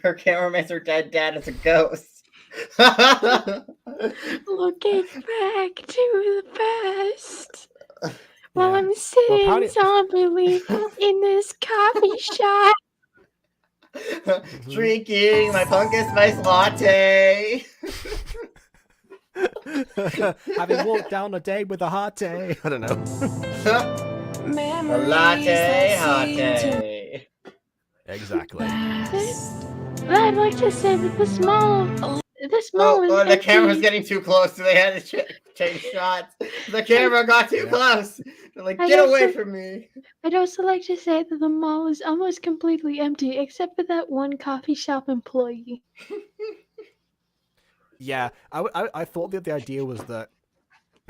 Speaker 3: Her cameraman's her dead dad is a ghost.
Speaker 4: Looking back to the past. While I'm sitting somberly in this coffee shop.
Speaker 3: Drinking my pumpkin spice latte.
Speaker 1: Having walked down a day with a hot day. I don't know.
Speaker 3: A latte, latte.
Speaker 1: Exactly.
Speaker 4: I'd like to say that the small
Speaker 3: Oh, the camera's getting too close, so they had to change shots. The camera got too close. They're like, get away from me.
Speaker 4: I'd also like to say that the mall is almost completely empty, except for that one coffee shop employee.
Speaker 1: Yeah, I thought that the idea was that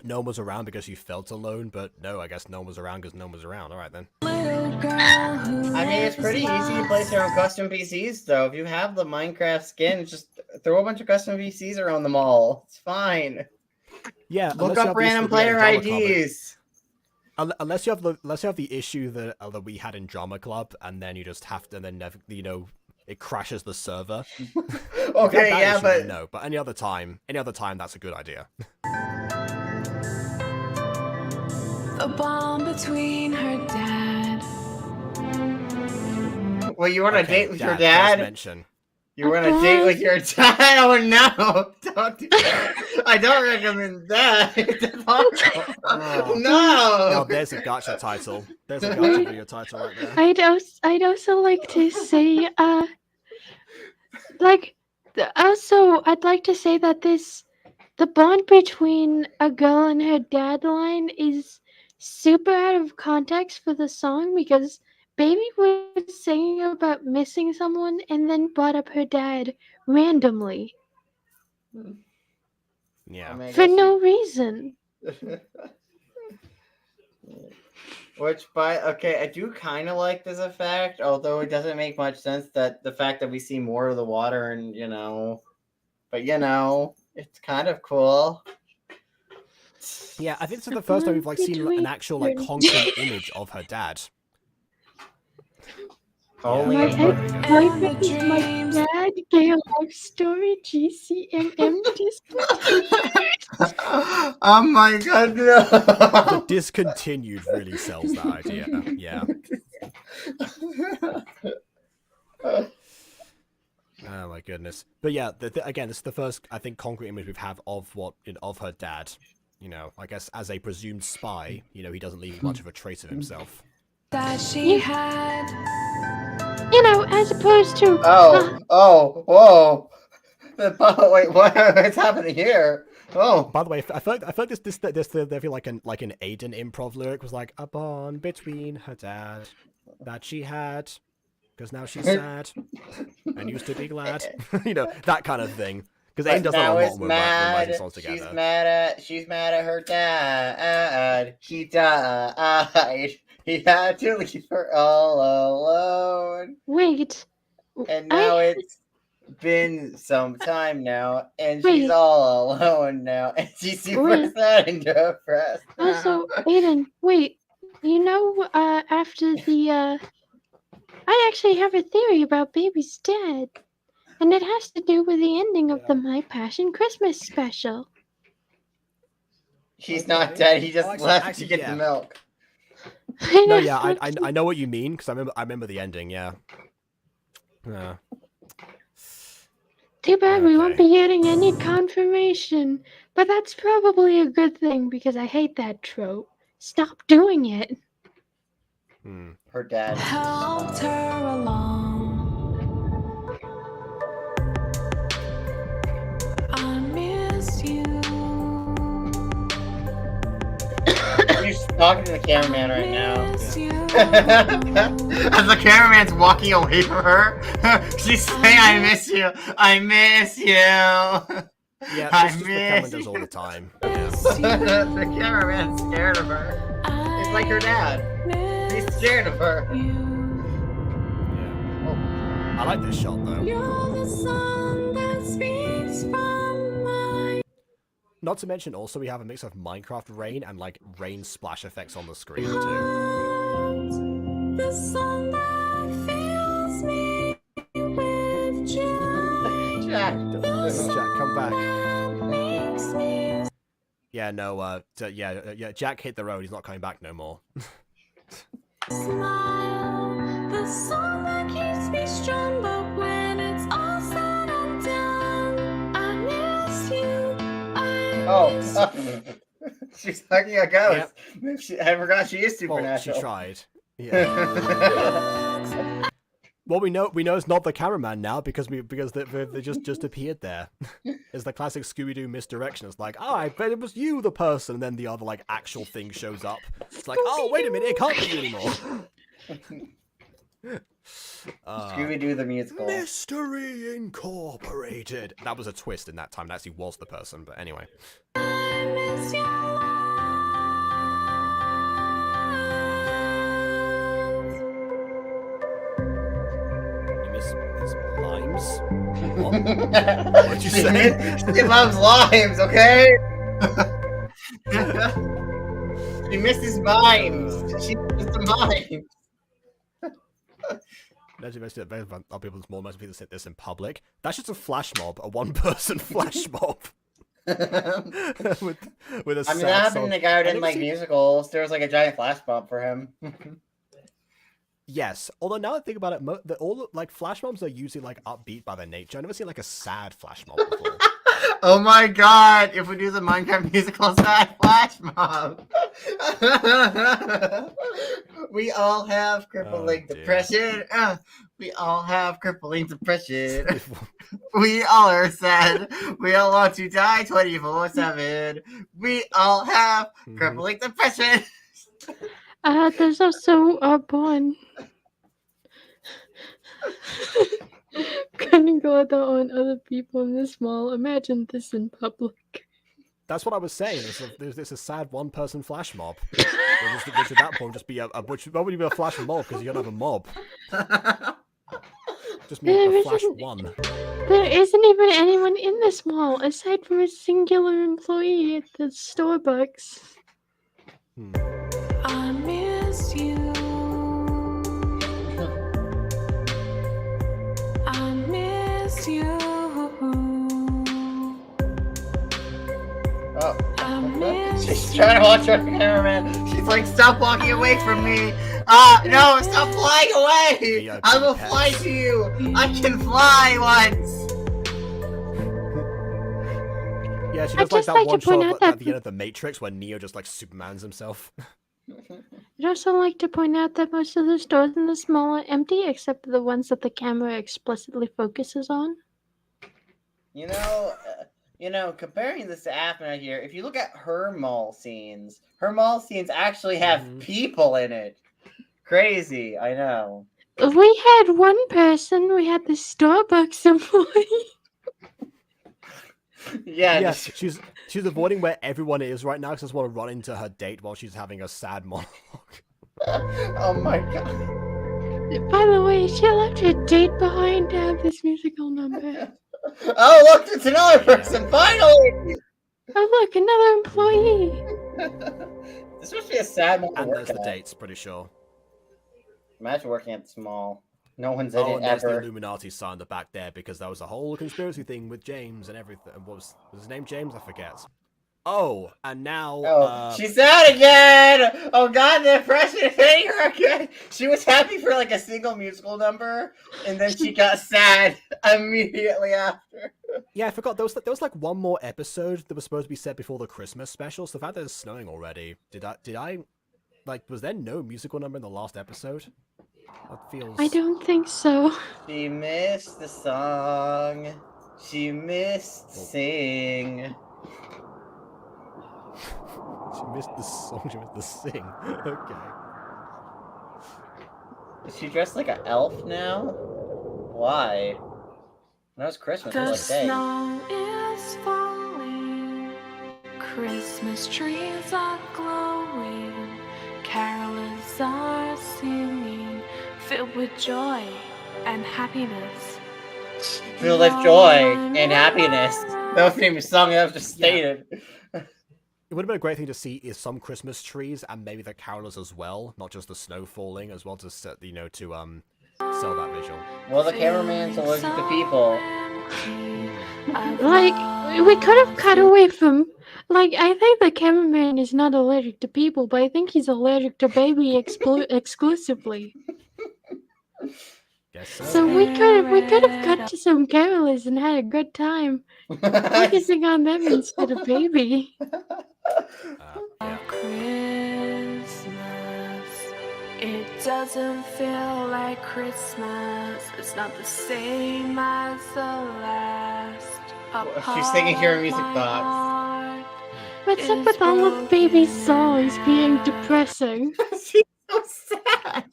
Speaker 1: no one was around because you felt alone, but no, I guess no one was around because no one was around. All right, then.
Speaker 3: I mean, it's pretty easy to place your own custom PCs, though. If you have the Minecraft skin, just throw a bunch of custom PCs around the mall. It's fine.
Speaker 1: Yeah,
Speaker 3: look up random player IDs.
Speaker 1: Unless you have the issue that we had in Drama Club, and then you just have to, and then never, it crashes the server.
Speaker 3: Okay, yeah,
Speaker 1: issue,
Speaker 3: but
Speaker 1: no. But any other time, that's a good idea.
Speaker 5: A bond between her dad.
Speaker 3: Well, you want a date with your dad? You want to date with your dad? Oh no! Don't do that. I don't recommend that. It's horrible. No.
Speaker 1: Oh, there's a gotcha title. There's a gotcha video title right there.
Speaker 4: I'd also like to say, I'd like to say that the bond between a girl and her dad line is super out of context for the song because Baby was singing about missing someone and then brought up her dad randomly.
Speaker 1: Yeah.
Speaker 4: For no reason.
Speaker 3: I do kind of like this effect, although it doesn't make much sense that the fact that we see more of the water and, but it's kind of cool.
Speaker 1: Yeah, I think this is the first time we've seen an actual concrete image of her dad.
Speaker 3: Only
Speaker 4: my dad, gay love story, GCMM discontinued.
Speaker 3: Oh my god, no!
Speaker 1: The discontinued really sells that idea. Yeah. Oh my goodness. But yeah, again, this is the first, I think, concrete image we've have of her dad. I guess as a presumed spy, he doesn't leave much of a trace of himself.
Speaker 5: That she had.
Speaker 4: As opposed to.
Speaker 3: Whoa! Wait, what's happening here? Oh.
Speaker 1: By the way, I feel like this there feel like an Aiden improv lyric was like a bond between her dad that she had, because now she's sad and used to be glad. That kind of thing. Because Aiden does that a lot when writing songs together.
Speaker 3: She's mad at her dad. He died. He had to leave her all alone.
Speaker 4: Wait.
Speaker 3: And now it's been some time now, and she's all alone now, and she's super sad and depressed.
Speaker 4: Also, Aiden, wait. After the I actually have a theory about Baby's dad, and it has to do with the ending of the My Passion Christmas special.
Speaker 3: He's not dead. He just left to get the milk.
Speaker 1: No, yeah, I know what you mean because I remember the ending. Yeah. Yeah.
Speaker 4: Too bad we won't be getting any confirmation, but that's probably a good thing because I hate that trope. Stop doing it.
Speaker 3: Her dad
Speaker 5: helped her along. I miss you.
Speaker 3: She's talking to the cameraman right now. As the cameraman's walking away from her, she's saying, "I miss you. I miss you."
Speaker 1: Yeah, this is what the cameraman does all the time. Yeah.
Speaker 3: The cameraman's scared of her. He's like her dad. He's scared of her.
Speaker 1: Yeah. Oh, I like this shot though.
Speaker 5: You're the song that speaks from my.
Speaker 1: Not to mention, also we have a mix of Minecraft rain and rain splash effects on the screen too.
Speaker 5: The song that fills me with joy.
Speaker 3: Jack,
Speaker 1: come back. Yeah, no, yeah, Jack hit the road. He's not coming back no more.
Speaker 5: Smile, the song that keeps me strong, but when it's all said and done, I miss you.
Speaker 3: She's hugging a ghost. Yep. I forgot she is supernatural.
Speaker 1: Well, she tried. Yeah. Well, we know it's not the cameraman now because they just appeared there. It's the classic Scooby-Doo misdirection. It's like, I bet it was you, the person, and then the other actual thing shows up. It's like, oh, wait a minute, it can't be you anymore.
Speaker 3: Scooby-Doo the musical.
Speaker 1: Mystery Incorporated. That was a twist in that time. It actually was the person, but anyway. Limes? What? What'd you say?
Speaker 3: She loves limes, okay? She misses mimes. She misses the mimes.
Speaker 1: I'll be able to more people say this in public. That's just a flash mob, a one-person flash mob. with a
Speaker 3: that happened to the guy who didn't like musicals. There was a giant flash mob for him.
Speaker 1: Yes, although now I think about it, all like flash mobs are usually like upbeat by their nature. I've never seen like a sad flash mob before.
Speaker 3: Oh my god! If we do the Minecraft musical sad flash mob, we all have crippling depression. We all have crippling depression. We all are sad. We all want to die 24/7. We all have crippling depression.
Speaker 4: There's also a bond. Couldn't go out on other people in this mall. Imagine this in public.
Speaker 1: That's what I was saying. There's a sad one-person flash mob, which at that point just be which would be a flash mob because you don't have a mob. Just mean a flash one.
Speaker 4: There isn't even anyone in this mall aside from a singular employee at the Starbucks.
Speaker 5: I miss you. I miss you.
Speaker 3: Oh. She's trying to watch her cameraman. She's like, stop walking away from me. No, stop flying away. I will fly to you. I can fly once.
Speaker 1: Yeah, she does like that one shot at the end of The Matrix where Neo just like Supermans himself.
Speaker 4: I'd also like to point out that most of the stores in this mall are empty except for the ones that the camera explicitly focuses on.
Speaker 3: You know, comparing this to Athena here, if you look at her mall scenes actually have people in it. Crazy, I know.
Speaker 4: We had one person, we had the Starbucks employee.
Speaker 1: Yeah, she's avoiding where everyone is right now because I just want to run into her date while she's having a sad monologue.
Speaker 3: Oh my god.
Speaker 4: By the way, she left her date behind to have this musical number.
Speaker 3: Oh, look, it's another person, finally!
Speaker 4: Oh, look, another employee.
Speaker 3: This must be a sad one to
Speaker 1: And
Speaker 3: work
Speaker 1: there's the
Speaker 3: at.
Speaker 1: dates, pretty sure.
Speaker 3: Imagine working at the mall. No one's in
Speaker 1: Oh,
Speaker 3: it
Speaker 1: and there's the
Speaker 3: ever.
Speaker 1: Illuminati sign on the back there because there was a whole conspiracy thing with James and everything. What was his name? James? I forget. Oh, and now...
Speaker 3: she's sad again! Oh god, the depression is hitting her again! She was happy for like a single musical number, and then she got sad immediately after.
Speaker 1: Yeah, I forgot. There was like one more episode that was supposed to be set before the Christmas special, so the fact that it's snowing already, did I... Like, was there no musical number in the last episode? That feels...
Speaker 4: I don't think so.
Speaker 3: She missed the song. She missed sing.
Speaker 1: She missed the song, she missed the sing. Okay.
Speaker 3: Is she dressed like an elf now? Why? Now it's Christmas.
Speaker 5: The
Speaker 3: Like, dang.
Speaker 5: snow is falling. Christmas trees are glowing. Carolers are singing, filled with joy and happiness.
Speaker 3: Filled with joy and happiness. That wasn't even a song, that was just stated.
Speaker 1: It would have been a great thing to see is some Christmas trees and maybe the carolers as well, not just the snow falling as well to set, to sell that visual.
Speaker 3: Well, the cameraman's allergic to people.
Speaker 4: Like, we could have cut away from... Like, I think the cameraman is not allergic to people, but I think he's allergic to baby exclusively.
Speaker 1: Guess so.
Speaker 4: So we could have cut to some carolers and had a good time focusing on them instead of baby.
Speaker 5: Christmas, it doesn't feel like Christmas. It's not the same as the last.
Speaker 3: She's singing Hearing Music Box.
Speaker 4: What's up with all of baby's songs being depressing?
Speaker 3: She's so sad.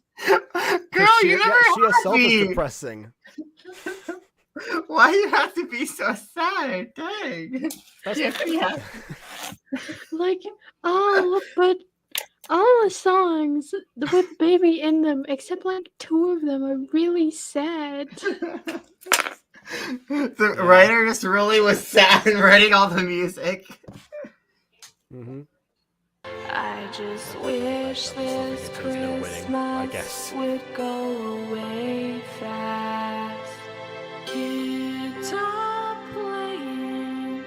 Speaker 3: Girl,
Speaker 1: she,
Speaker 3: you never
Speaker 1: she herself
Speaker 3: happy.
Speaker 1: is depressing.
Speaker 3: Why do you have to be so sad? Dang. Yeah.
Speaker 4: Like, but all the songs with baby in them, except like 2 of them, are really sad.
Speaker 3: The writer just really was sad in writing all the music.
Speaker 1: Mm-hmm.
Speaker 5: I just wish this Christmas would go away fast. Kids are playing.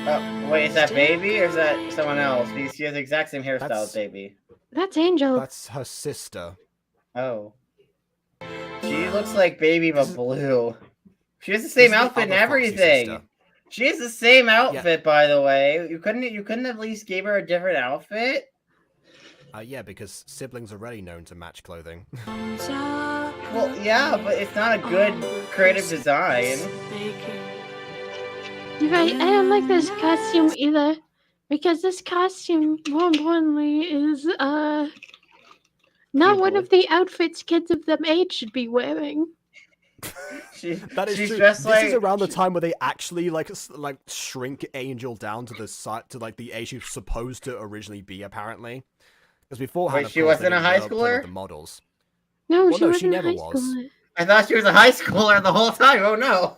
Speaker 3: Oh, wait, is that baby or is that someone else? Because she has the exact same hairstyle as baby.
Speaker 4: That's Angel.
Speaker 1: That's her sister.
Speaker 3: Oh. She looks like Baby but blue. She has the same outfit and everything. She has the same outfit, by the way. You couldn't at least give her a different outfit?
Speaker 1: Yeah, because siblings are already known to match clothing.
Speaker 3: Well, yeah, but it's not a good creative design.
Speaker 4: You're right, I don't like this costume either. Because this costume, more importantly, is, not one of the outfits kids of them age should be wearing.
Speaker 1: That is true.
Speaker 3: This
Speaker 1: is around the time where they actually like shrink Angel down to the age she's supposed to originally be, apparently. Because beforehand,
Speaker 3: she wasn't a high schooler?
Speaker 1: The models.
Speaker 4: No,
Speaker 1: well,
Speaker 4: she
Speaker 1: never
Speaker 4: never was.
Speaker 3: I thought she was a high schooler the whole time. Oh no.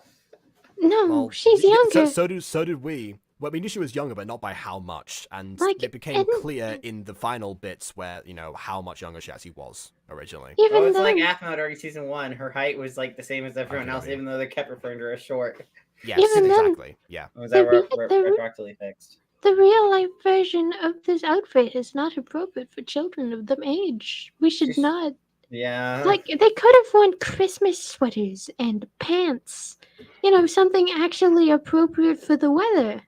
Speaker 4: No,
Speaker 1: well,
Speaker 4: she's younger.
Speaker 1: So did we. Well, we knew she was younger, but not by how much. And it became clear in the final bits where, how much younger she actually was originally.
Speaker 3: It's like Athena during season 1. Her height was like the same as everyone else, even though they kept referring to her as short.
Speaker 1: Yes, exactly. Yeah.
Speaker 3: Was that retroactively fixed?
Speaker 4: The real life version of this outfit is not appropriate for children of them age. We should not.
Speaker 3: Yeah.
Speaker 4: Like, they could have worn Christmas sweaters and pants. Something actually appropriate for the weather.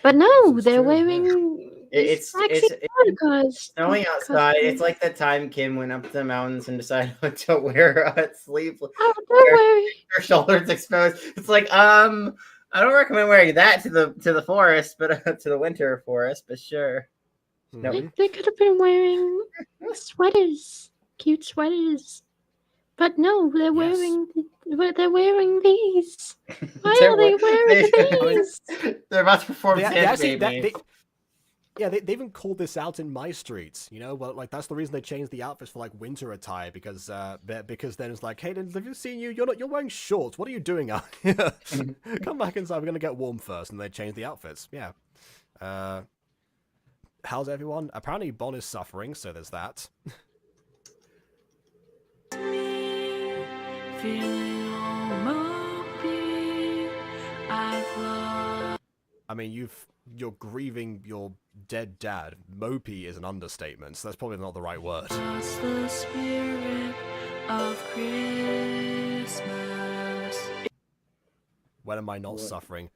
Speaker 4: But no, they're wearing.
Speaker 3: It's snowing outside. It's like the time Kim went up to the mountains and decided to wear a sleeve.
Speaker 4: Oh, don't worry.
Speaker 3: Her shoulders exposed. It's like, I don't recommend wearing that to the forest, but to the winter forest. But sure.
Speaker 4: No. They could have been wearing sweaters, cute sweaters. But no, they're wearing these. Why are they wearing these?
Speaker 3: They're about to perform
Speaker 1: they even called this out in my streets. Well, like that's the reason they changed the outfits for like winter attire because then it's like, hey, have you seen you? You're wearing shorts. What are you doing out here? Come back inside. We're gonna get warm first, and they changed the outfits. Yeah. How's everyone? Apparently, Bon is suffering, so there's that. I mean, you're grieving your dead dad. Mopey is an understatement, so that's probably not the right word.
Speaker 5: Just the spirit of Christmas.
Speaker 1: When am I not suffering?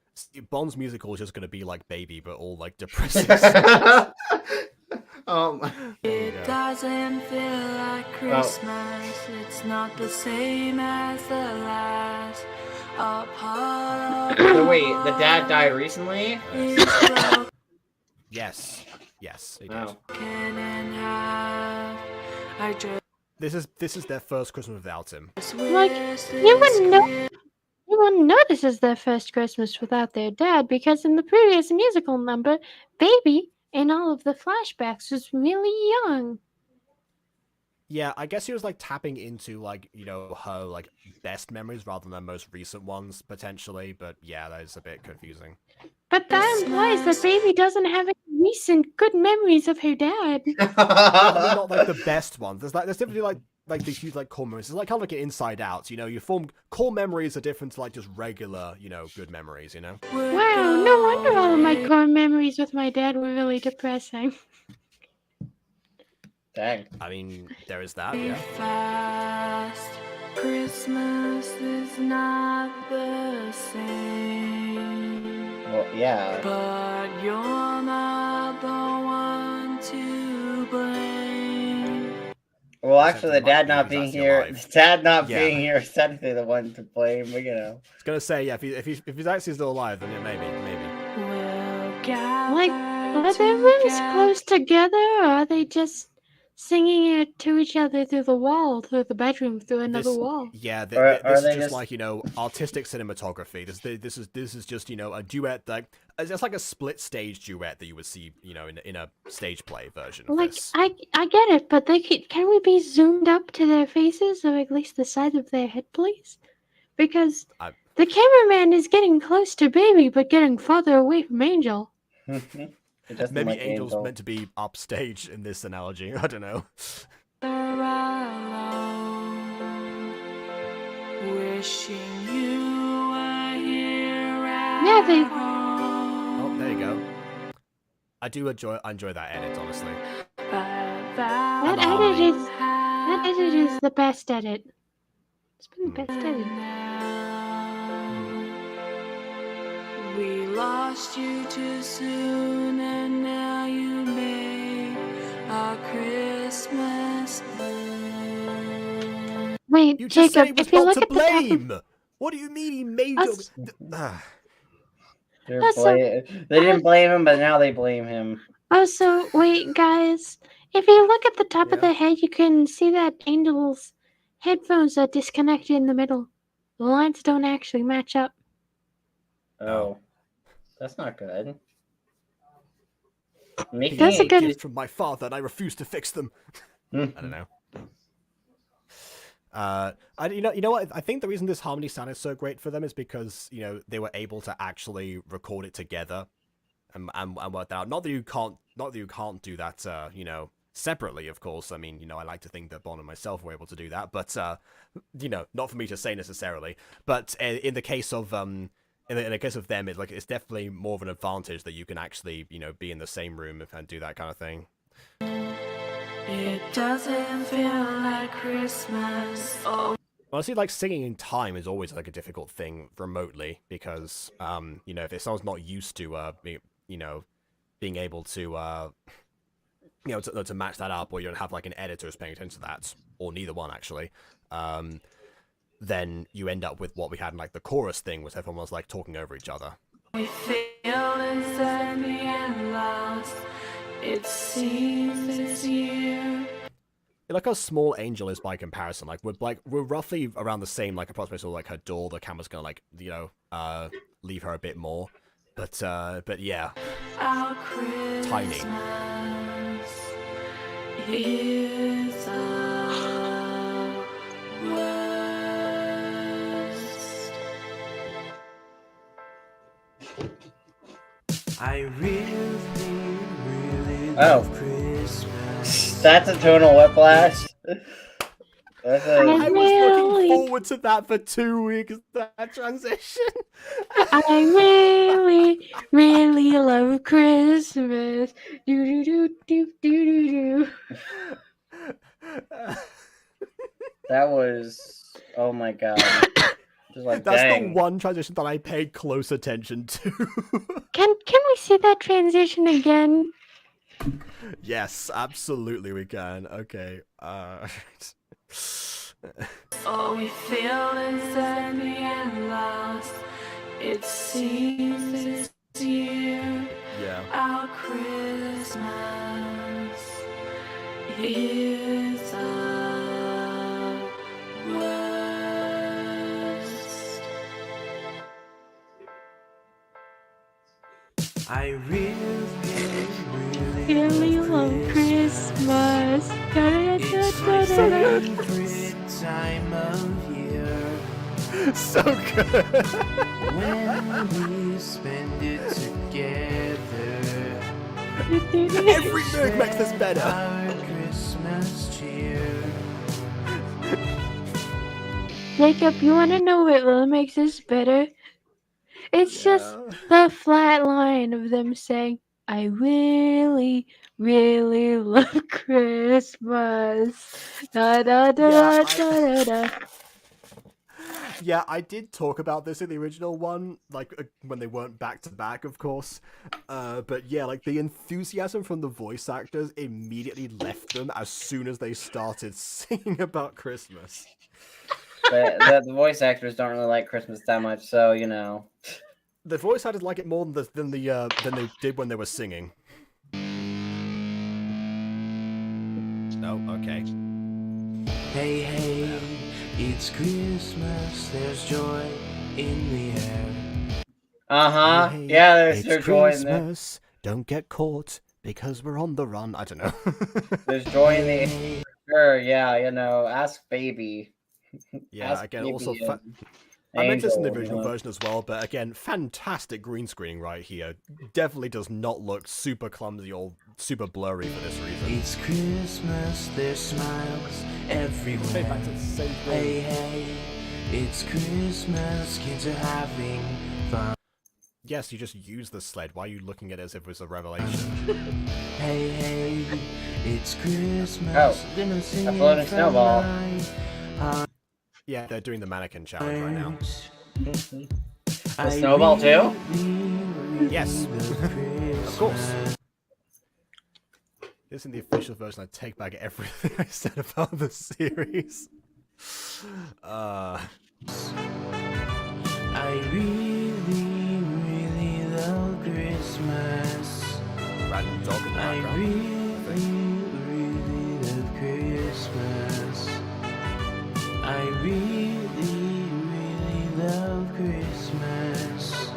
Speaker 1: Bond's musical is just going to be like Baby, but all like depressing.
Speaker 5: It doesn't feel like Christmas. It's not the same as the last.
Speaker 3: So wait, the dad died recently?
Speaker 1: Yes, he did. This is their first Christmas without him.
Speaker 4: Like, you wouldn't know this is their first Christmas without their dad, because in the previous musical number, Baby, in all of the flashbacks, was really young.
Speaker 1: Yeah, I guess he was like tapping into like, her like best memories rather than their most recent ones, potentially, but yeah, that is a bit confusing.
Speaker 4: But that implies that Baby doesn't have any recent good memories of her dad.
Speaker 1: Not like the best ones. There's definitely like these huge like core memories. It's like kind of like an Inside Out, you form core memories are different to like just regular, good memories,
Speaker 4: Wow, no wonder all of my core memories with my dad were really depressing.
Speaker 3: Dang.
Speaker 1: I mean, there is that, yeah.
Speaker 5: Fast. Christmas is not the same.
Speaker 3: Well, yeah.
Speaker 5: But you're not the one to blame.
Speaker 3: Well, actually, the dad not being here is technically the one to blame, but
Speaker 1: I was gonna say, yeah, if he's actually still alive, then yeah, maybe.
Speaker 4: Like, are their rooms close together, or are they just singing it to each other through the wall, through the bedroom, through another wall?
Speaker 1: Yeah, this is just like, artistic cinematography. This is just, a duet, like, it's like a split stage duet that you would see, in a stage play version of this.
Speaker 4: I get it, but can we be zoomed up to their faces, or at least the side of their head, please? Because the cameraman is getting close to Baby, but getting farther away from Angel.
Speaker 1: Maybe like Angel's meant to be upstage in this analogy. I don't know.
Speaker 5: Wishing you were here
Speaker 4: Yeah, they.
Speaker 1: Oh, there you go. I enjoy that edit, honestly.
Speaker 4: That edit is the best at it. It's been the best at it.
Speaker 5: We lost you too soon, and now you made our Christmas blue.
Speaker 4: Wait,
Speaker 1: You just said he
Speaker 4: Jacob,
Speaker 1: was
Speaker 4: if you
Speaker 1: not
Speaker 4: look
Speaker 1: to
Speaker 4: at the top
Speaker 1: blame.
Speaker 4: of...
Speaker 1: What do you mean he made
Speaker 4: Us-
Speaker 3: They didn't blame him, but now they blame him.
Speaker 4: Also, wait, guys. If you look at the top of the head, you can see that Angel's headphones are disconnected in the middle. The lines don't actually match up.
Speaker 3: Oh, that's not good.
Speaker 1: That's a gift from my father, and I refuse to fix them. I don't know. You know what? I think the reason this harmony sounded so great for them is because they were able to actually record it together and work that out. Not that you can't do that. Separately, of course. I mean, I like to think that Bon and myself were able to do that, but not for me to say necessarily. But in the case of in the case of them, it's definitely more of an advantage that you can actually be in the same room and do that kind of thing.
Speaker 5: It doesn't feel like Christmas. Oh.
Speaker 1: Honestly, singing in time is always a difficult thing remotely because if someone's not used to being able to to match that up, or you don't have an editor who's paying attention to that, or neither one actually, then you end up with what we had in the chorus thing, where everyone was talking over each other.
Speaker 5: We feel inside the end lost. It seems this year.
Speaker 1: Look how small Angel is by comparison. We're roughly around the same, approximately her door. The camera's gonna leave her a bit more, but yeah,
Speaker 5: Our Christmas
Speaker 1: tiny.
Speaker 5: is the worst.
Speaker 7: I really love Christmas.
Speaker 3: That's a tonal whiplash.
Speaker 1: I was looking forward to that for 2 weeks, that transition.
Speaker 4: I really love Christmas. Do do do do do do.
Speaker 3: That was, oh my god. Just
Speaker 1: That's
Speaker 3: dang.
Speaker 1: the one transition that I paid close attention to.
Speaker 4: Can we see that transition again?
Speaker 1: Yes, absolutely we can. Okay.
Speaker 5: Oh, we feel inside the end lost. It seems this year.
Speaker 1: Yeah.
Speaker 5: Our Christmas is the worst.
Speaker 7: I really
Speaker 4: love Christmas.
Speaker 7: It's my favorite time of year.
Speaker 1: So good.
Speaker 7: When we spend it together.
Speaker 1: Every lyric makes this better.
Speaker 7: Our Christmas cheer.
Speaker 4: Jacob, you want to know what really makes this better? It's just the flat line of them saying, I really love Christmas. Da da da da da da.
Speaker 1: Yeah, I did talk about this in the original one, when they weren't back to back, of course. But yeah, the enthusiasm from the voice actors immediately left them as soon as they started singing about Christmas.
Speaker 3: But the voice actors don't really like Christmas that much, so
Speaker 1: The voice actors like it more than they did when they were singing. Oh, okay.
Speaker 7: Hey, hey, it's Christmas, there's joy in the air.
Speaker 3: Uh-huh.
Speaker 1: Hey,
Speaker 3: Yeah, there's
Speaker 1: it's
Speaker 3: joy in there.
Speaker 1: Christmas. Don't get caught because we're on the run. I don't know.
Speaker 3: There's joy in the sure, yeah, ask baby.
Speaker 1: Yeah,
Speaker 3: Ask
Speaker 1: again,
Speaker 3: baby
Speaker 1: also
Speaker 3: and
Speaker 1: I mentioned this in the
Speaker 3: Angel,
Speaker 1: original version as well, but again, fantastic green screening right here. Definitely does not look super clumsy or super blurry for this reason.
Speaker 7: It's Christmas, there's smiles everywhere.
Speaker 1: Back to the same thing.
Speaker 7: Hey, hey, it's Christmas, kids are having fun.
Speaker 1: Yes, you just use the sled. Why are you looking at it as if it was a revelation?
Speaker 7: Hey, hey, it's Christmas.
Speaker 3: Oh,
Speaker 7: Gonna sing
Speaker 3: a floating
Speaker 7: it
Speaker 3: snowball.
Speaker 7: from
Speaker 1: Yeah, they're doing the mannequin challenge right now.
Speaker 3: The snowball too?
Speaker 1: Yes, of course. This is the official version. I take back everything I said about the series.
Speaker 7: I really, really love Christmas.
Speaker 1: Random dog in the
Speaker 7: I
Speaker 1: background.
Speaker 7: really love Christmas. I really love Christmas.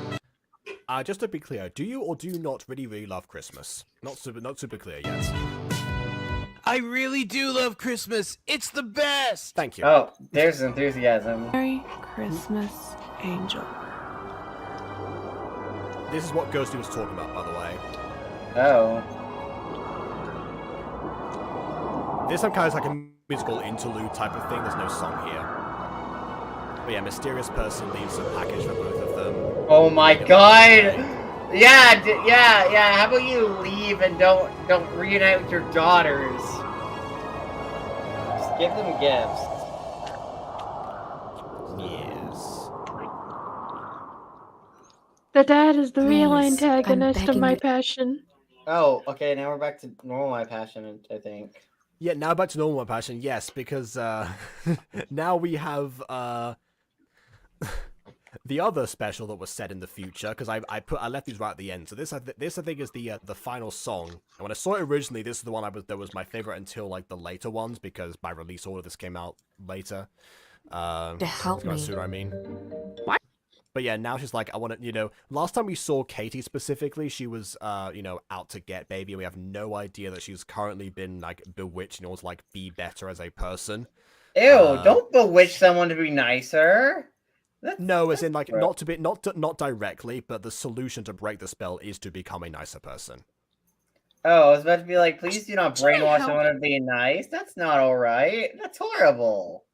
Speaker 1: Just to be clear, do you or do you not really love Christmas? Not super clear yet.
Speaker 11: I really do love Christmas. It's the best.
Speaker 1: Thank you.
Speaker 3: Oh, there's enthusiasm.
Speaker 6: Merry Christmas, Angel.
Speaker 1: This is what Ghosty was talking about, by the way.
Speaker 3: Oh.
Speaker 1: This some kind of like a musical interlude type of thing. There's no song here. But yeah, mysterious person leaves a package for both of them.
Speaker 3: Oh my god! Yeah, yeah. How about you leave and don't reunite with your daughters? Just give them gifts.
Speaker 1: Yes.
Speaker 4: The dad is the real
Speaker 6: Please,
Speaker 4: antagonist
Speaker 6: I'm
Speaker 4: of my
Speaker 6: begging
Speaker 4: passion.
Speaker 3: Oh, okay, now we're back to normal my passion, I think.
Speaker 1: Yeah, now back to normal passion. Yes, because now we have the other special that was set in the future. Because I left these right at the end. So this I think is the final song. And when I saw it originally, this is the one that was my favorite until like the later ones, because by release order this came out later.
Speaker 6: To help me.
Speaker 1: Sooner, I mean.
Speaker 6: What?
Speaker 1: But yeah, now she's like, I want to, last time we saw Katie specifically, she was, out to get Baby, and we have no idea that she's currently been, like, bewitched in order to, like, be better as a person.
Speaker 3: Ew, don't bewitch someone to be nicer.
Speaker 1: No, as in, like, not directly, but the solution to break the spell is to become a nicer person.
Speaker 3: Oh, I was about to be like, please do not brainwash someone to be nice. That's not alright. That's horrible.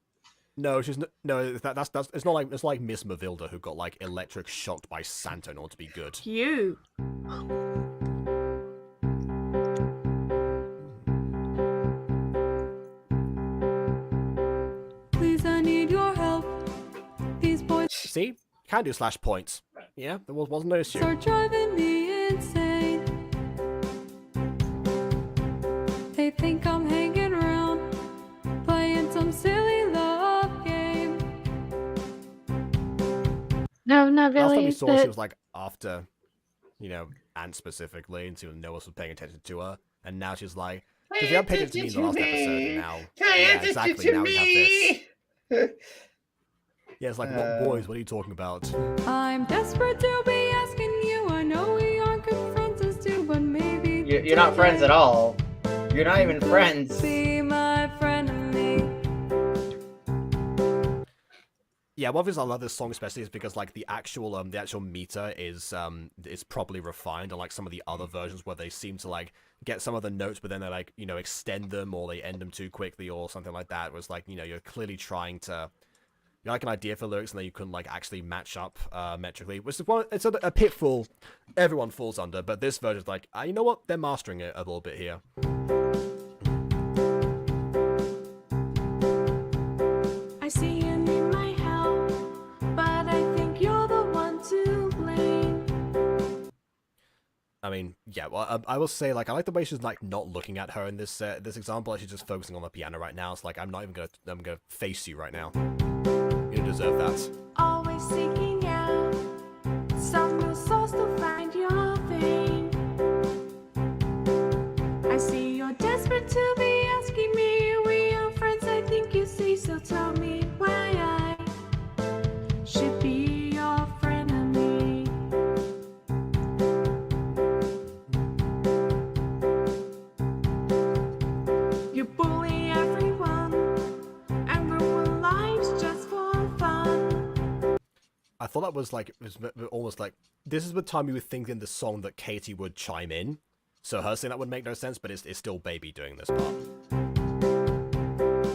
Speaker 1: No, she's no. That's it's not like it's like Miss Mavilda who got like electric shocked by Santa in order to be good.
Speaker 6: You.
Speaker 5: Please, I need your help. These boys
Speaker 1: See, can do /points. Yeah, there wasn't no issue.
Speaker 5: are driving me insane. They think I'm hanging around, playing some silly love game.
Speaker 4: No, not
Speaker 1: Last time
Speaker 4: really.
Speaker 1: we saw, she was like after, Ant specifically, and no one was paying attention to her. And now she's like, because they haven't paid attention to me in the last episode, and now, yeah, exactly. Now we have this. Yeah, it's like, what boys? What are you talking about?
Speaker 5: I'm desperate to be asking you. I know we aren't good friends as two, but maybe
Speaker 3: You're not friends at all. You're not even friends.
Speaker 5: Be my friend and me.
Speaker 1: Yeah, one of the reasons I love this song especially is because like the actual meter is properly refined, unlike some of the other versions where they seem to like get some of the notes but then they like extend them or they end them too quickly or something like that. It was like you're clearly trying to like an idea for lyrics and then you couldn't like actually match up metrically, which is it's a pitfall everyone falls under. But this version is like you know what, they're mastering it a little bit here.
Speaker 5: I see you need my help, but I think you're the one to blame.
Speaker 1: I mean, yeah, well, I will say, like, I like the way she's, like, not looking at her in this this example. Like, she's just focusing on the piano right now. It's like, I'm gonna face you right now. You don't deserve that.
Speaker 5: Always seeking out some new source to find your vein. I see you're desperate to be asking me. We are friends, I think you see. So tell me why I should be your friend and me. You bully everyone and ruin lives just for fun.
Speaker 1: I thought that was, like, it was almost like, this is the time you would think in the song that Katie would chime in. So her saying that would make no sense, but it's still Baby doing this part.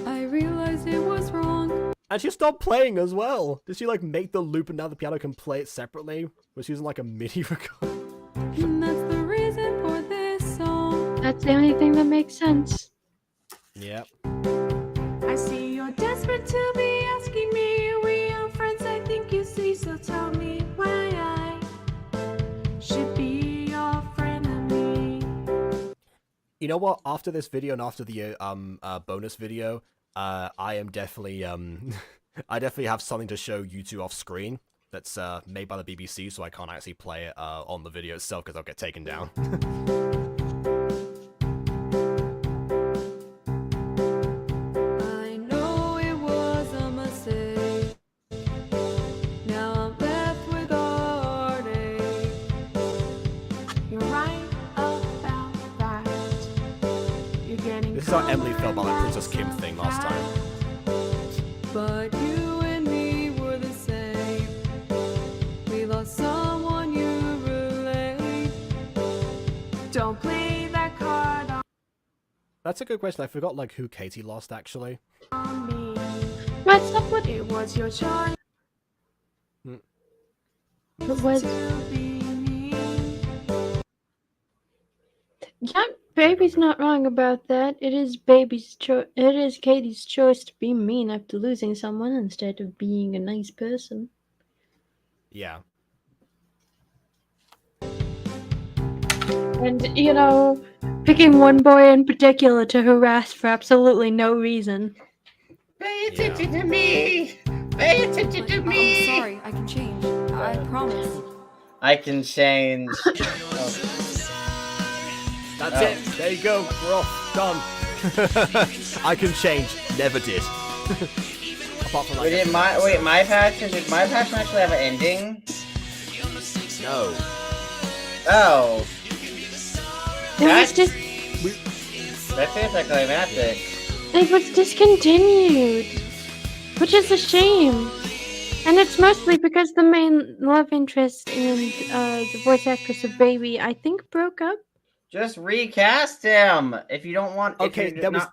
Speaker 5: I realized it was wrong.
Speaker 1: And she stopped playing as well. Did she like make the loop and now the piano can play it separately? Was she using like a MIDI recorder?
Speaker 5: And that's the reason for this song.
Speaker 4: That's the only thing that makes sense.
Speaker 1: Yep.
Speaker 5: I see you're desperate to be asking me. We are friends, I think you see. So tell me why I should be your frenemy.
Speaker 1: You know what? After this video and after the bonus video, I am definitely I definitely have something to show you two off screen that's made by the BBC, so I can't actually play it on the video itself because I'll get taken down.
Speaker 5: I know it was a mistake. Now I'm left with heartache. You're right about that. You're getting
Speaker 1: This is how Emily felt about that Princess Kim thing last time.
Speaker 5: But you and me were the same. We lost someone you relate. Don't play that card
Speaker 1: That's a good question. I forgot like who Katie lost actually.
Speaker 5: on me.
Speaker 4: What's up with
Speaker 5: It was your choice
Speaker 4: it? Was
Speaker 5: to be me.
Speaker 4: yeah, baby's not wrong about that. It is baby's choice. It is Katie's choice to be mean after losing someone instead of being a nice person.
Speaker 1: Yeah.
Speaker 4: And you know, picking one boy in particular to harass for absolutely no reason.
Speaker 3: Pay attention to me! Pay attention to me!
Speaker 5: I'm sorry, I can change. I promise.
Speaker 3: I can change.
Speaker 1: That's it. There you go. We're off. Done. I can change. Never did. Apart from like.
Speaker 3: Did my passion actually have an ending?
Speaker 1: No.
Speaker 3: Oh.
Speaker 4: It was just
Speaker 3: That's anticlimactic.
Speaker 4: it was discontinued, which is a shame. And it's mostly because the main love interest and the voice actress of Baby, I think, broke up.
Speaker 3: Just recast him if you don't want.
Speaker 1: Okay, there was.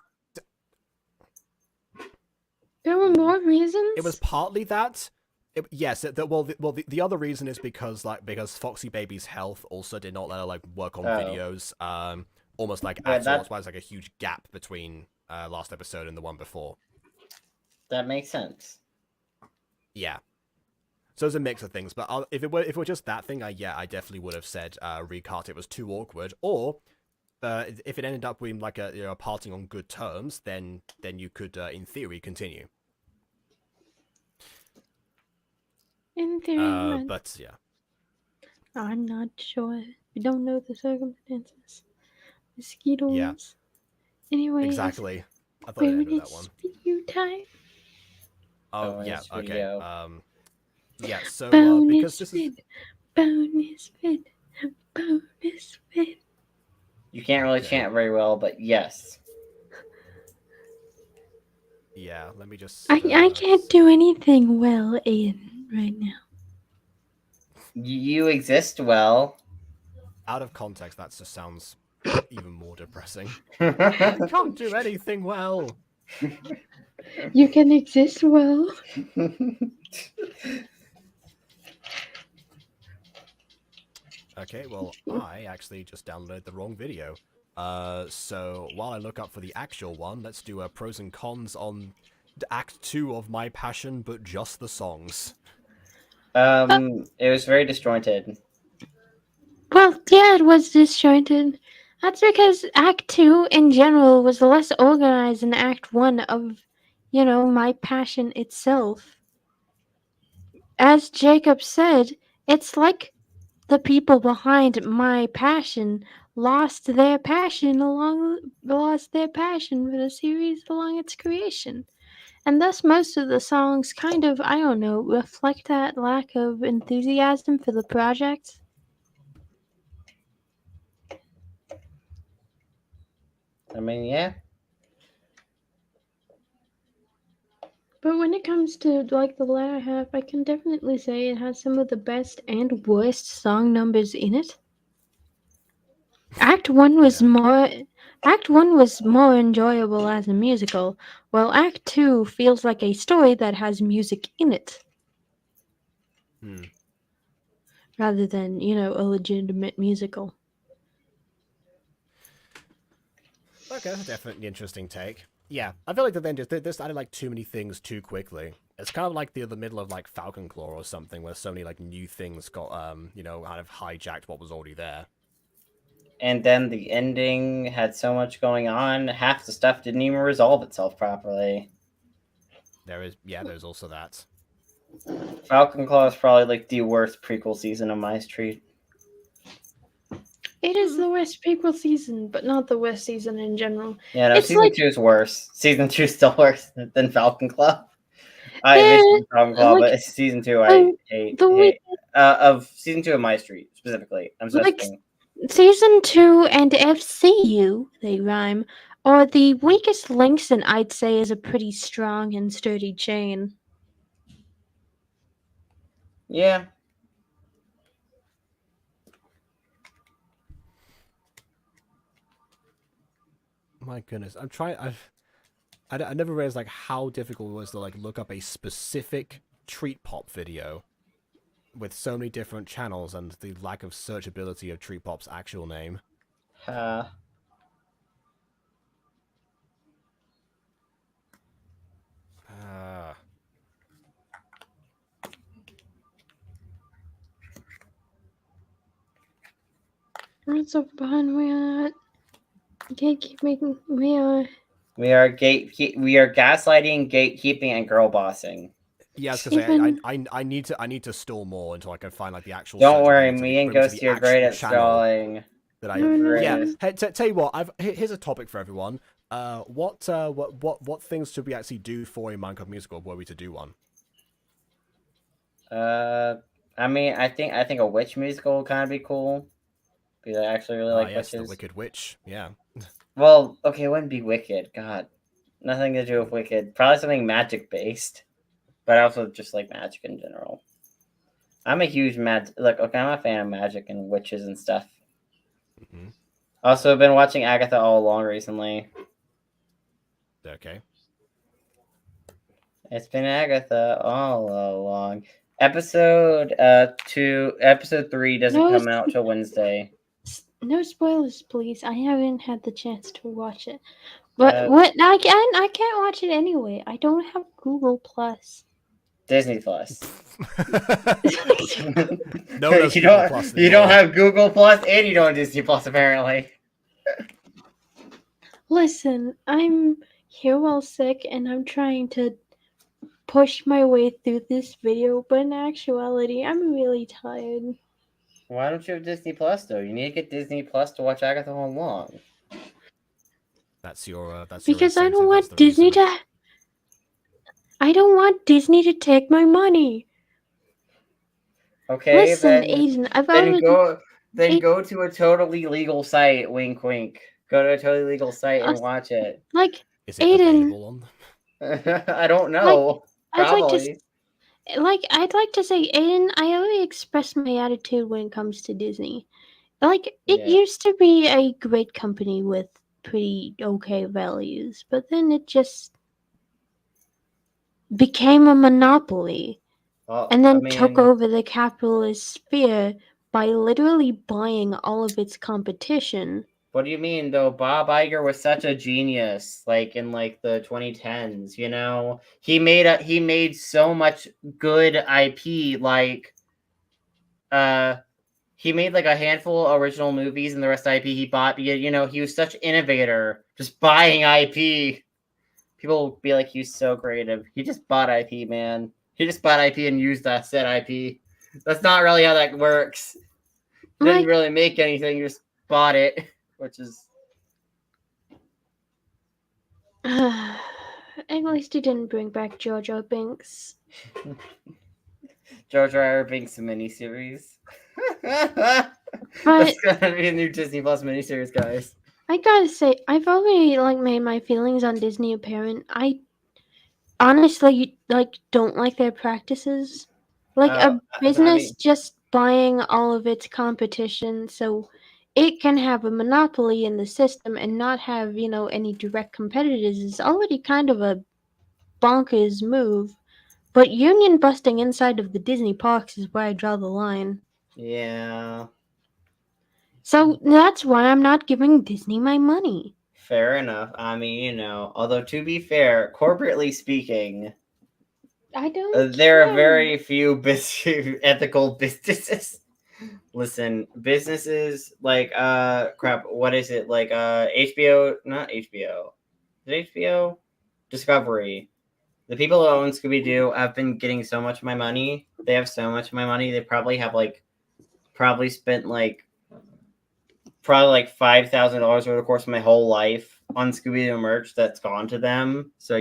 Speaker 4: There were more reasons.
Speaker 1: It was partly that. Yes. The other reason is because Foxy Baby's health also did not let her like work on videos. Almost like at all. That's why there's like a huge gap between last episode and the one before.
Speaker 3: That makes sense.
Speaker 1: Yeah. So it's a mix of things, but if it were just that thing, I definitely would have said recast. It was too awkward, or if it ended up being like a parting on good terms, then you could in theory continue.
Speaker 4: In theory,
Speaker 1: but yeah,
Speaker 4: I'm not sure. We don't know the circumstances. Mosquitoes.
Speaker 1: Yeah.
Speaker 4: Anyway.
Speaker 1: Exactly. I thought it ended with that one.
Speaker 4: Video time.
Speaker 1: Oh yeah. Okay.
Speaker 3: Video.
Speaker 1: Yeah. So
Speaker 4: Bonus
Speaker 1: because this is
Speaker 4: bonus fit.
Speaker 3: You can't really chant very well, but yes.
Speaker 1: yeah. Let me just.
Speaker 4: I can't do anything well, Ian, right now.
Speaker 3: You exist well.
Speaker 1: Out of context, that just sounds even more depressing. I can't do anything well.
Speaker 4: You can exist well.
Speaker 1: Okay, well, I actually just downloaded the wrong video. So while I look up for the actual one, let's do pros and cons on Act 2 of My Passion, but just the songs.
Speaker 3: It was very disjointed.
Speaker 4: Well, yeah, it was disjointed. That's because Act 2 in general was less organized than Act 1 of, My Passion itself. As Jacob said, it's like the people behind My Passion lost their passion for the series along its creation. And thus most of the songs kind of, reflect that lack of enthusiasm for the project.
Speaker 3: I mean, yeah.
Speaker 4: But when it comes to the latter half, I can definitely say it has some of the best and worst song numbers in it. Act 1 was more enjoyable as a musical, while Act 2 feels like a story that has music in it. Rather than, a legitimate musical.
Speaker 1: Okay, that's definitely an interesting take. Yeah, I feel like they started like too many things too quickly. It's kind of like the middle of like Falcon Claw or something, where so many like new things got kind of hijacked what was already there.
Speaker 3: And then the ending had so much going on, half the stuff didn't even resolve itself properly.
Speaker 1: There's also that.
Speaker 3: Falcon Claw is probably like the worst prequel season of My Street.
Speaker 4: It is the worst prequel season, but not the worst season in general.
Speaker 3: Yeah, no,
Speaker 4: it's
Speaker 3: season 2 is worse. Season 2 is still worse than Falcon Claw. I miss Falcon Claw, but season 2 I hate. Of season 2 of My Street specifically. I'm suggesting.
Speaker 4: Season 2 and FCU, they rhyme, are the weakest links, and I'd say is a pretty strong and sturdy chain.
Speaker 3: Yeah.
Speaker 1: My goodness, I'm trying. I never realized like how difficult it was to like look up a specific Treat Pop video with so many different channels and the lack of searchability of Treat Pop's actual name.
Speaker 4: What's up, behind? We are gatekeeping. We are
Speaker 3: gaslighting, gatekeeping, and girl bossing.
Speaker 1: Yeah, because I need to stall more until I can find like the actual.
Speaker 3: Don't worry, me and Ghosty are great at stalling.
Speaker 1: Hey, tell you what, here's a topic for everyone. What things should we actually do for a Minecraft musical? Were we to do one?
Speaker 3: I mean, I think a witch musical would kind of be cool. Because I actually really like
Speaker 1: yes,
Speaker 3: witches.
Speaker 1: The Wicked Witch, yeah.
Speaker 3: Well, okay, it wouldn't be Wicked. God, nothing to do with Wicked. Probably something magic based, but I also just like magic in general. I'm a huge I'm a fan of magic and witches and stuff. Also, I've been watching Agatha all along recently.
Speaker 1: Okay.
Speaker 3: It's been Agatha all along. Episode 3 doesn't come out till Wednesday.
Speaker 4: No spoilers, please. I haven't had the chance to watch it. But I can't watch it anyway. I don't have Google Plus.
Speaker 3: Disney Plus.
Speaker 1: No,
Speaker 3: you don't have Google Plus and you don't have Disney Plus apparently.
Speaker 4: Listen, I'm here while sick and I'm trying to push my way through this video, but in actuality, I'm really tired.
Speaker 3: Why don't you have Disney Plus though? You need to get Disney Plus to watch Agatha all along.
Speaker 1: That's your
Speaker 4: because I don't want Disney to. I don't want Disney to take my money.
Speaker 3: Okay,
Speaker 4: listen, Aiden.
Speaker 3: Go to a totally legal site. Wink, wink. Go to a totally legal site and watch it.
Speaker 1: Is it available on?
Speaker 3: I don't know. Probably.
Speaker 4: I'd like to say, Aiden, I already expressed my attitude when it comes to Disney. It used to be a great company with pretty okay values, but then it just became a monopoly and then took over the capitalist sphere by literally buying all of its competition.
Speaker 3: What do you mean, though? Bob Iger was such a genius, in the 2010s. You know, he made so much good IP. He made a handful of original movies, and the rest IP he bought. You know, he was such an innovator, just buying IP. People will be like, he's so creative. He just bought IP, man. He just bought IP and used that said IP. That's not really how that works. He didn't really make anything. He just bought it. Which is
Speaker 4: at least he didn't bring back Jar Jar Binks.
Speaker 3: Jar Jar Binks miniseries. That's gonna be a new Disney Plus miniseries, guys.
Speaker 4: I gotta say, I've already made my feelings on Disney apparent. I honestly don't like their practices. A business just buying all of its competition so it can have a monopoly in the system and not have, any direct competitors is already kind of a bonkers move. But union busting inside of the Disney parks is where I draw the line.
Speaker 3: Yeah.
Speaker 4: So that's why I'm not giving Disney my money.
Speaker 3: Fair enough. I mean, although to be fair, corporately speaking,
Speaker 4: I don't
Speaker 3: there
Speaker 4: care.
Speaker 3: are very few ethical businesses. Listen, businesses like crap, what is it? Like HBO, not HBO. Is it HBO? Discovery. The people who own Scooby-Doo have been getting so much of my money. They have so much of my money. They probably have spent $5,000 over the course of my whole life on Scooby-Doo merch that's gone to them. So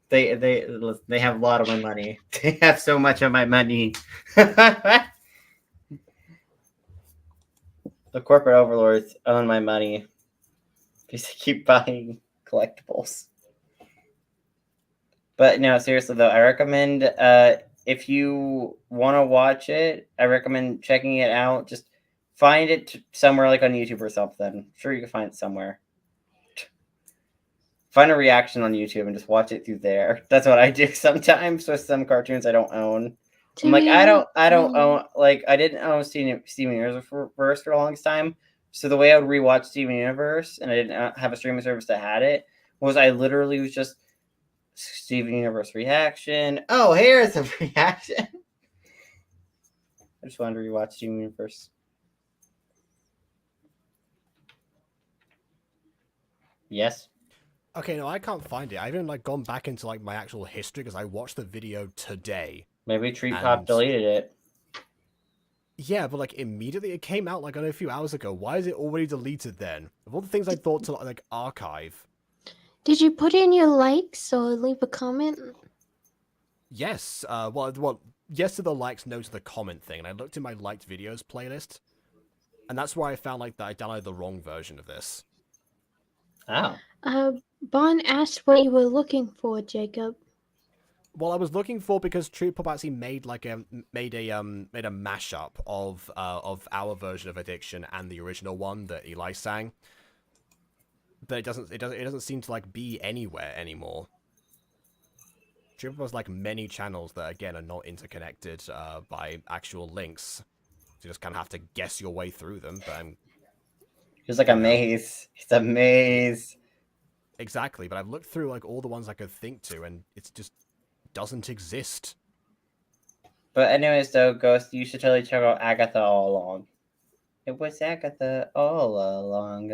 Speaker 3: they have a lot of my money. They have so much of my money. The corporate overlords own my money because they keep buying collectibles. But no, seriously though, I recommend if you want to watch it, I recommend checking it out. Just find it somewhere like on YouTube or something. I'm sure you can find it somewhere. Find a reaction on YouTube and just watch it through there. That's what I do sometimes with some cartoons I don't own. I'm like, I don't own, I didn't own Steven Universe for the longest time. So the way I would rewatch Steven Universe, and I didn't have a streaming service that had it, was I literally was just Steven Universe reaction. Oh, here's a reaction. I just wanted to rewatch Steven Universe. Yes.
Speaker 1: Okay, no, I can't find it. I haven't gone back into my actual history because I watched the video today.
Speaker 3: Maybe Treat Pop deleted it.
Speaker 1: Yeah, but immediately it came out only a few hours ago. Why is it already deleted then? Of all the things I thought to archive.
Speaker 4: Did you put in your likes or leave a comment?
Speaker 1: Yes. Well, yes to the likes, no to the comment thing. And I looked in my liked videos playlist, and that's where I found that I downloaded the wrong version of this.
Speaker 3: Oh.
Speaker 4: Bon asked what you were looking for, Jacob.
Speaker 1: Well, I was looking for because True Pop actually made made a mashup of our version of Addiction and the original one that Eli sang. But it doesn't seem to be anywhere anymore. True Pop has many channels that again are not interconnected by actual links. So you just kind of have to guess your way through them. But
Speaker 3: it's like a maze. It's a maze.
Speaker 1: Exactly, but I've looked through all the ones I could think to, and it's just doesn't exist.
Speaker 3: But anyways, though, Ghost, you should totally check out Agatha All Along. It was Agatha all along.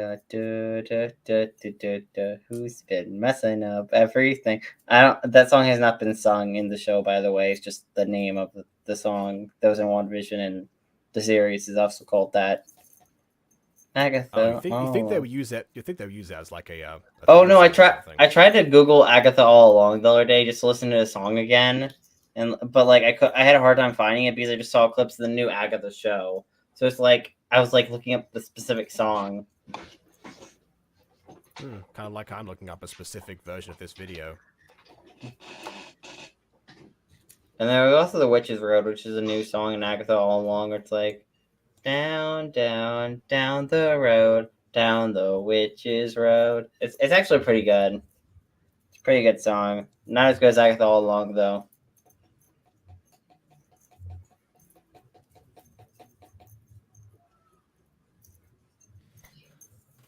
Speaker 3: Who's been messing up everything? That song has not been sung in the show, by the way. It's just the name of the song. That was in WandaVision, and the series is also called that. Agatha.
Speaker 1: You think they would use it? You think they would use it as a
Speaker 3: oh no! I tried to Google Agatha All Along the other day just to listen to the song again, but I had a hard time finding it because I just saw clips of the new Agatha show. So it's I was looking up the specific song.
Speaker 1: Kind of like I'm looking up a specific version of this video.
Speaker 3: And there was also The Witch's Road, which is a new song in Agatha All Along. Where it's down, down, down the road, down the Witch's Road. It's actually pretty good. It's a pretty good song. Not as good as Agatha All Along, though.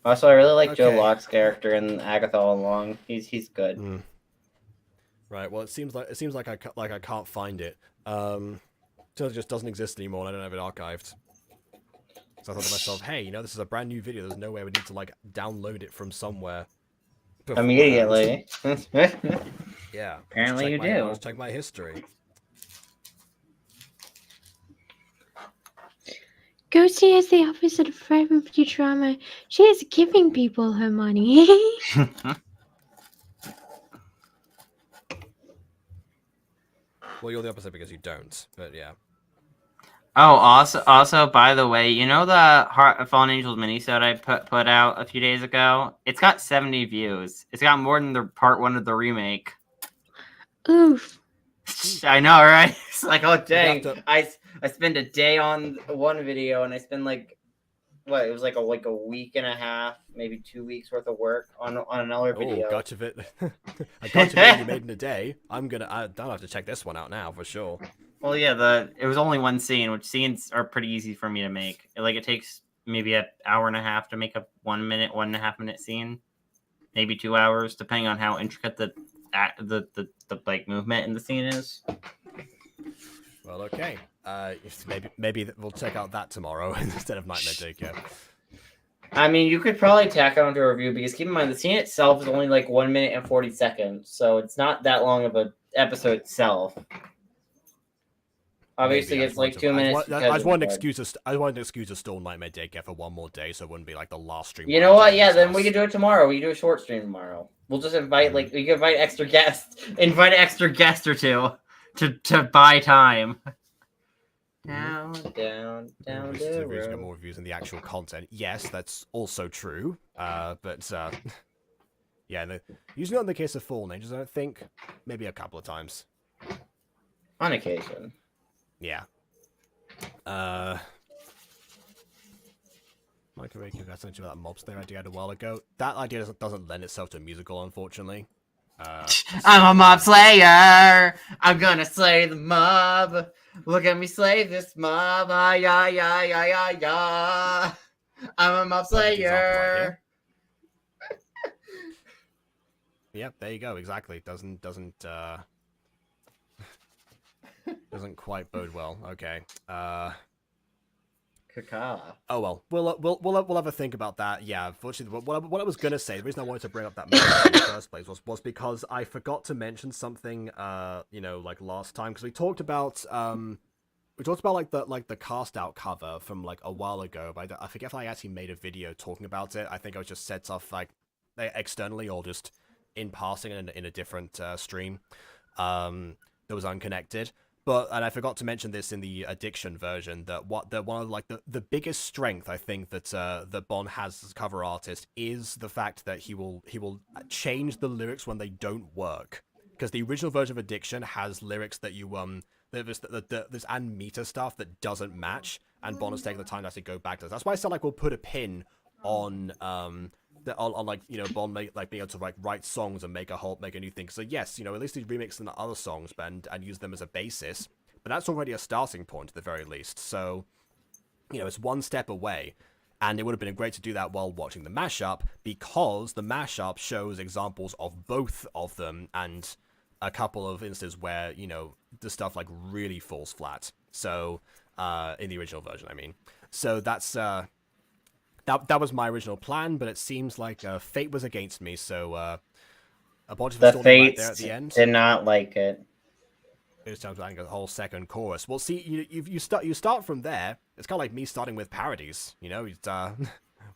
Speaker 3: Also, I really like Joe Locke's character in Agatha All Along. He's good.
Speaker 1: Right. Well, it seems like I can't find it. So it just doesn't exist anymore, and I don't have it archived. So I thought to myself, hey, this is a brand new video. There's no way I would need to download it from somewhere.
Speaker 3: Immediately.
Speaker 1: Yeah.
Speaker 3: Apparently you do.
Speaker 1: Let's check my history.
Speaker 4: Ghosty is the opposite of Fred from Futurama. She is giving people her money.
Speaker 1: Well, you're the opposite because you don't, but yeah.
Speaker 3: Oh, also, by the way, the Heart of Fallen Angels minisode I put out a few days ago? It's got 70 views. It's got more than the part 1 of the remake.
Speaker 4: Oof.
Speaker 3: I know, right? It's like, oh dang,
Speaker 1: to...
Speaker 3: I spend a day on one video and I spend like what? It was like a week and a half, maybe 2 weeks worth of work on another video.
Speaker 1: Oh, gotcha it. A gotcha video you made in a day. I'll have to check this one out now for sure.
Speaker 3: Well, yeah, it was only one scene, which scenes are pretty easy for me to make. Like it takes maybe an hour and a half to make a 1 minute, 1.5 minute scene, maybe 2 hours, depending on how intricate the like movement in the scene is.
Speaker 1: Well, okay. Maybe we'll check out that tomorrow instead of Nightmare Daycare.
Speaker 3: I mean, you could probably tack on to a review because keep in mind the scene itself is only like 1 minute and 40 seconds, so it's not that long of an episode itself. Obviously, it's like 2 minutes.
Speaker 1: I just wanted an excuse to stall Nightmare Daycare for one more day, so it wouldn't be like the last stream.
Speaker 3: You know what? Yeah, then we can do it tomorrow. We can do a short stream tomorrow. We'll just invite we can invite extra guests, invite an extra guest or two to buy time. Down the road.
Speaker 1: Get more reviews than the actual content. Yes, that's also true. But yeah, usually not in the case of Fallen Angels, I don't think. Maybe a couple of times.
Speaker 3: On occasion.
Speaker 1: Yeah. Microwave congratulations about that mobster idea I had a while ago. That idea doesn't lend itself to a musical, unfortunately.
Speaker 3: I'm a mob slayer. I'm gonna slay the mob. Look at me slay this mob. Yeah. I'm a mob slayer.
Speaker 1: Yep, there you go. Exactly. Doesn't quite bode well. Okay.
Speaker 3: Caca.
Speaker 1: Oh well, we'll have a think about that. Yeah, unfortunately, what I was gonna say, the reason I wanted to bring up that in the first place was because I forgot to mention something. Like last time, because we talked about like the cast out cover from like a while ago, but I forget if I actually made a video talking about it. I think I was just said stuff like externally or just in passing in a different stream that was unconnected. And I forgot to mention this in the Addiction version, that one of like the biggest strength I think that Bon has as a cover artist is the fact that he will change the lyrics when they don't work. Because the original version of Addiction has lyrics that there's and meter stuff that doesn't match, and Bon has taken the time to actually go back to this. That's why I said like we'll put a pin on like Bon being able to write songs and make a new thing. So yes, at least he's remixing the other songs and use them as a basis. But that's already a starting point at the very least. So it's one step away, and it would have been great to do that while watching the mashup, because the mashup shows examples of both of them and a couple of instances where the stuff like really falls flat. So in the original version, I mean. So that's That was my original plan, but it seems like fate was against me. So a bunch of
Speaker 3: the
Speaker 1: fates right there at the end
Speaker 3: did not like it.
Speaker 1: It was time to add a whole second chorus. Well, see, you start from there. It's kind of like me starting with parodies.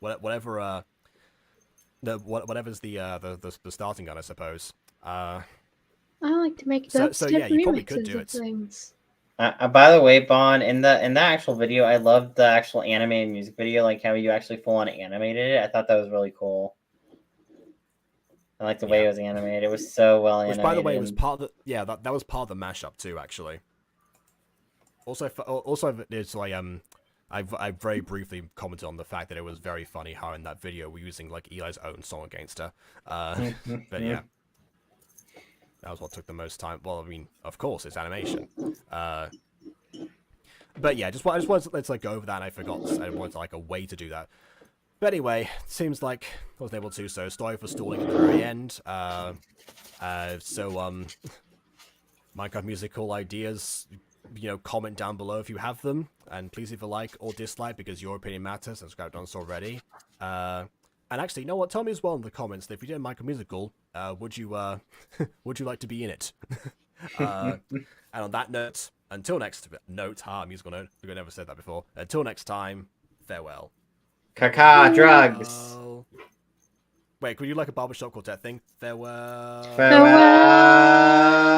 Speaker 1: Whatever's the starting gun, I suppose.
Speaker 4: I like to make those
Speaker 1: so yeah, you probably could do it.
Speaker 4: Things.
Speaker 3: By the way, Bon, in the actual video, I loved the actual animated music video, like how you actually full on animated it. I thought that was really cool. I like the way it was animated. It was so well animated.
Speaker 1: Which, by the way, was part of that was part of the mashup too, actually. Also, it's like I very briefly commented on the fact that it was very funny how in that video we're using like Eli's own song against her. But yeah. That was what took the most time. Well, I mean, of course, it's animation. But yeah, I just wanted let's like go over that, and I forgot. I wanted like a way to do that. But anyway, it seems like I wasn't able to. So sorry for stalling at the very end. Minecraft musical ideas. Comment down below if you have them, and please leave a like or dislike because your opinion matters. Subscribe to us already. And actually, you know what? Tell me as well in the comments that if you did a Minecraft musical, would you like to be in it? And on that note, until next musical note. We've never said that before. Until next time, farewell.
Speaker 3: Caca drugs.
Speaker 1: Wait, could you like a barbershop quartet thing? Farewell.
Speaker 3: Farewell.